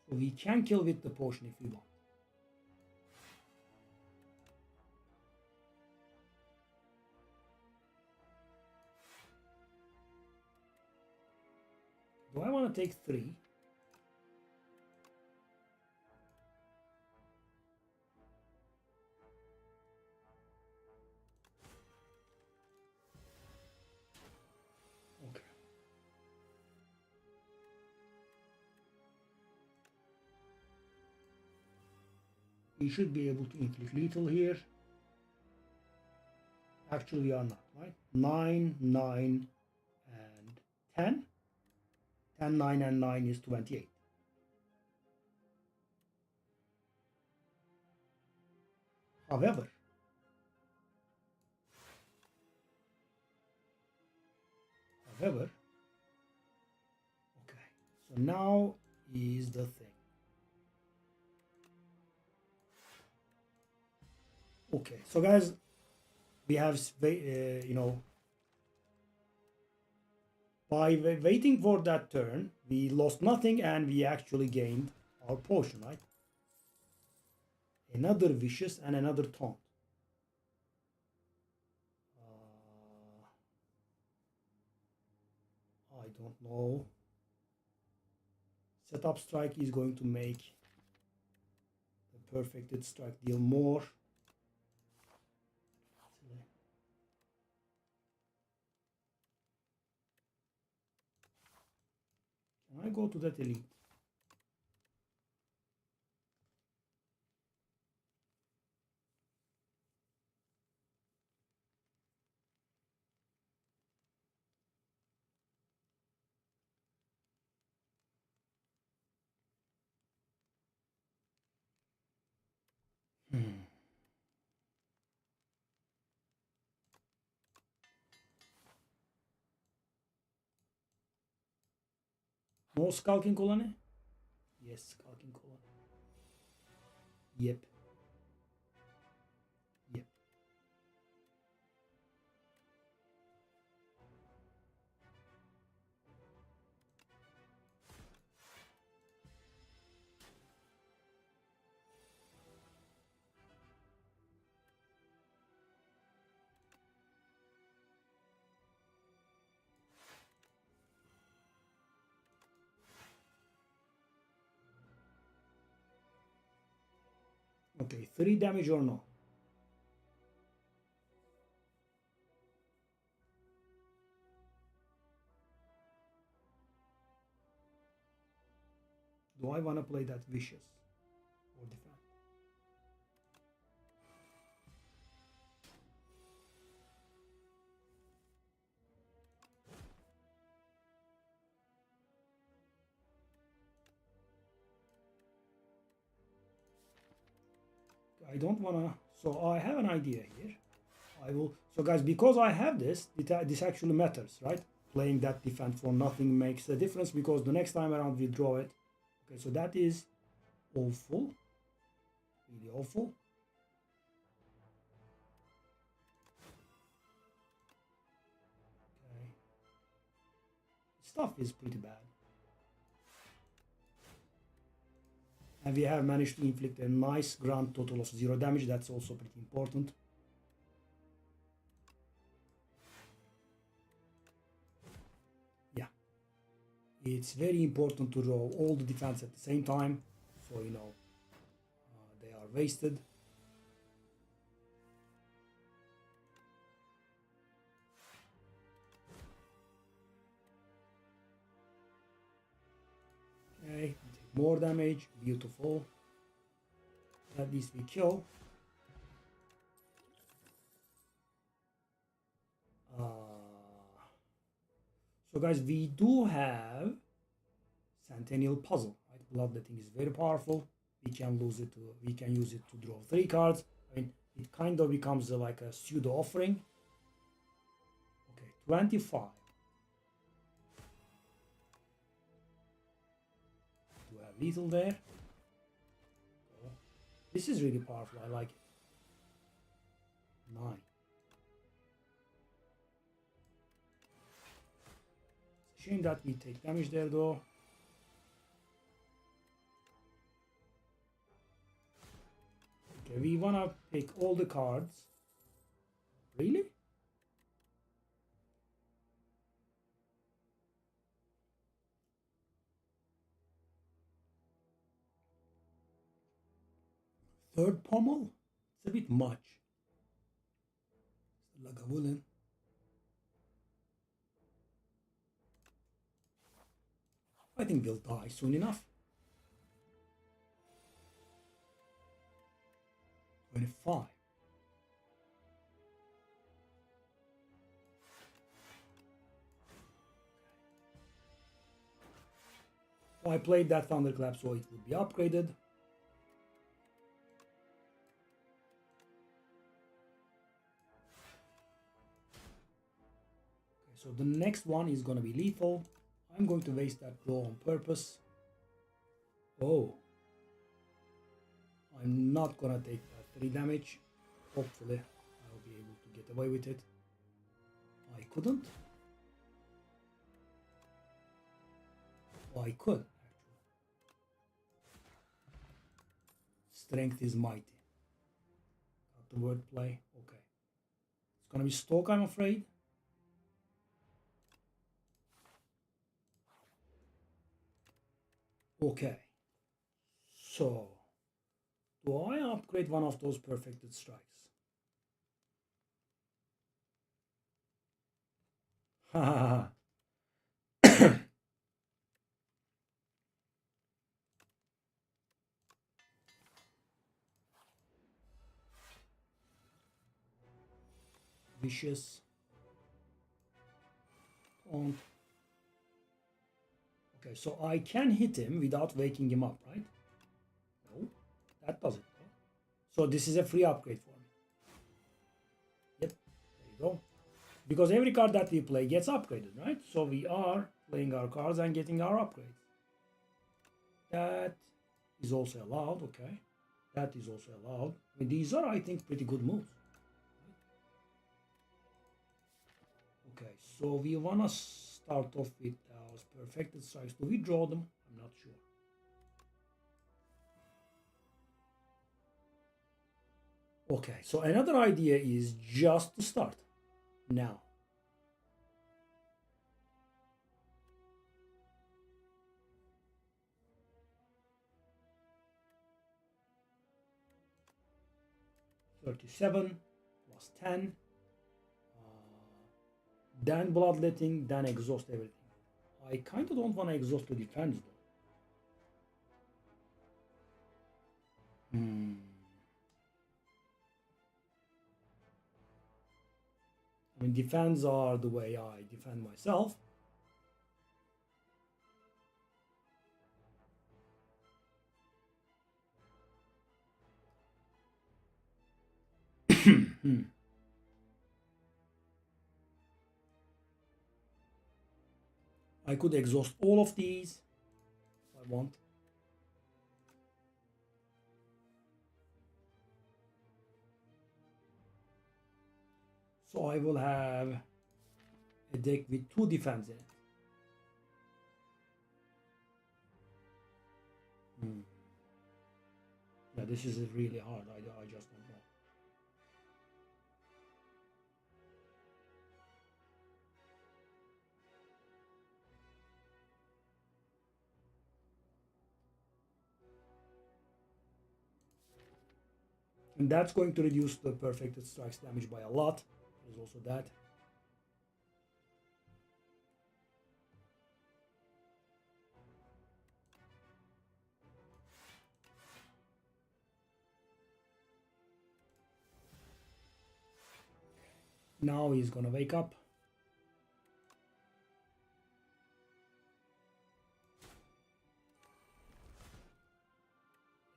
So we can kill with the potion if we want. Do I want to take 3? Okay. We should be able to inflict lethal here. Actually, we are not, right? 9, 9, and 10. 10, 9, and 9 is 28. However, okay, so now is the thing. Okay, so guys, we have, you know, by waiting for that turn, we lost nothing and we actually gained our potion, right? Another vicious and another taunt. I don't know. Setup strike is going to make the perfected strike deal more. Can I go to that elite? No skulking colony? Yes, skulking colony. Yep. Yep. Okay, 3 damage or no? Do I want to play that vicious or defend? I don't want to. So I have an idea here. I will. So guys, because I have this, this actually matters, right? Playing that defense for nothing makes a difference because the next time around we draw it. Okay, so that is awful. Really awful. Okay. Stuff is pretty bad. And we have managed to inflict a nice grand total of 0 damage. That's also pretty important. Yeah. It's very important to roll all the defense at the same time. So, you know, they are wasted. Okay, take more damage. Beautiful. At least we kill. So guys, we do have Centennial Puzzle. Right? Bloodletting is very powerful. We can lose it. We can use it to draw 3 cards. I mean, it kind of becomes like a pseudo offering. Okay, 25. Do I have lethal there? Oh, this is really powerful. I like it. 9. It's a shame that we take damage there though. Okay, we wanna pick all the cards. Really? Third pommel? It's a bit much. Lagavulin. I think we'll die soon enough. 25. So I played that Thunderclap so it would be upgraded. Okay, so the next one is going to be lethal. I'm going to waste that draw on purpose. Oh. I'm not going to take that 3 damage. Hopefully I'll be able to get away with it. I couldn't. Oh, I could, actually. Strength is mighty. Got the wordplay. Okay. It's gonna be Stalk, I'm afraid. Okay. So Do I upgrade one of those perfected strikes? Ha ha ha. Vicious. Taunt. Okay, so I can hit him without waking him up, right? No, that does it. So this is a free upgrade for me. Yep, there you go. Because every card that we play gets upgraded, right? So we are playing our cards and getting our upgrades. That is also allowed, okay. That is also allowed. I mean, these are, I think, pretty good moves. Okay, so we want to start off with our perfected strikes. Do we draw them? I'm not sure. Okay, so another idea is just to start now. $37 plus 10. Then bloodletting, then exhaust everything. I kind of don't want to exhaust the defense though. I mean, defense are the way I defend myself. I could exhaust all of these if I want. So I will have a deck with 2 defense in it. Yeah, this is really hard. I just don't know. And that's going to reduce the perfected strikes damage by a lot. There's also that. Now he's gonna wake up.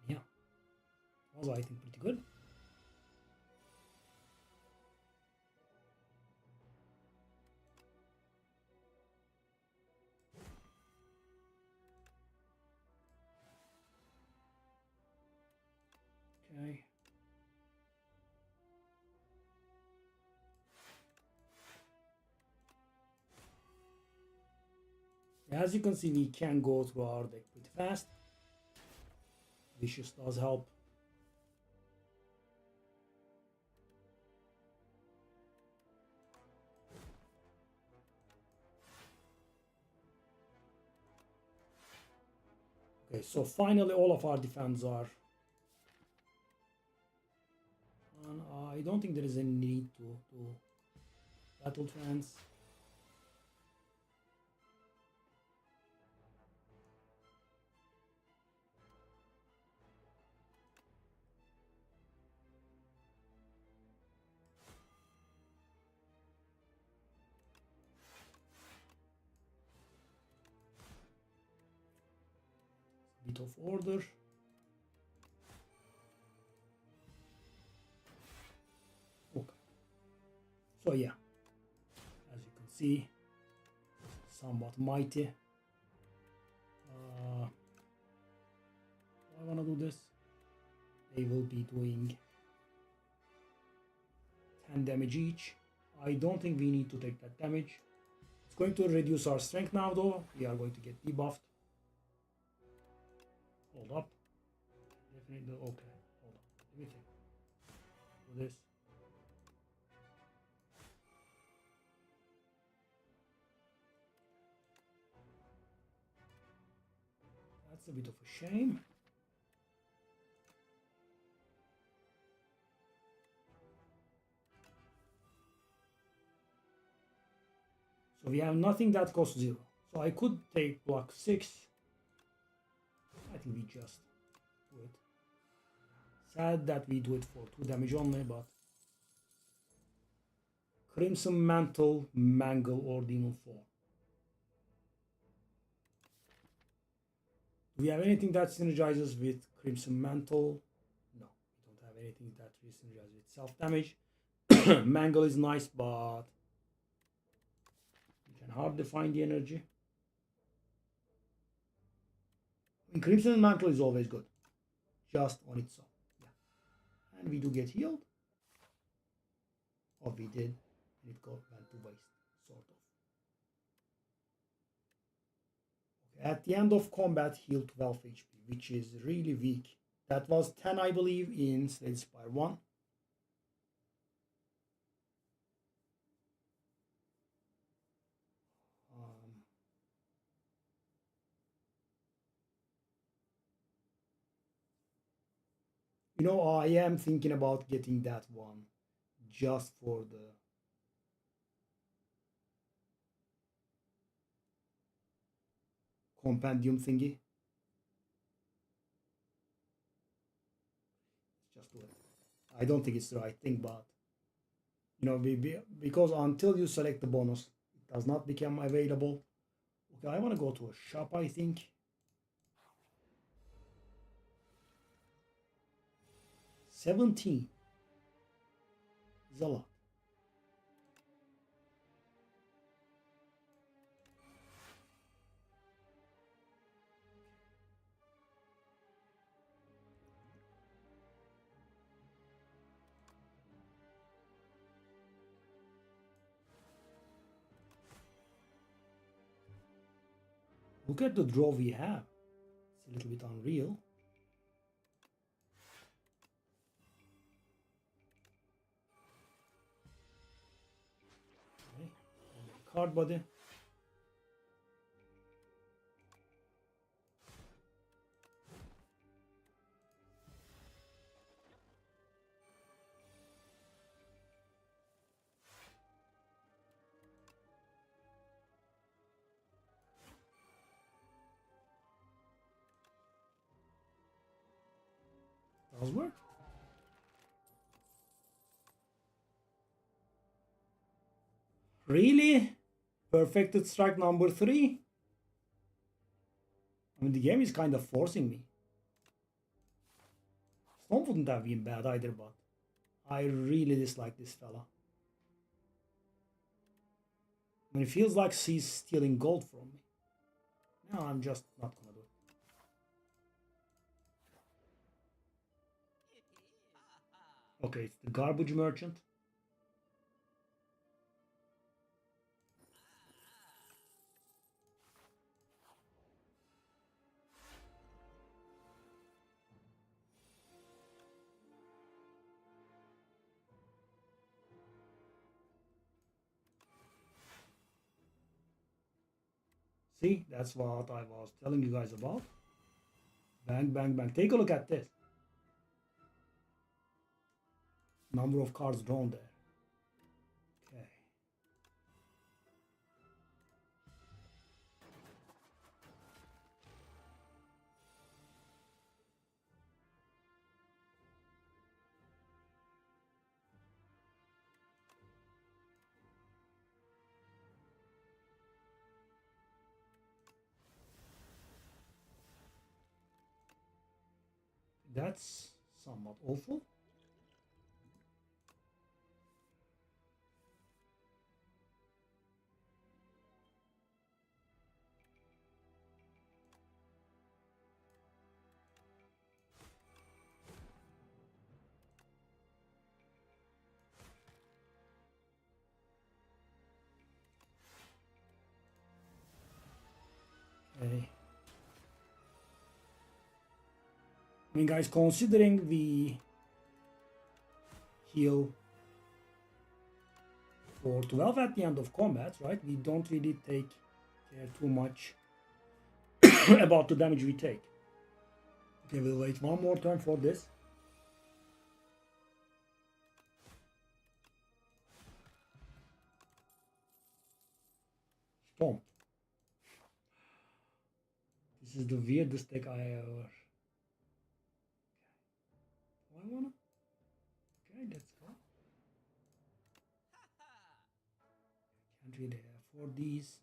Yeah, was I think pretty good. Okay. As you can see, we can go through our deck pretty fast. Vicious does help. Okay, so finally all of our defense are. And I don't think there is any need to battle trance. Bit of order. Okay. So yeah, as you can see, somewhat mighty. I want to do this. They will be doing 10 damage each. I don't think we need to take that damage. It's going to reduce our strength now though. We are going to get debuffed. Hold up. Definitely okay. Hold on. Let me think. Do this. That's a bit of a shame. So we have nothing that costs 0. So I could take block 6. I think we just do it. Sad that we do it for 2 damage only, but Crimson Mantle, Mangle, or Demon Form. Do we have anything that synergizes with Crimson Mantle? No, we don't have anything that synergizes with self-damage. Mangle is nice, but you can hardly find the energy. I mean, Crimson Mantle is always good, just on its own. Yeah. And we do get healed. Or we did, and it went to waste, sort of. Okay. At the end of combat, heal 12 HP, which is really weak. That was 10, I believe, in Slade Spire 1. You know, I am thinking about getting that one just for the compendium thingy. Just do it. I don't think it's the right thing, but you know, because until you select the bonus, it does not become available. Okay, I want to go to a shop, I think. $17 is a lot. Look at the draw we have. It's a little bit unreal. Okay. Card body. Does work. Really? Perfected strike number 3? I mean, the game is kind of forcing me. Storm wouldn't have been bad either, but I really dislike this fella. I mean, it feels like he's stealing gold from me. No, I'm just not gonna do it. Okay, it's the garbage merchant. See, that's what I was telling you guys about. Bang, bang, bang. Take a look at this. Number of cards drawn there. Okay. That's somewhat awful. Okay. I mean, guys, considering the heal for 12 at the end of combat, right? We don't really take care too much about the damage we take. Okay, we'll wait one more turn for this. Stomp. This is the weirdest deck I ever. Do I wanna? Okay, let's go. Can't really afford these.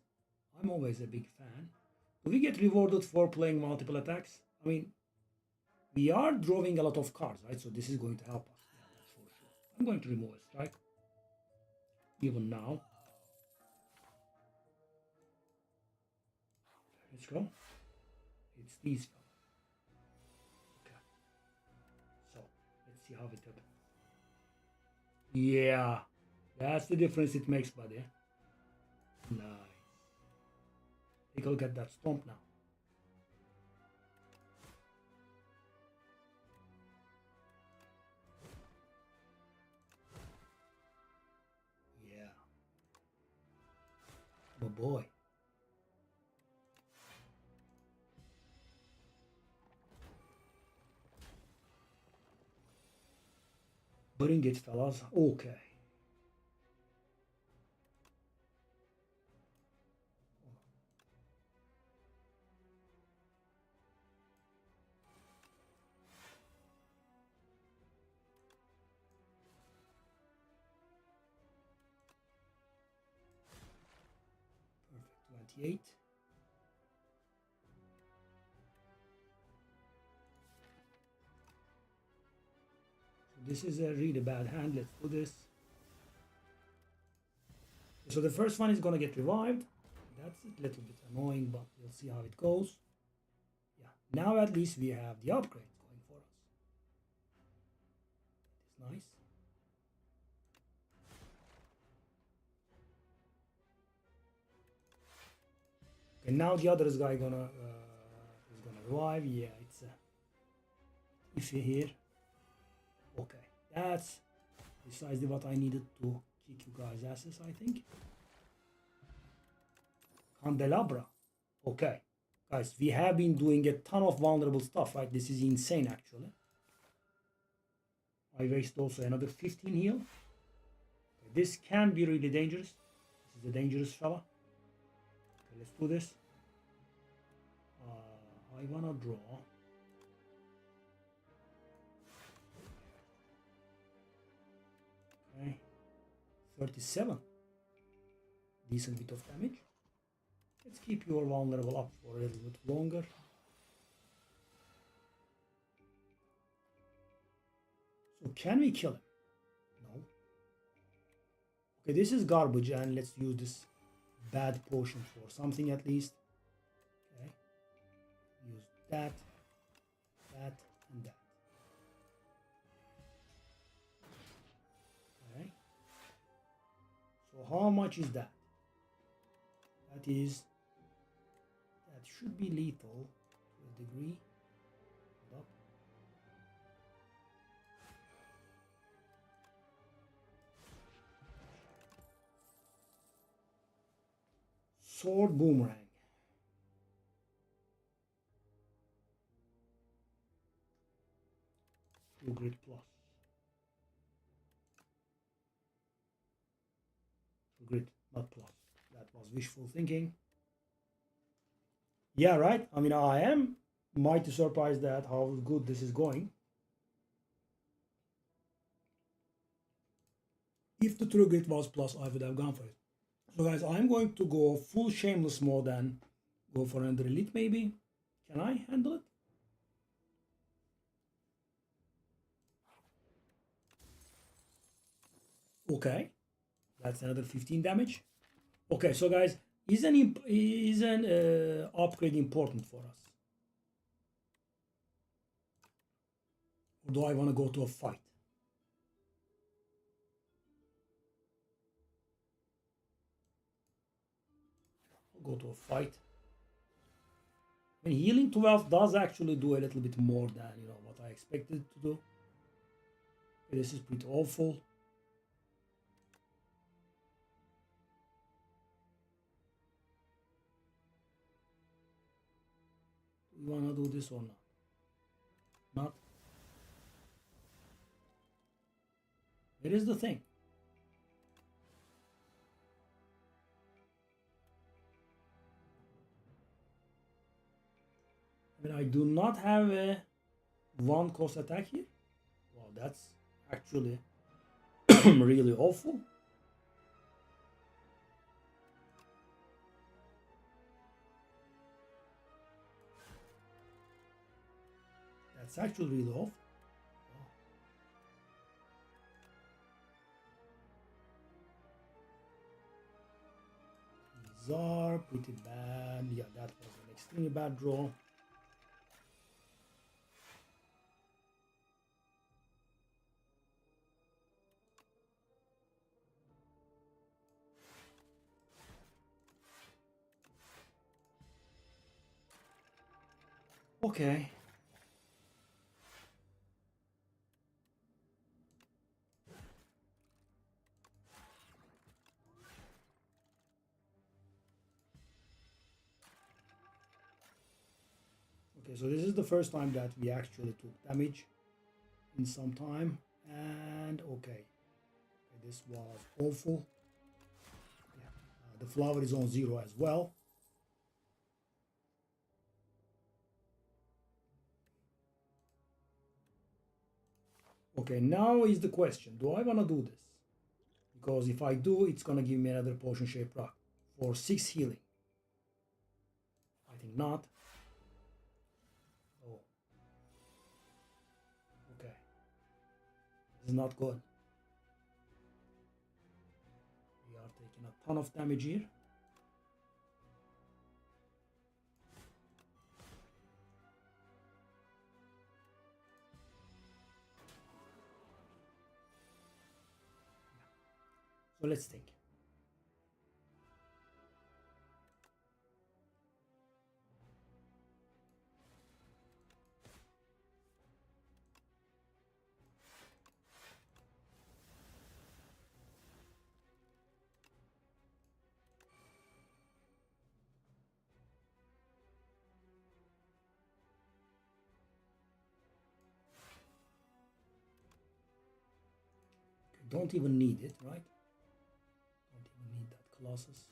I'm always a big fan. Do we get rewarded for playing multiple attacks? I mean, we are drawing a lot of cards, right? So this is going to help us. Yeah, that's for sure. I'm going to remove a strike. Even now. Let's go. It's these fellas. Okay. So let's see how it happens. Yeah. That's the difference it makes, buddy. Nice. Take a look at that stomp now. Yeah. Oh boy. Bring it, fellas. Okay. Perfect. 28. So this is a really bad hand. Let's do this. So the first one is gonna get revived. That's a little bit annoying, but we'll see how it goes. Yeah, now at least we have the upgrade going for us. It's nice. Okay, now the other guy is gonna revive. Yeah, it's iffy here. Okay, that's precisely what I needed to kick you guys' asses, I think. Candelabra. Okay. Guys, we have been doing a ton of vulnerable stuff, right? This is insane, actually. I waste also another 15 heal. Okay, this can be really dangerous. This is a dangerous fella. Okay, let's do this. I wanna draw. Okay. 37. Decent bit of damage. Let's keep your vulnerable up for a little bit longer. So can we kill him? No. Okay, this is garbage, and let's use this bad potion for something at least. Okay. Use that, that, and that. Okay. So how much is that? That should be lethal to a degree. Hold up. Sword boomerang. Two grit plus. Two grit, not plus. That was wishful thinking. Yeah, right. I mean, I am mighty surprised at how good this is going. If the true grit was plus, I would have gone for it. So guys, I'm going to go full shameless mode and go for another elite maybe. Can I handle it? Okay, that's another 15 damage. Okay, so guys, is an upgrade important for us? Or do I want to go to a fight? I'll go to a fight. I mean, healing 12 does actually do a little bit more than what I expected to do. Okay, this is pretty awful. Do you want to do this or not? Not. Here is the thing. I mean, I do not have a 1 cost attack here. Wow, that's actually really awful. That's actually really awful. Wow. These are pretty bad. Yeah, that was an extremely bad draw. Okay. Okay, so this is the first time that we actually took damage in some time. And okay, this was awful. Yeah, the flower is on 0 as well. Okay, now is the question, do I want to do this? Because if I do, it's going to give me another potion shaped rock for 6 healing. I think not. Oh. Okay. This is not good. We are taking a ton of damage here. So let's think. Don't even need it, right? Don't even need that Colossus.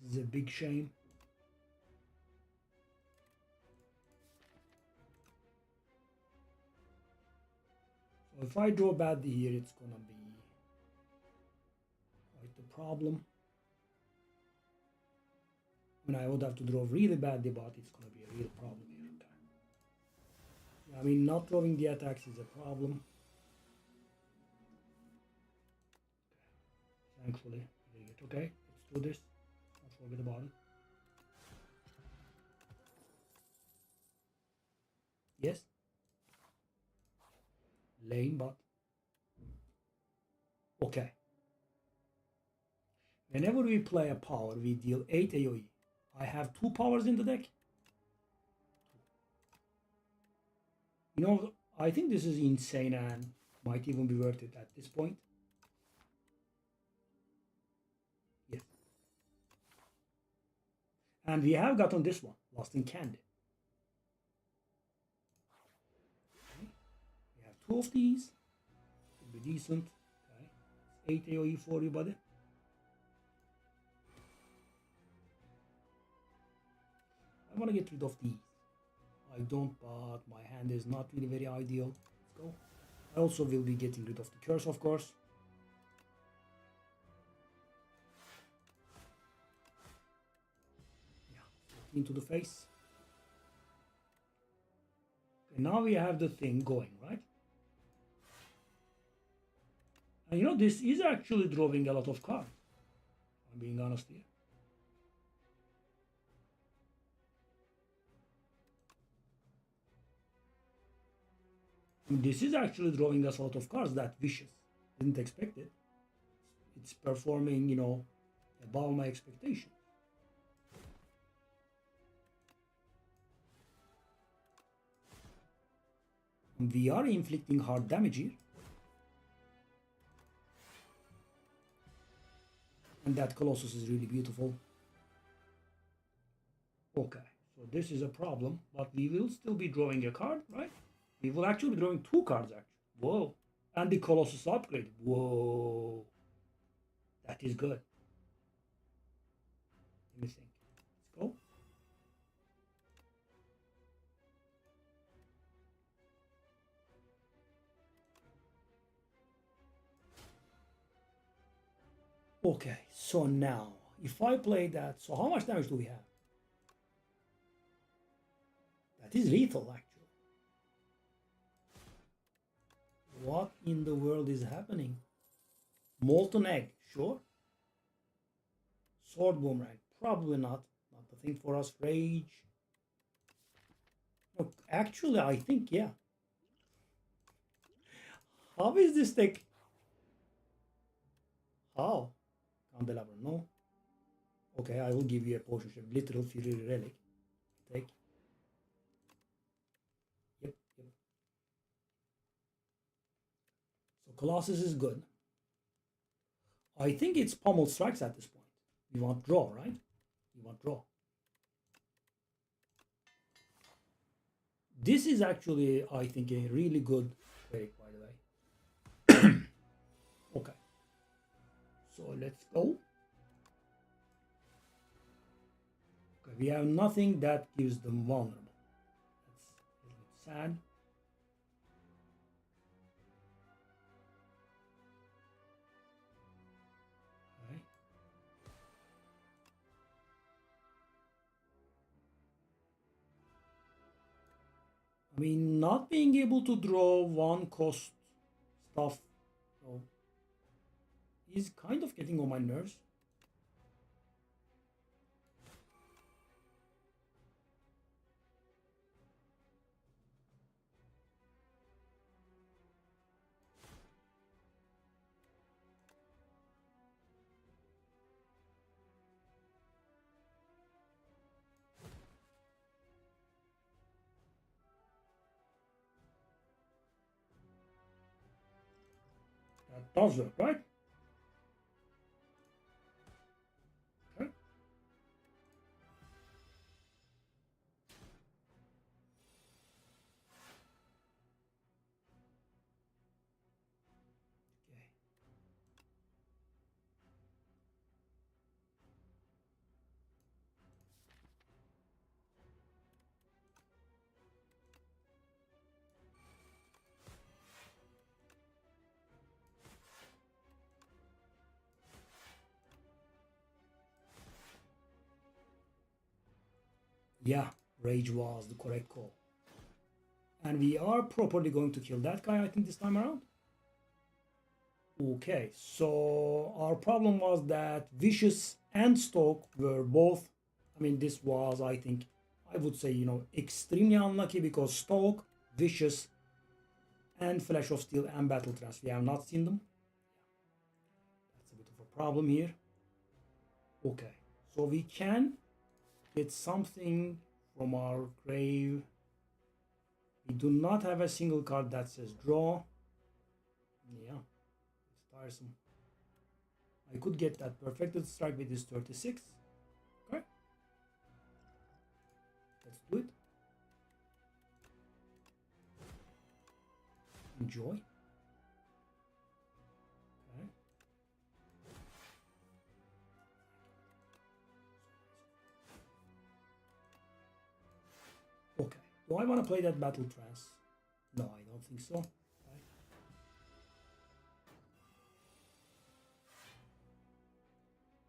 This is a big shame. So if I draw badly here, it's gonna be quite the problem. I mean, I would have to draw really badly, but it's gonna be a real problem here. Okay. I mean, not drawing the attacks is a problem. Okay. Thankfully, we did it. Okay, let's do this. Don't forget about it. Yes. Lame, but okay. Whenever we play a power, we deal 8 AoE. I have 2 powers in the deck. You know, I think this is insane and might even be worth it at this point. Yes. And we have gotten this one, Lost in Candy. Okay. We have 2 of these. Should be decent. Okay. 8 AoE for you, buddy. I want to get rid of these. I don't, but my hand is not really very ideal. Let's go. I also will be getting rid of the curse, of course. Yeah, into the face. Okay, now we have the thing going, right? And you know, this is actually drawing a lot of cards. I'm being honest here. This is actually drawing us a lot of cards. That vicious. Didn't expect it. It's performing, you know, above my expectation. We are inflicting hard damage here. And that Colossus is really beautiful. Okay, so this is a problem, but we will still be drawing a card, right? We will actually be drawing 2 cards, actually. Whoa. And the Colossus upgrade. Whoa. That is good. Let me think. Let's go. Okay, so now, if I play that, so how much damage do we have? That is lethal, actually. What in the world is happening? Molten Egg, sure. Sword Boomerang, probably not. Not the thing for us. Rage. Look, actually, I think, yeah. How is this deck? How? Candelabra, no. Okay, I will give you a potion shape. Literal Fury Relic. Take. Yep. So Colossus is good. I think it's Pummel Strikes at this point. You want draw, right? You want draw. This is actually, I think, a really good break, by the way. Okay. So let's go. Okay, we have nothing that gives them vulnerable. That's a little bit sad. Okay. I mean, not being able to draw 1 cost stuff, you know, is kind of getting on my nerves. That does work, right? Okay. Okay. Yeah, Rage was the correct call. And we are properly going to kill that guy, I think, this time around. Okay, so our problem was that Vicious and Stoke were both, I mean, this was, I think, I would say, you know, extremely unlucky because Stoke, Vicious, and Flash of Steel and Battle Trance, we have not seen them. That's a bit of a problem here. Okay, so we can get something from our grave. We do not have a single card that says draw. Yeah, it's tiresome. I could get that perfected strike with this 36. Okay, let's do it. Enjoy. Okay. Okay. Do I want to play that Battle Trance? No, I don't think so. Okay.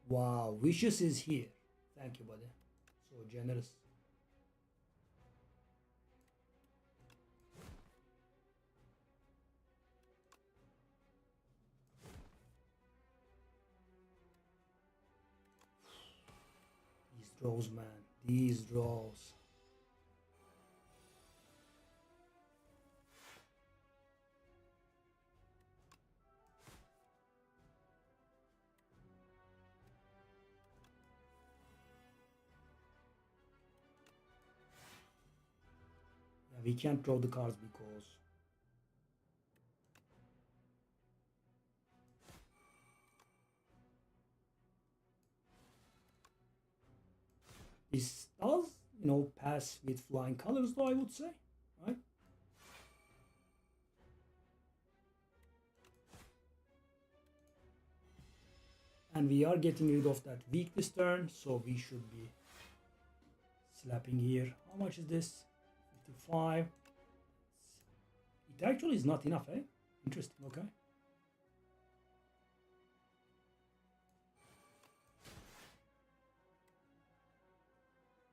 Wow, Vicious is here. Thank you, buddy. So generous. These draws, man. These draws. Yeah, we can't draw the cards because This does, you know, pass with flying colors, though, I would say, right? And we are getting rid of that weak this turn, so we should be slapping here. How much is this? 55. It actually is not enough, eh? Interesting, okay.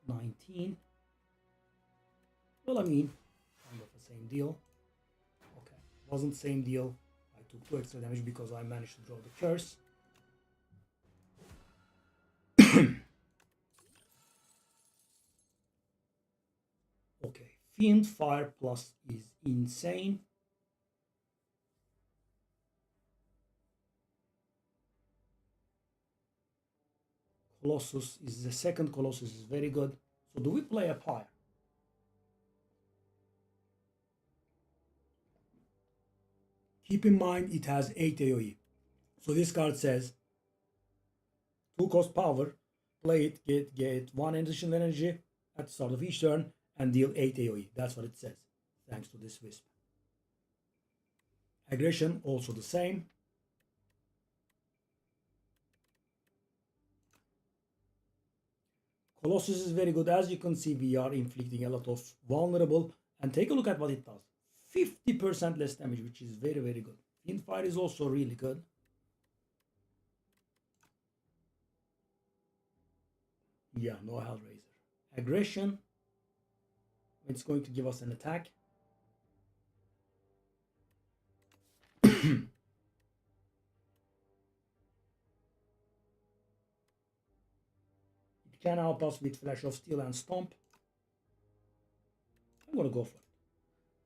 $19. Well, I mean, kind of the same deal. Okay, wasn't same deal. I took 2 extra damage because I managed to draw the curse. Okay, Fiend Fire Plus is insane. Colossus is the second Colossus is very good. So do we play a Pyre? Keep in mind it has 8 AoE. So this card says 2 cost power, play it, get 1 additional energy at the start of each turn and deal 8 AoE. That's what it says, thanks to this Wisp. Aggression, also the same. Colossus is very good. As you can see, we are inflicting a lot of vulnerable. And take a look at what it does. 50% less damage, which is very, very good. Fiend Fire is also really good. Yeah, no Hellraiser. Aggression. It's going to give us an attack. It can help us with Flash of Steel and Stomp. I'm gonna go for it.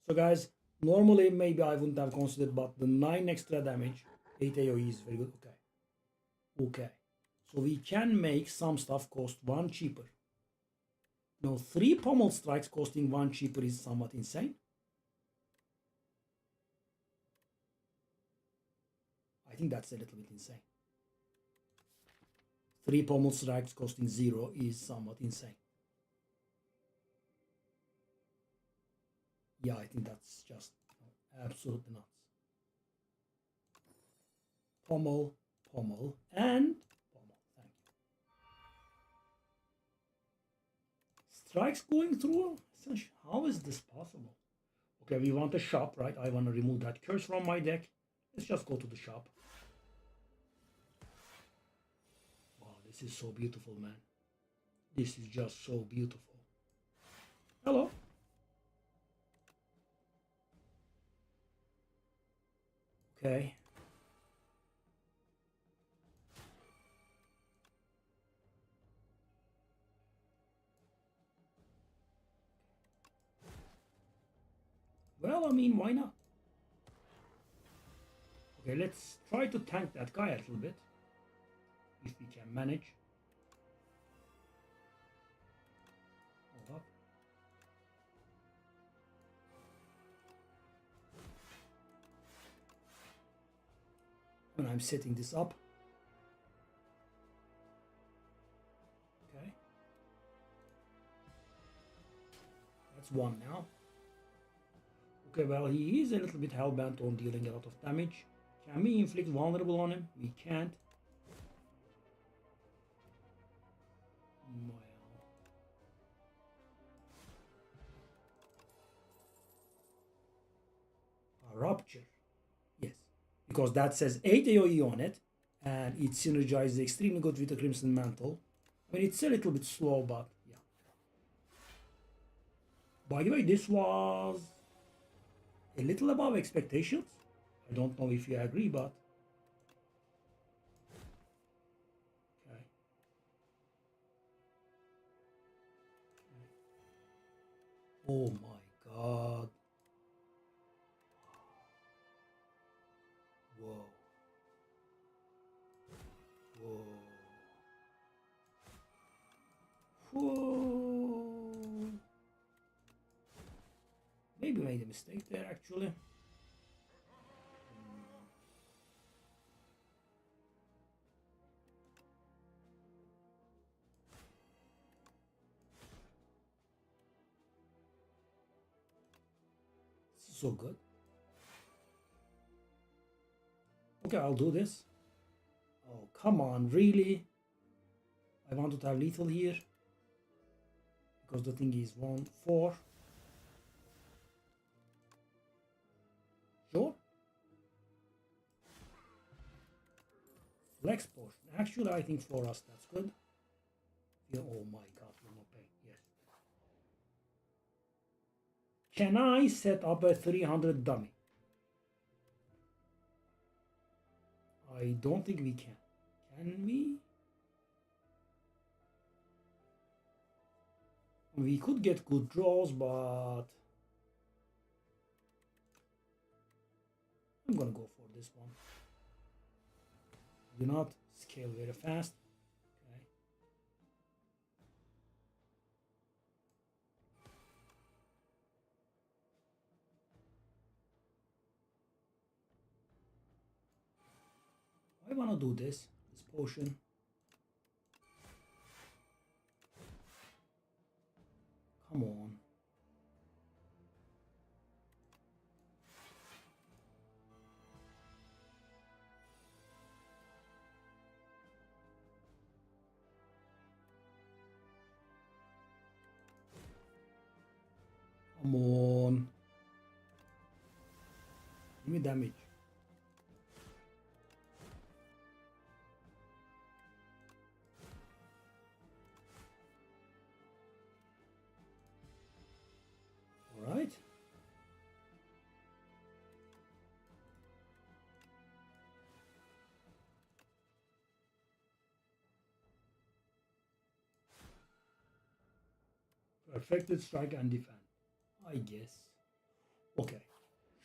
So guys, normally maybe I wouldn't have considered, but the 9 extra damage, 8 AoE is very good. Okay. Okay. So we can make some stuff cost 1 cheaper. Now 3 pommel strikes costing 1 cheaper is somewhat insane. I think that's a little bit insane. 3 pommel strikes costing 0 is somewhat insane. Yeah, I think that's just absolutely nuts. Pommel, pommel, and pommel. Thank you. Strikes going through? How is this possible? Okay, we want a shop, right? I want to remove that curse from my deck. Let's just go to the shop. Wow, this is so beautiful, man. This is just so beautiful. Hello. Okay. Well, I mean, why not? Okay, let's try to tank that guy a little bit. If we can manage. Hold up. When I'm setting this up. Okay. That's 1 now. Okay, well, he is a little bit hellbent on dealing a lot of damage. Can we inflict vulnerable on him? We can't. Well. A rupture. Yes. Because that says 8 AoE on it. And it synergizes extremely good with the Crimson Mantle. I mean, it's a little bit slow, but yeah. By the way, this was a little above expectations. I don't know if you agree, but okay. Oh my god. Whoa. Whoa. Whoa. Maybe made a mistake there actually. so good. Okay, I'll do this. Oh, come on, really? I wanted to have lethal here. Because the thing is 1-4. Sure. Flex potion. Actually, I think for us that's good. Oh my god, we're not paying. Yes. Can I set up a 300 dummy? I don't think we can. Can we? We could get good draws, but I'm gonna go for this one. Do not scale very fast. Okay. I wanna do this potion. Come on. Come on. Give me damage. All right. Perfected strike and defend, I guess. Okay.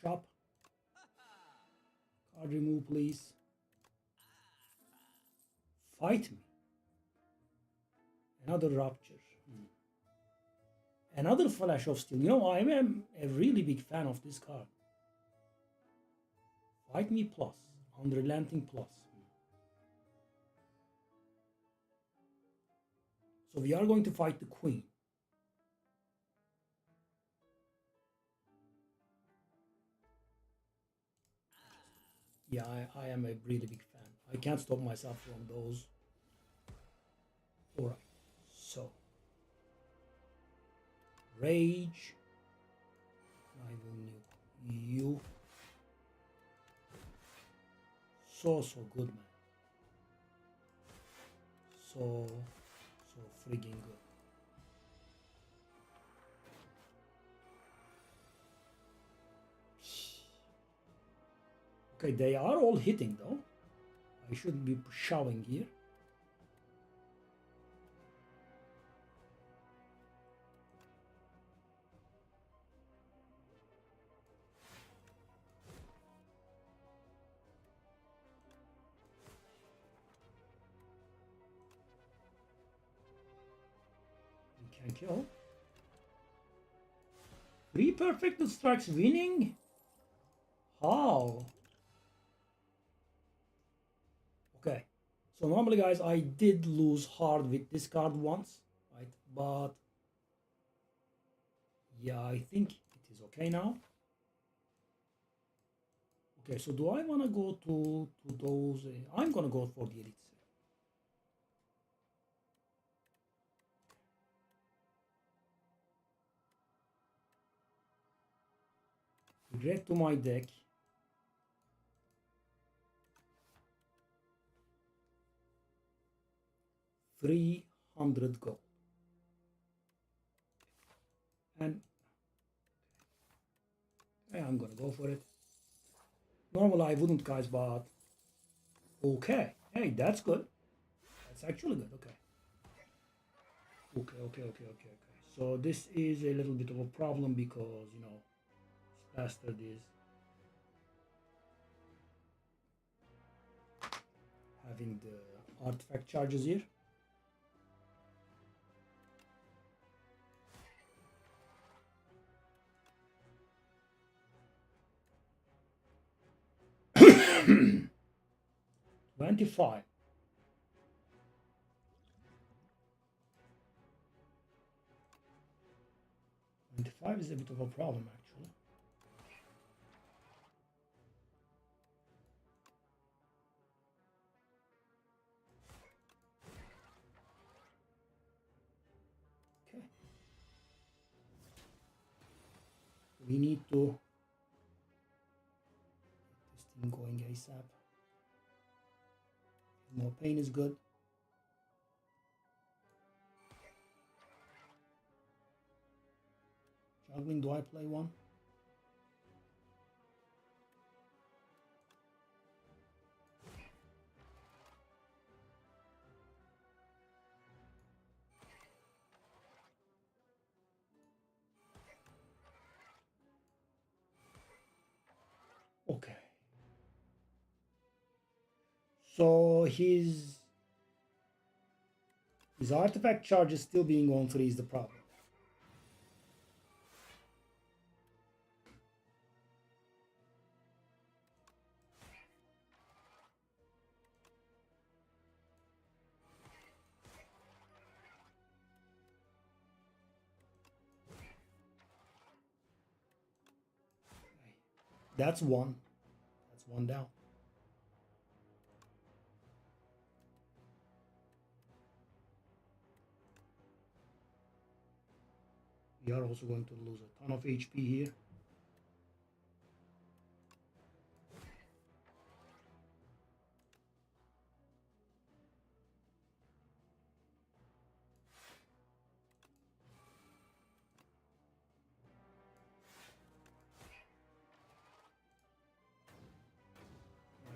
Shop. Card remove, please. Fight me. Another rupture. Another flash of steel. You know, I am a really big fan of this card. Fight me plus. Unrelenting plus. So we are going to fight the queen. Yeah, I am a really big fan. I can't stop myself from those. Alright, so rage. I will nuke you. So good, man. So friggin' good. Okay, they are all hitting though. I shouldn't be shoving here. We can kill. 3 perfected strikes winning? How? Okay, so normally guys I did lose hard with this card once, right? But yeah, I think it is okay now. Okay, so do I want to go to those? I'm gonna go for the elite. Red to my deck. $300 gold. And okay, I'm gonna go for it. Normally I wouldn't, guys, but okay. Hey, that's good. That's actually good. Okay. Okay. So this is a little bit of a problem because, you know, this bastard is having the artifact charges here. $25. $25 is a bit of a problem, actually. we need to get this thing going ASAP. More pain is good. Juggling, do I play one? Okay. So his artifact charge is still being on 3 is the problem. That's one. That's one down. We are also going to lose a ton of HP here.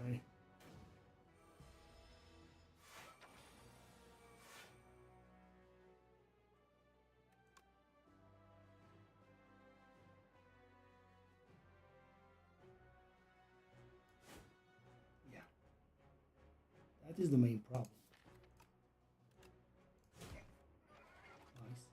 Okay. Yeah. That is the main problem. Nice.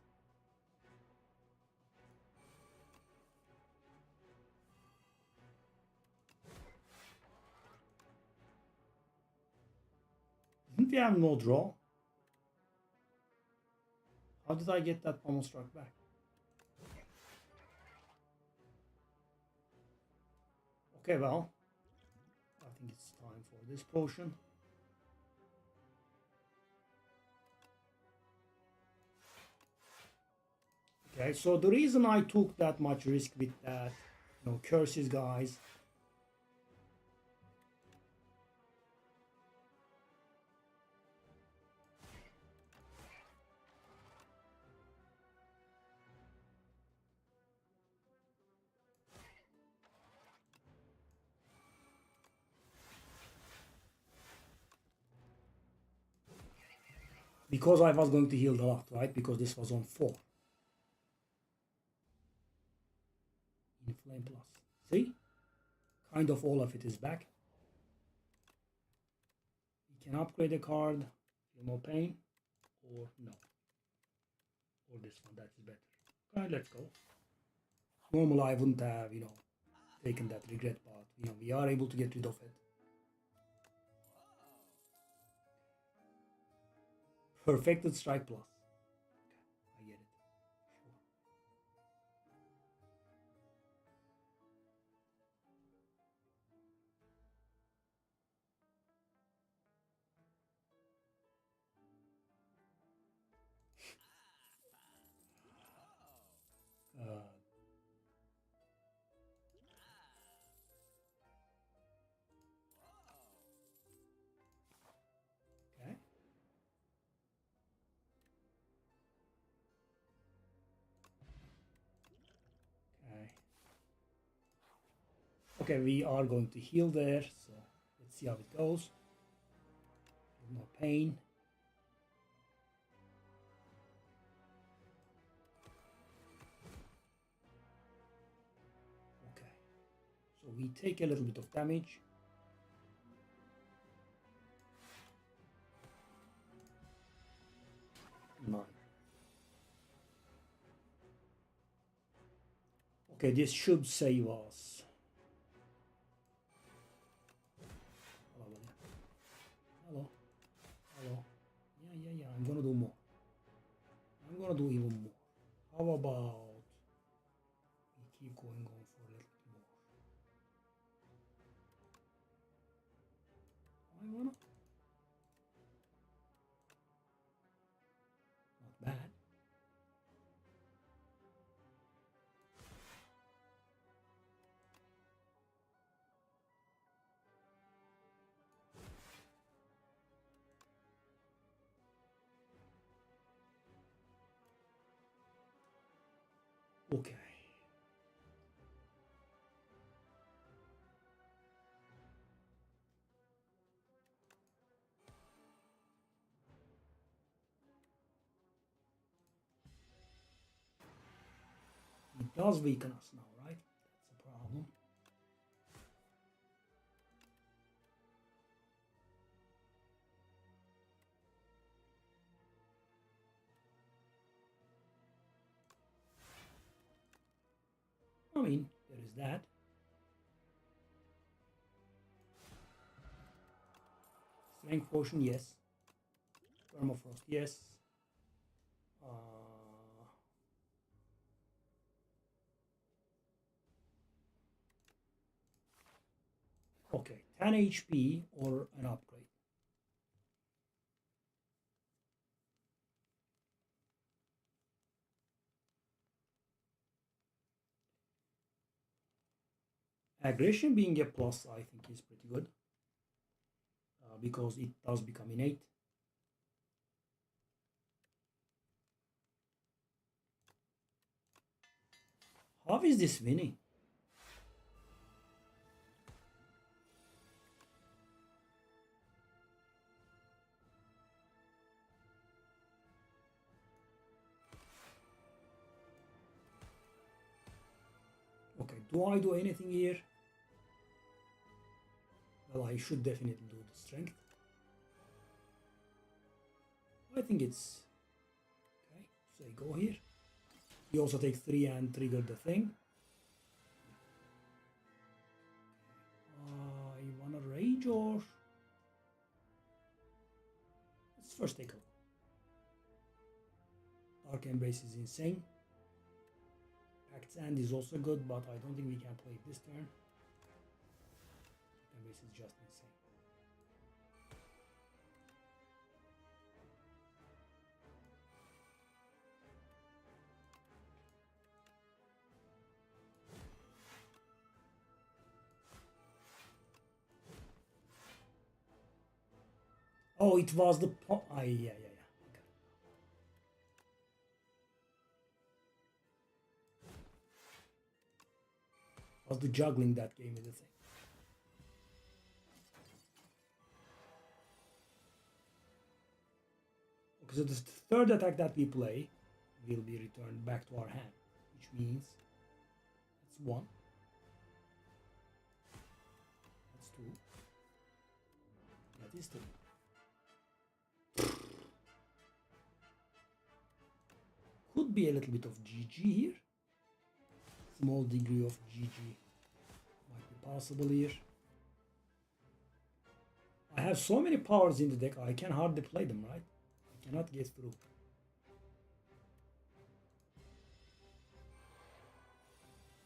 Didn't we have no draw? How did I get that pommel struck back? Okay, well, I think it's time for this potion. Okay, so the reason I took that much risk with that, curses, guys. Because I was going to heal a lot, right? Because this was on 4. Inflame plus. See? Kind of all of it is back. We can upgrade a card, feel more pain, or no. Or this one, that is better. Okay, let's go. Normally I wouldn't have, taken that regret path. We are able to get rid of it. Perfected strike plus. Okay, I get it. Sure. Okay. Okay, we are going to heal there, so let's see how it goes. No pain. Okay, so we take a little bit of damage. Nine. Okay, this should save us. Hello. Hello. Yeah. I'm gonna do more. I'm gonna do even more. How about we keep going on for a little bit more? I wanna. Not bad. Okay. It does weaken us now, right? That's a problem. I mean, there is that. Strength potion, yes. Permafrost, yes. Okay, 10 HP or an upgrade. Aggression being a plus, I think, is pretty good. Because it does become innate. How is this winning? Okay, do I do anything here? Well, I should definitely do the strength. I think it's okay. So I go here. He also takes 3 and trigger the thing. You wanna rage or let's first take a look. Dark Embrace is insane. Pact Sand is also good, but I don't think we can play it this turn. Dark Embrace is just insane. Oh, it was the yeah. Okay. It was the juggling that gave me the thing. Okay, so the third attack that we play will be returned back to our hand, which means that's 1. That's 2. That is 3. Could be a little bit of GG here. Small degree of GG might be possible here. I have so many powers in the deck, I can hardly play them, right? I cannot get through.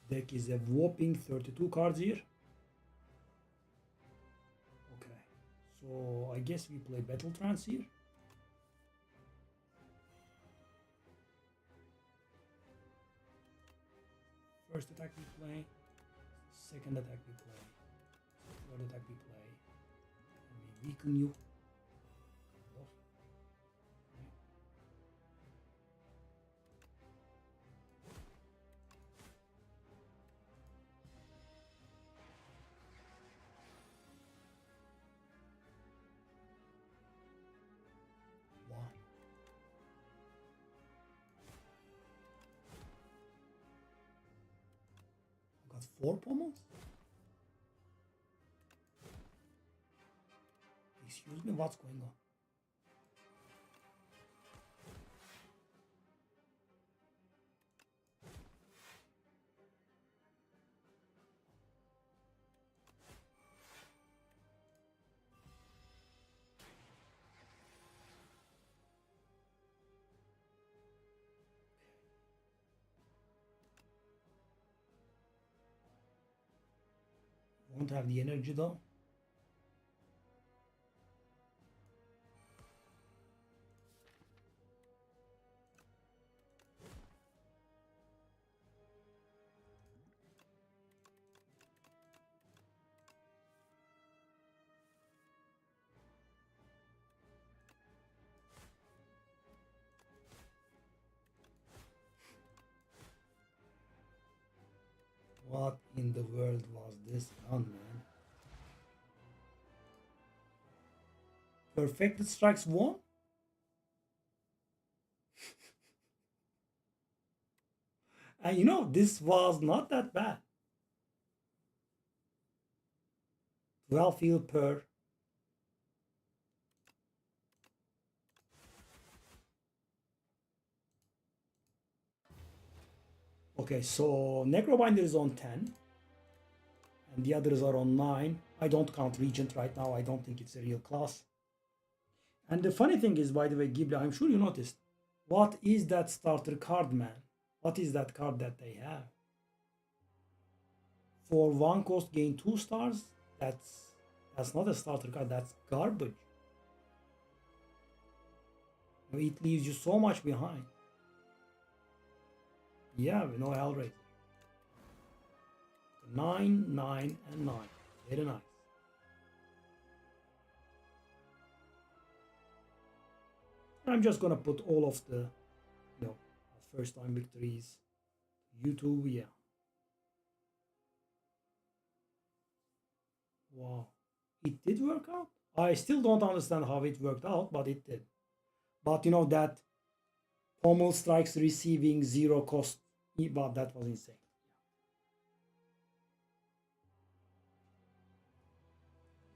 Deck is a whopping 32 cards here. Okay, so I guess we play Battle Trance here. First attack we play, second attack we play, third attack we play, and we weaken you. Why? I got 4 pommels? Excuse me, what's going on? Won't have the energy though. What in the world was this gun, man? Perfected strikes 1? And you know, this was not that bad. 12 field per. Okay, so Necrobinder is on 10. And the others are on 9. I don't count Regent right now. I don't think it's a real class. And the funny thing is, by the way, Ghibli, I'm sure you noticed. What is that starter card, man? What is that card that they have? For 1 cost, gain 2 stars? That's not a starter card. That's garbage. It leaves you so much behind. Yeah, we know Hellraiser. 9, 9, and 9. Very nice. I'm just gonna put all of the, first time victories. YouTube, yeah. Wow. It did work out. I still don't understand how it worked out, but it did. But you know that pommel strikes receiving 0 cost, but that was insane.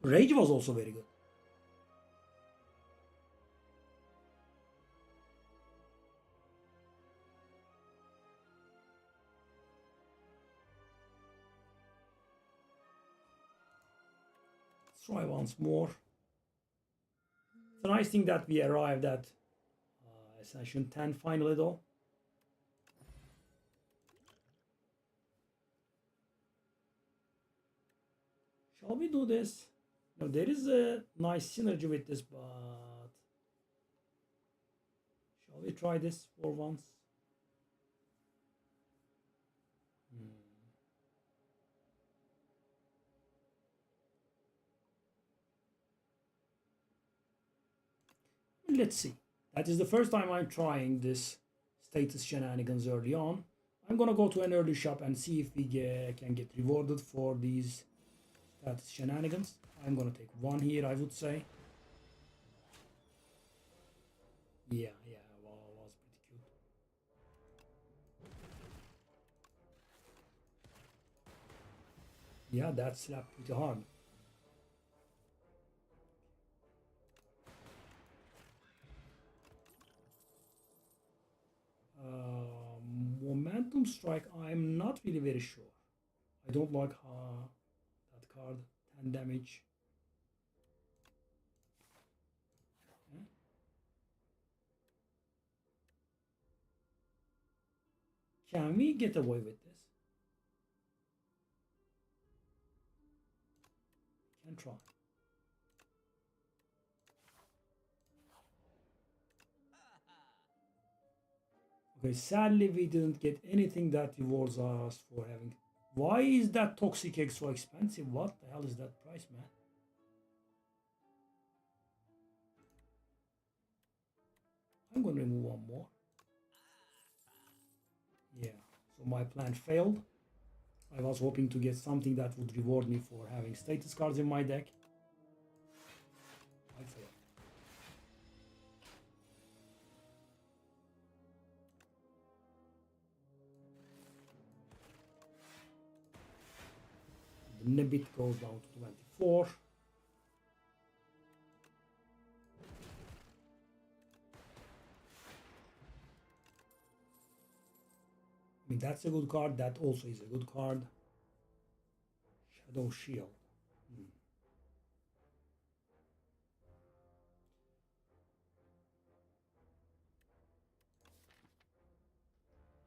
Rage was also very good. Let's try once more. It's a nice thing that we arrived at Ascension 10 finally though. Shall we do this? Now there is a nice synergy with this, but shall we try this for once? Let's see. That is the first time I'm trying this status shenanigans early on. I'm gonna go to an early shop and see if we can get rewarded for these status shenanigans. I'm gonna take 1 here, I would say. Yeah, well, was pretty cute. Yeah, that slapped pretty hard. Momentum strike, I'm not really very sure. I don't like that card. 10 damage. Okay. Can we get away with this? Can try. Okay, sadly we didn't get anything that rewards us for having. Why is that toxic egg so expensive? What the hell is that price, man? I'm gonna remove 1 more. Yeah, so my plan failed. I was hoping to get something that would reward me for having status cards in my deck. I failed. The Nibbit goes down to 24. I mean, that's a good card. That also is a good card. Shadow Shield.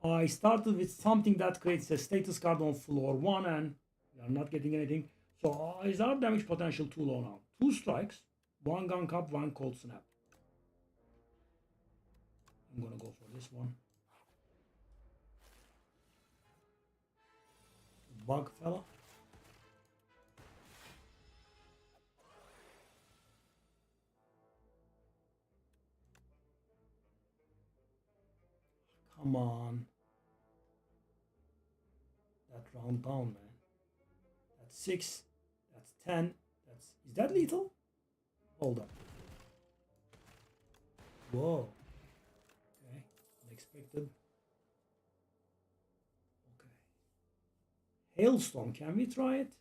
I started with something that creates a status card on floor 1 and we are not getting anything. So is our damage potential too low now? 2 strikes, 1 gun cup, 1 cold snap. I'm gonna go for this one. Bug fella. Come on. That round down, man. That's 6. That's 10. Is that lethal? Hold on. Whoa. Okay. Unexpected. Okay. Hailstorm. Can we try it?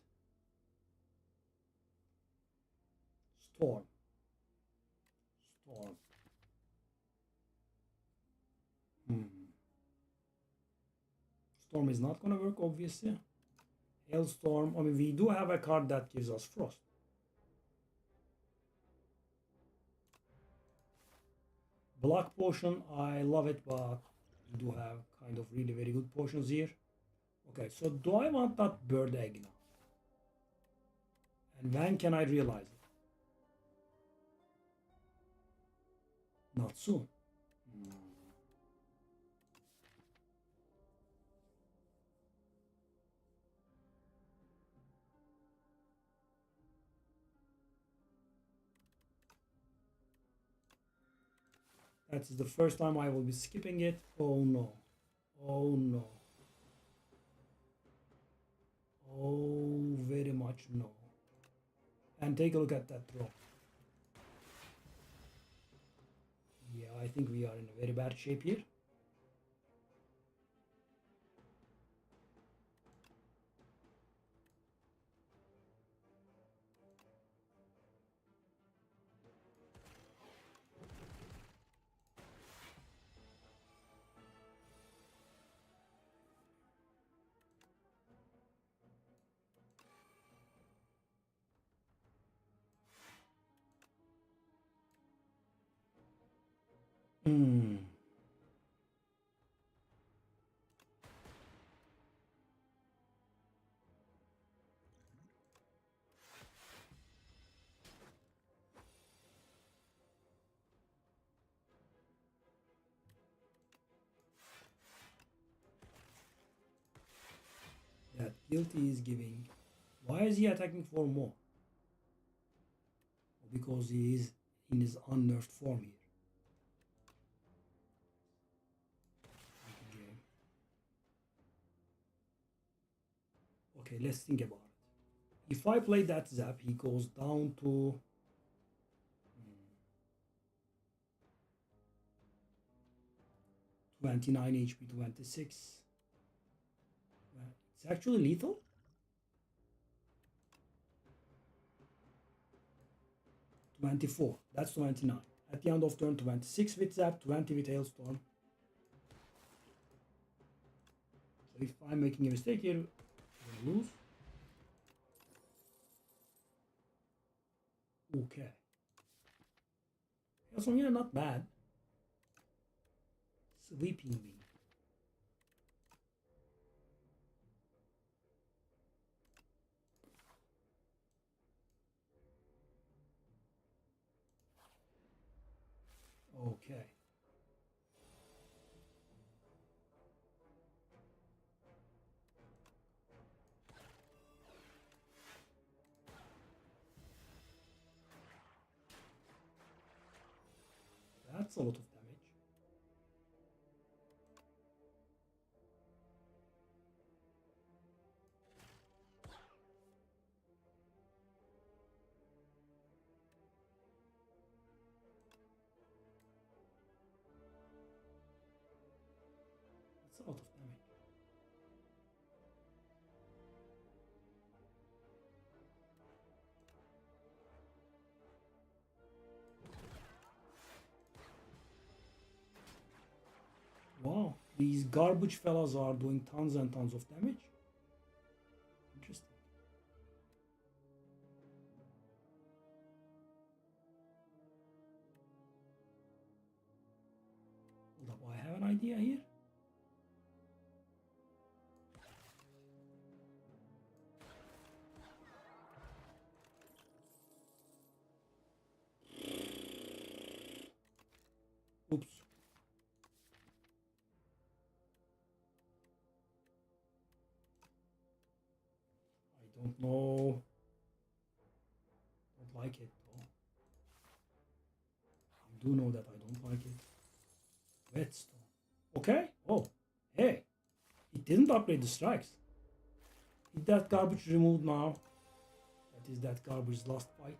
Storm. Storm. Storm is not gonna work, obviously. Hailstorm. I mean, we do have a card that gives us frost. Block potion, I love it, but we do have kind of really very good potions here. Okay, so do I want that bird egg now? And when can I realize it? Not soon. That is the first time I will be skipping it. Oh no. Oh no. Oh, very much no. And take a look at that draw. Yeah, I think we are in a very bad shape here. That guilty is giving. Why is he attacking for more? Because he is in his unnerved form here. Okay, let's think about it. If I play that zap, he goes down to 29 HP, 26. It's actually lethal. 24. That's 29. At the end of turn, 26 with zap, 20 with hailstorm. So if I'm making a mistake here, I'm gonna lose. Okay. Hailstorm here, not bad. Sweeping me. Okay. That's a lot of damage. That's a lot of damage. Wow, these garbage fellas are doing tons and tons of damage. Interesting. Hold up, I have an idea here. Oops. I don't know. Don't like it though. You do know that I don't like it. Whetstone. Okay. Oh, hey. It didn't upgrade the strikes. Is that garbage removed now? That is that garbage last fight.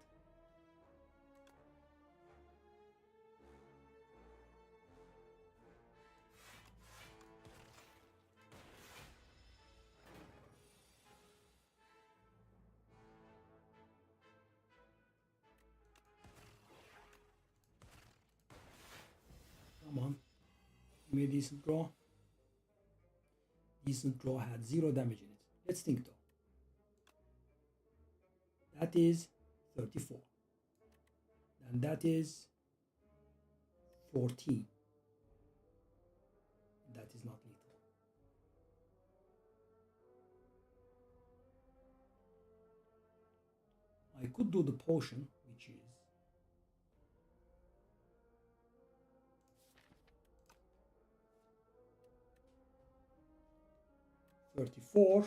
Come on. Give me a decent draw. Decent draw had 0 damage in it. Let's think though. That is 34. And that is 14. That is not lethal. I could do the potion, which is 34.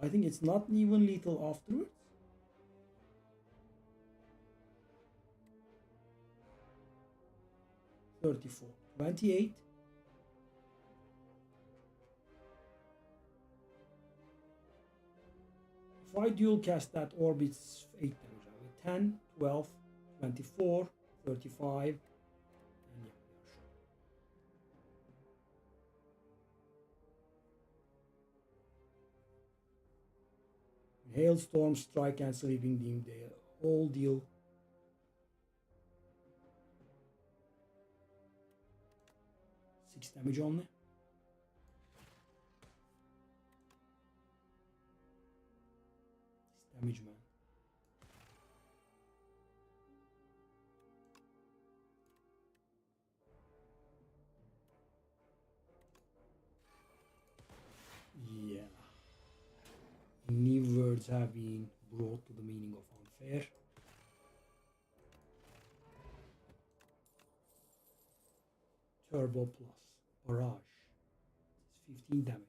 I think it's not even lethal afterwards. $34, $28. If I dual cast that orb, it's 8 damage. I will 10, 12, 24, 35, and yeah, we are sure. Hailstorm, strike, and sleeping beam, they all deal 6 damage only. 6 damage, man. Yeah. New words have been brought to the meaning of unfair. Turbo plus barrage. It's 15 damage.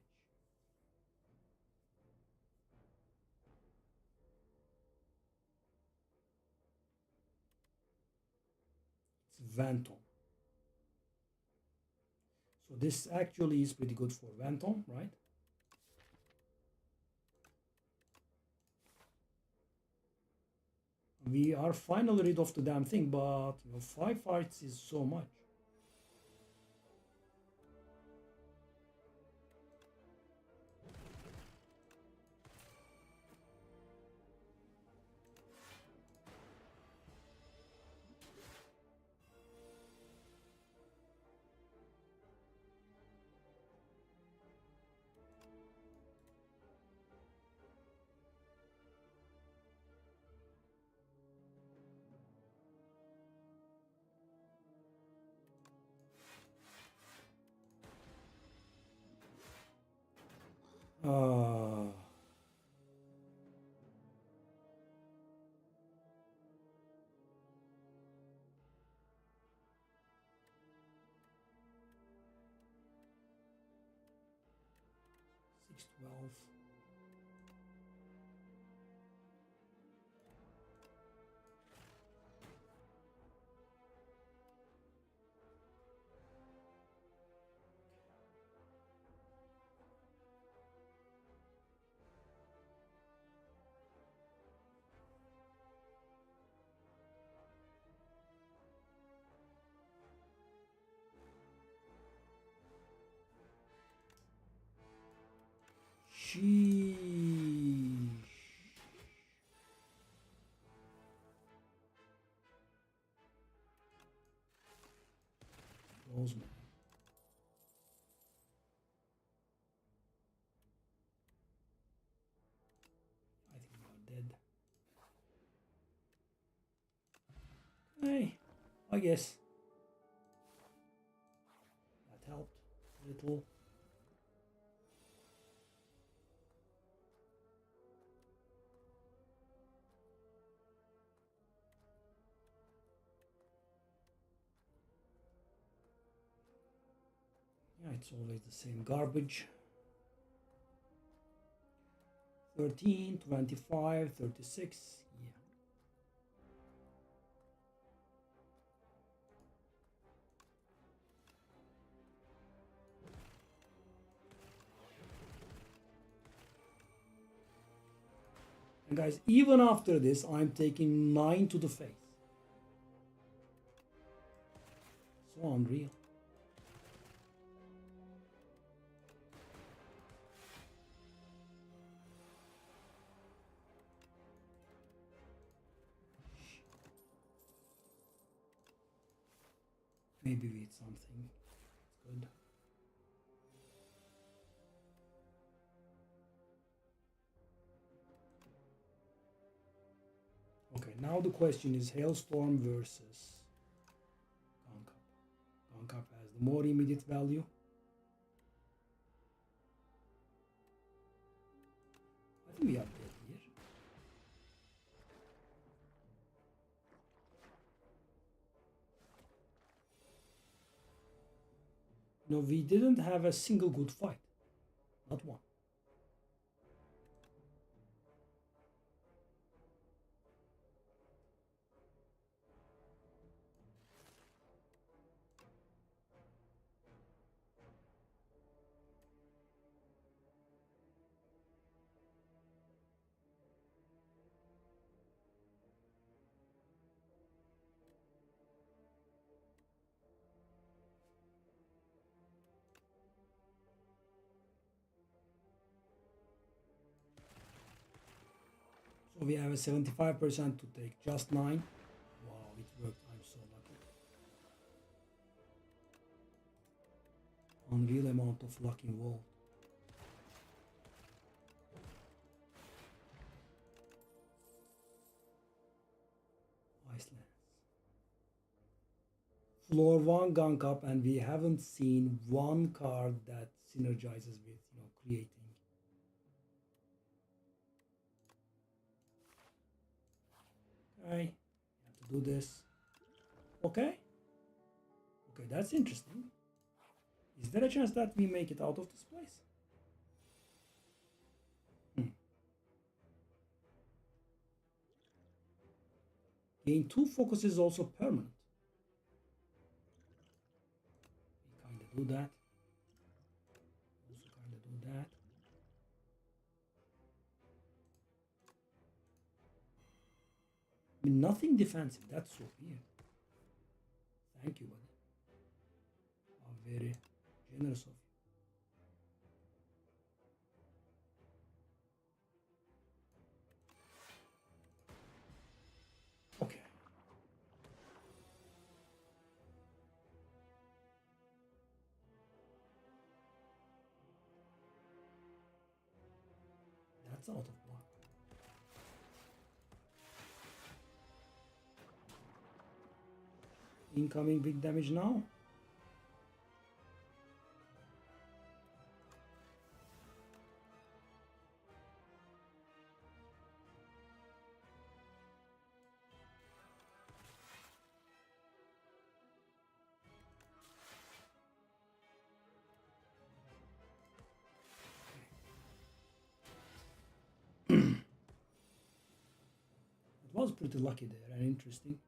It's Phantom. So this actually is pretty good for Phantom, right? We are finally rid of the damn thing, but you know, 5 fights is so much. Uh, $6, $12. Sheesh. Roseman. I think we are dead. Hey, I guess that helped a little. Yeah, it's always the same garbage. 13, 25, 36. Yeah. And guys, even after this, I'm taking 9 to the face. So unreal. Maybe we eat something. It's good. Okay, now the question is Hailstorm versus Gankap. Gankap has the more immediate value. I think we have that here. No, we didn't have a single good fight. Not one. So we have a 75% to take just 9. Wow, it worked. I'm so lucky. Unreal amount of luck involved. Iceland. Floor 1 gunk up, and we haven't seen one card that synergizes with, creating. Okay, you have to do this. Okay. Okay, that's interesting. Is there a chance that we make it out of this place? Gain 2 focus is also permanent. We kind of do that. Also kind of do that. I mean, nothing defensive. That's so weird. Thank you, buddy. How very generous of you. Okay. That's out of block. Incoming big damage now. It was pretty lucky there and interesting.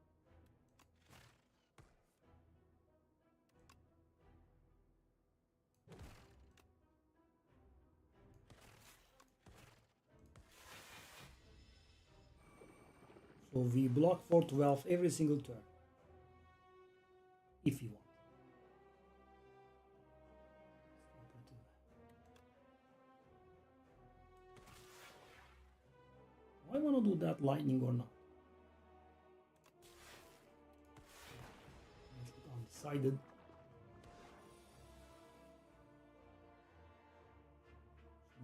So we block for 12 every single turn. If you want. I want to do that lightning or not. Undecided.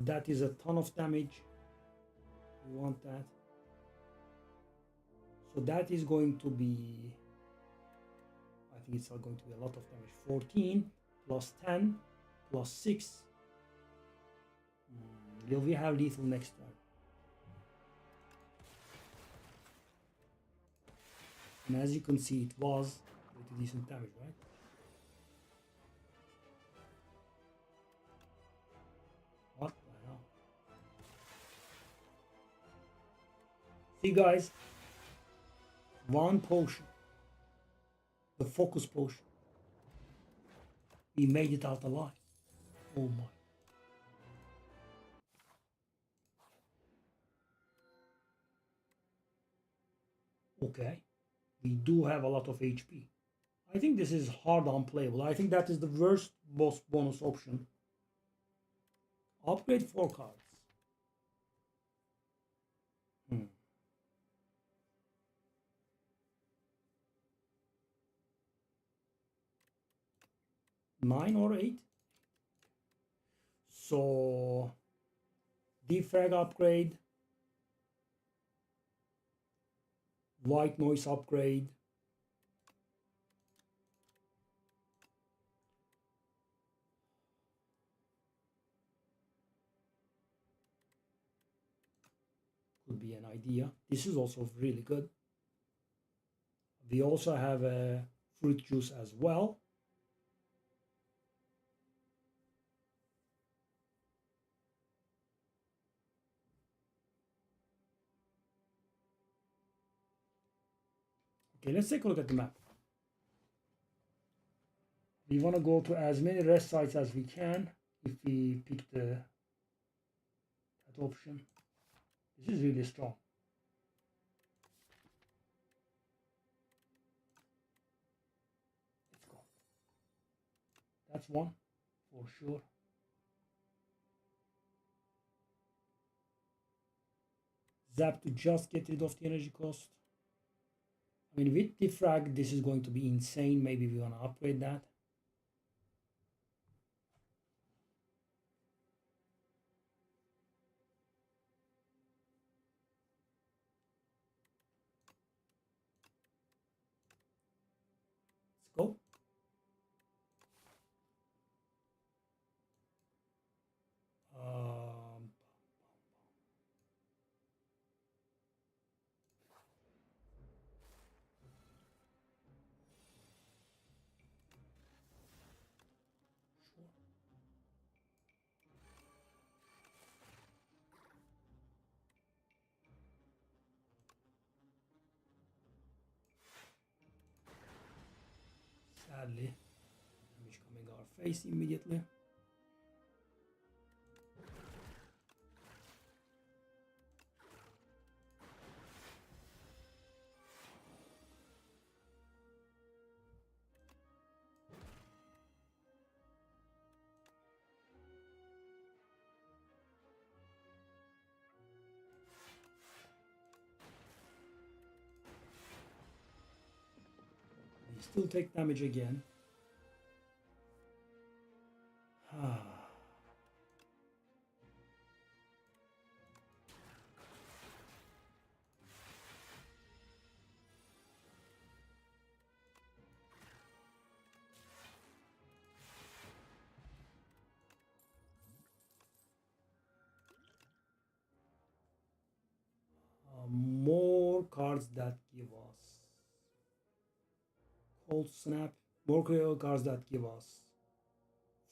That is a ton of damage. You want that. So that is going to be, I think it's going to be a lot of damage. 14 plus 10 plus 6. Will we have lethal next turn? And as you can see, it was pretty decent damage, right? What the hell? See, guys, one potion, the focus potion, we made it out alive. Oh my. Okay, we do have a lot of HP. I think this is hard unplayable. I think that is the worst boss bonus option. Upgrade 4 cards. Hmm. 9 or 8. So defrag upgrade, white noise upgrade, could be an idea. This is also really good. We also have a fruit juice as well. Okay, let's take a look at the map. We want to go to as many rest sites as we can if we pick that option. This is really strong. Let's go. That's one for sure. Zap to just get rid of the energy cost. I mean, with defrag, this is going to be insane. Maybe we want to upgrade that. Let's go. Sadly, damage coming our face immediately. We still take damage again. More cards that give us cold snap, more cards that give us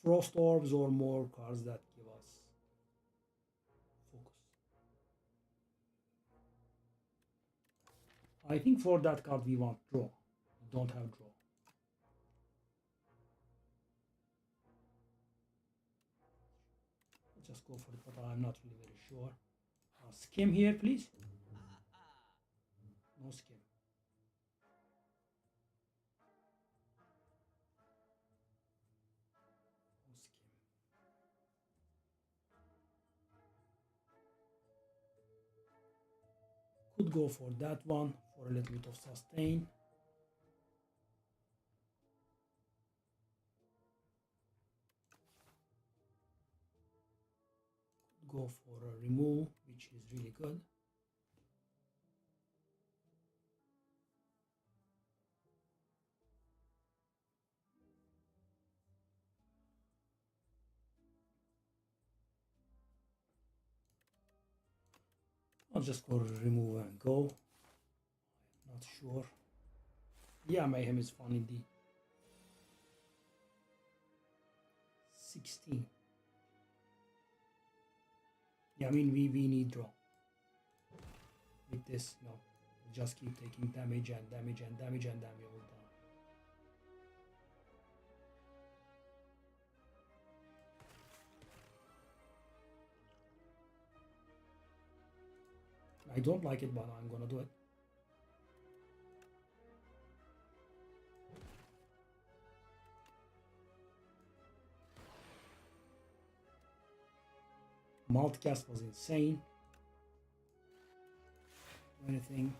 frost orbs, or more cards that give us focus. I think for that card we want draw. We don't have draw. Let's just go for it, but I'm not really very sure. Skim here, please. No skim. No skim. Could go for that one for a little bit of sustain. Could go for a remove, which is really good. I'll just go remove and go. Not sure. Yeah, Mayhem is fun indeed. 16. Yeah, I mean, we need draw. With this, no. Just keep taking damage and damage and damage and damage all the time. I don't like it, but I'm gonna do it. multicast was insane. Anything.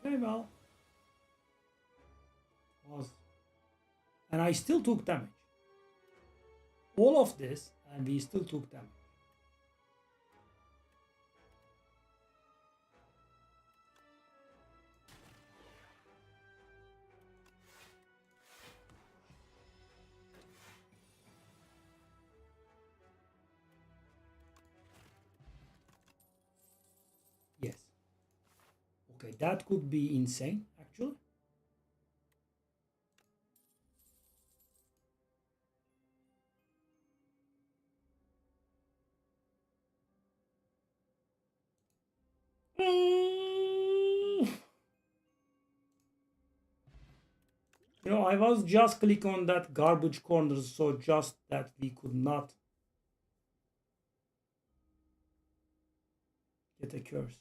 Very well. Was. And I still took damage. All of this, and we still took damage. Yes. Okay, that could be insane, actually. You know, I was just click on that garbage corner, so just that we could not get a curse.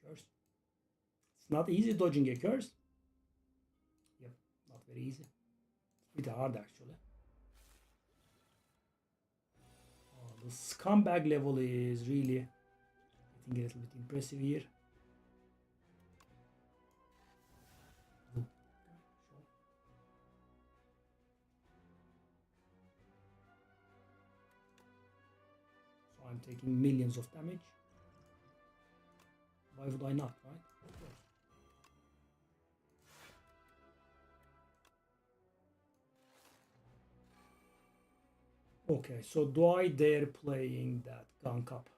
Curse. It's not easy dodging a curse. Yep, not very easy. It's pretty hard actually. Oh, the scumbag level is really getting a little bit impressive here. So I'm taking millions of damage. Why would I not, right? Of course. Okay, so do I dare playing that gunk up?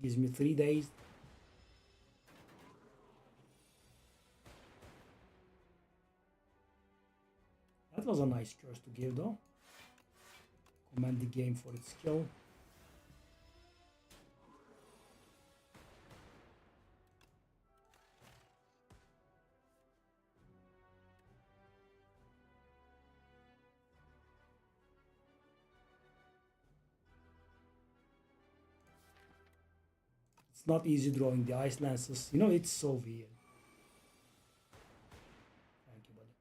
Gives me 3 days. That was a nice curse to give though. Command the game for its skill. It's not easy drawing the ice lances. You know, it's so weird. Thank you, buddy.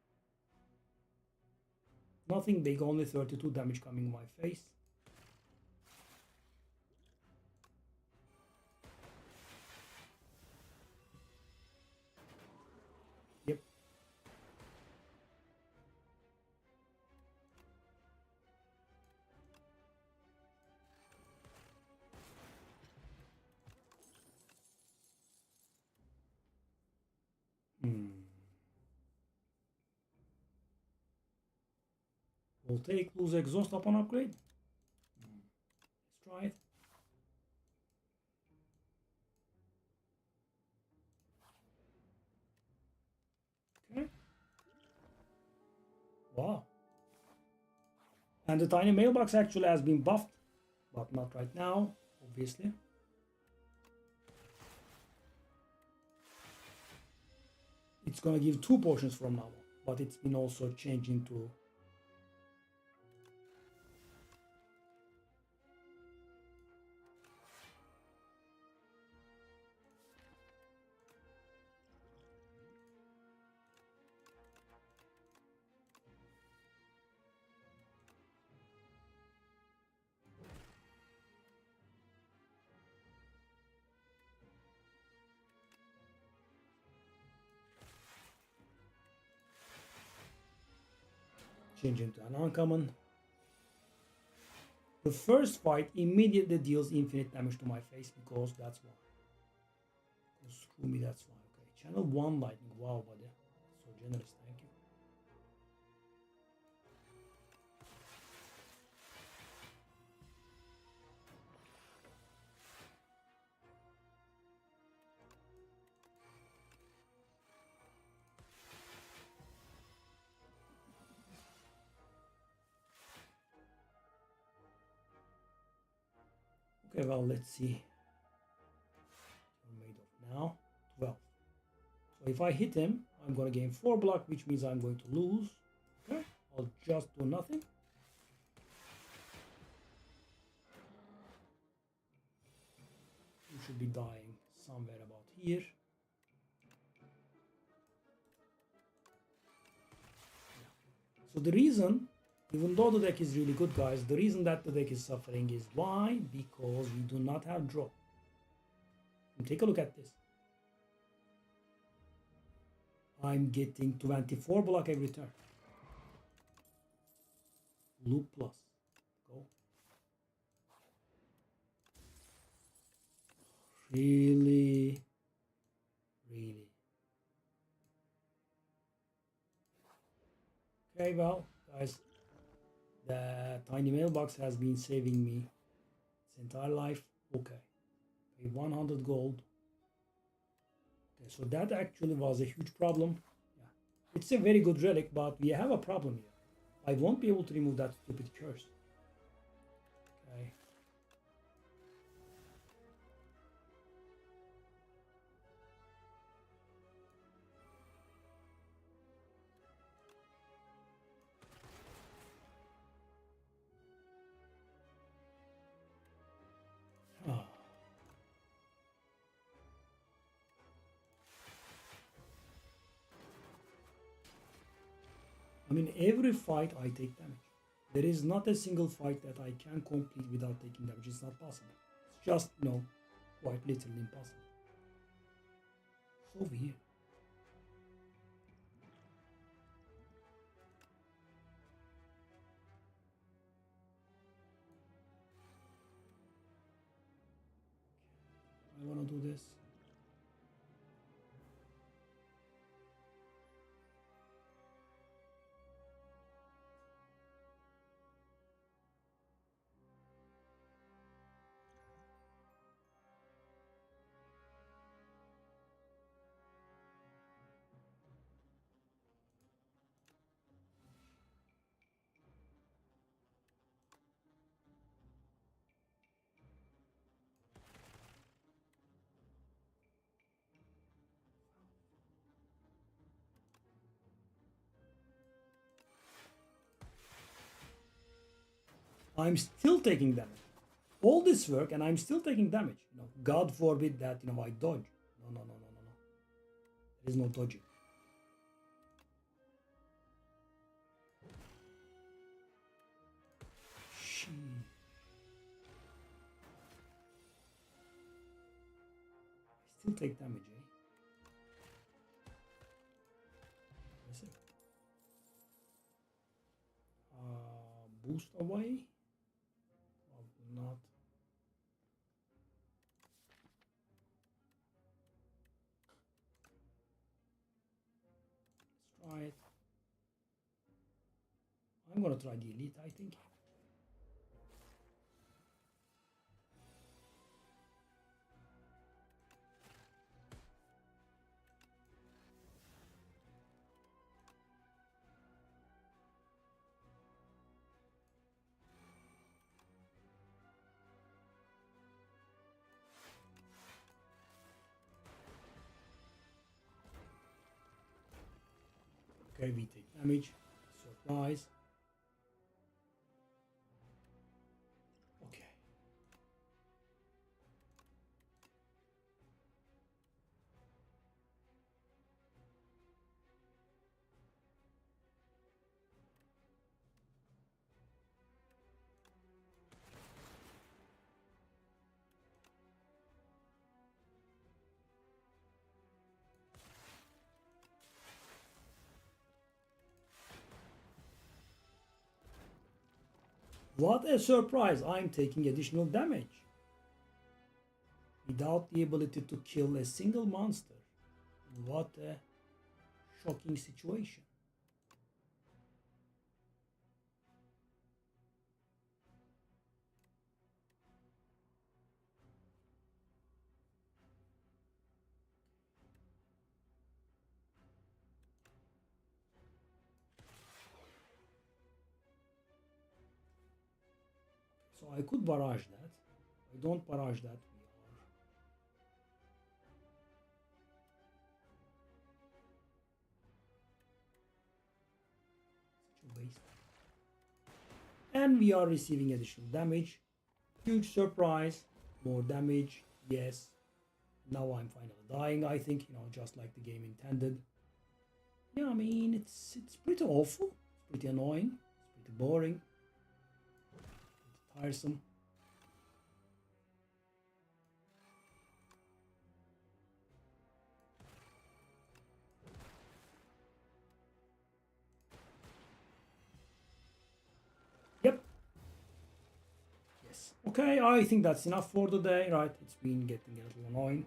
Nothing big, only 32 damage coming my face. Yep. We'll take lose exhaust upon upgrade. Let's try it. Okay. Wow. And the tiny mailbox actually has been buffed, but not right now, obviously. It's gonna give 2 potions from now on, but it's been also changing to change into an uncommon. The first fight immediately deals infinite damage to my face because that's why. Because screw me, that's why. Okay, channel 1 lightning. Wow, buddy. So generous, thank you. Okay, well, let's see. We're made of now 12. So if I hit him, I'm going to gain 4 block, which means I'm going to lose. Okay, I'll just do nothing. You should be dying somewhere about here. So the reason, even though the deck is really good, guys, the reason that the deck is suffering is why? Because we do not have draw. And take a look at this. I'm getting 24 block every turn. Loop plus. Go. Really? Really? Okay, well, guys, the tiny mailbox has been saving me its entire life. Okay. Pay 100 gold. Okay, so that actually was a huge problem. Yeah. It's a very good relic, but we have a problem here. I won't be able to remove that stupid curse. Okay. Ah. I mean, every fight I take damage. There is not a single fight that I can complete without taking damage. It's not possible. It's just, quite literally impossible. So weird. I want to do this. I'm still taking damage. All this work and I'm still taking damage. God forbid that I dodge. No. There is no dodging. I still take damage, eh? Boost away? Probably not. Let's try it. I'm gonna try the elite, I think. Okay, we take damage. Surprise. Okay. What a surprise! I'm taking additional damage without the ability to kill a single monster. What a shocking situation. So I could barrage that. I don't barrage that. Such a waste. And we are receiving additional damage. Huge surprise. More damage. Yes. Now I'm finally dying, I think, just like the game intended. Yeah, I mean, it's pretty awful. It's pretty annoying. It's pretty boring. Pretty tiresome. Yep. Yes. Okay, I think that's enough for today, right? It's been getting a little annoying.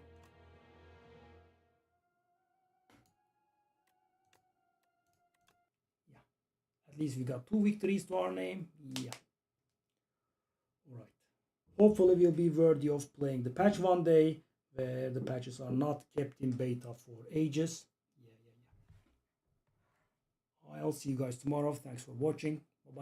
At least we got 2 victories to our name. Yeah. Alright. Hopefully we'll be worthy of playing the patch one day, where the patches are not kept in beta for ages. Yeah. I'll see you guys tomorrow. Thanks for watching.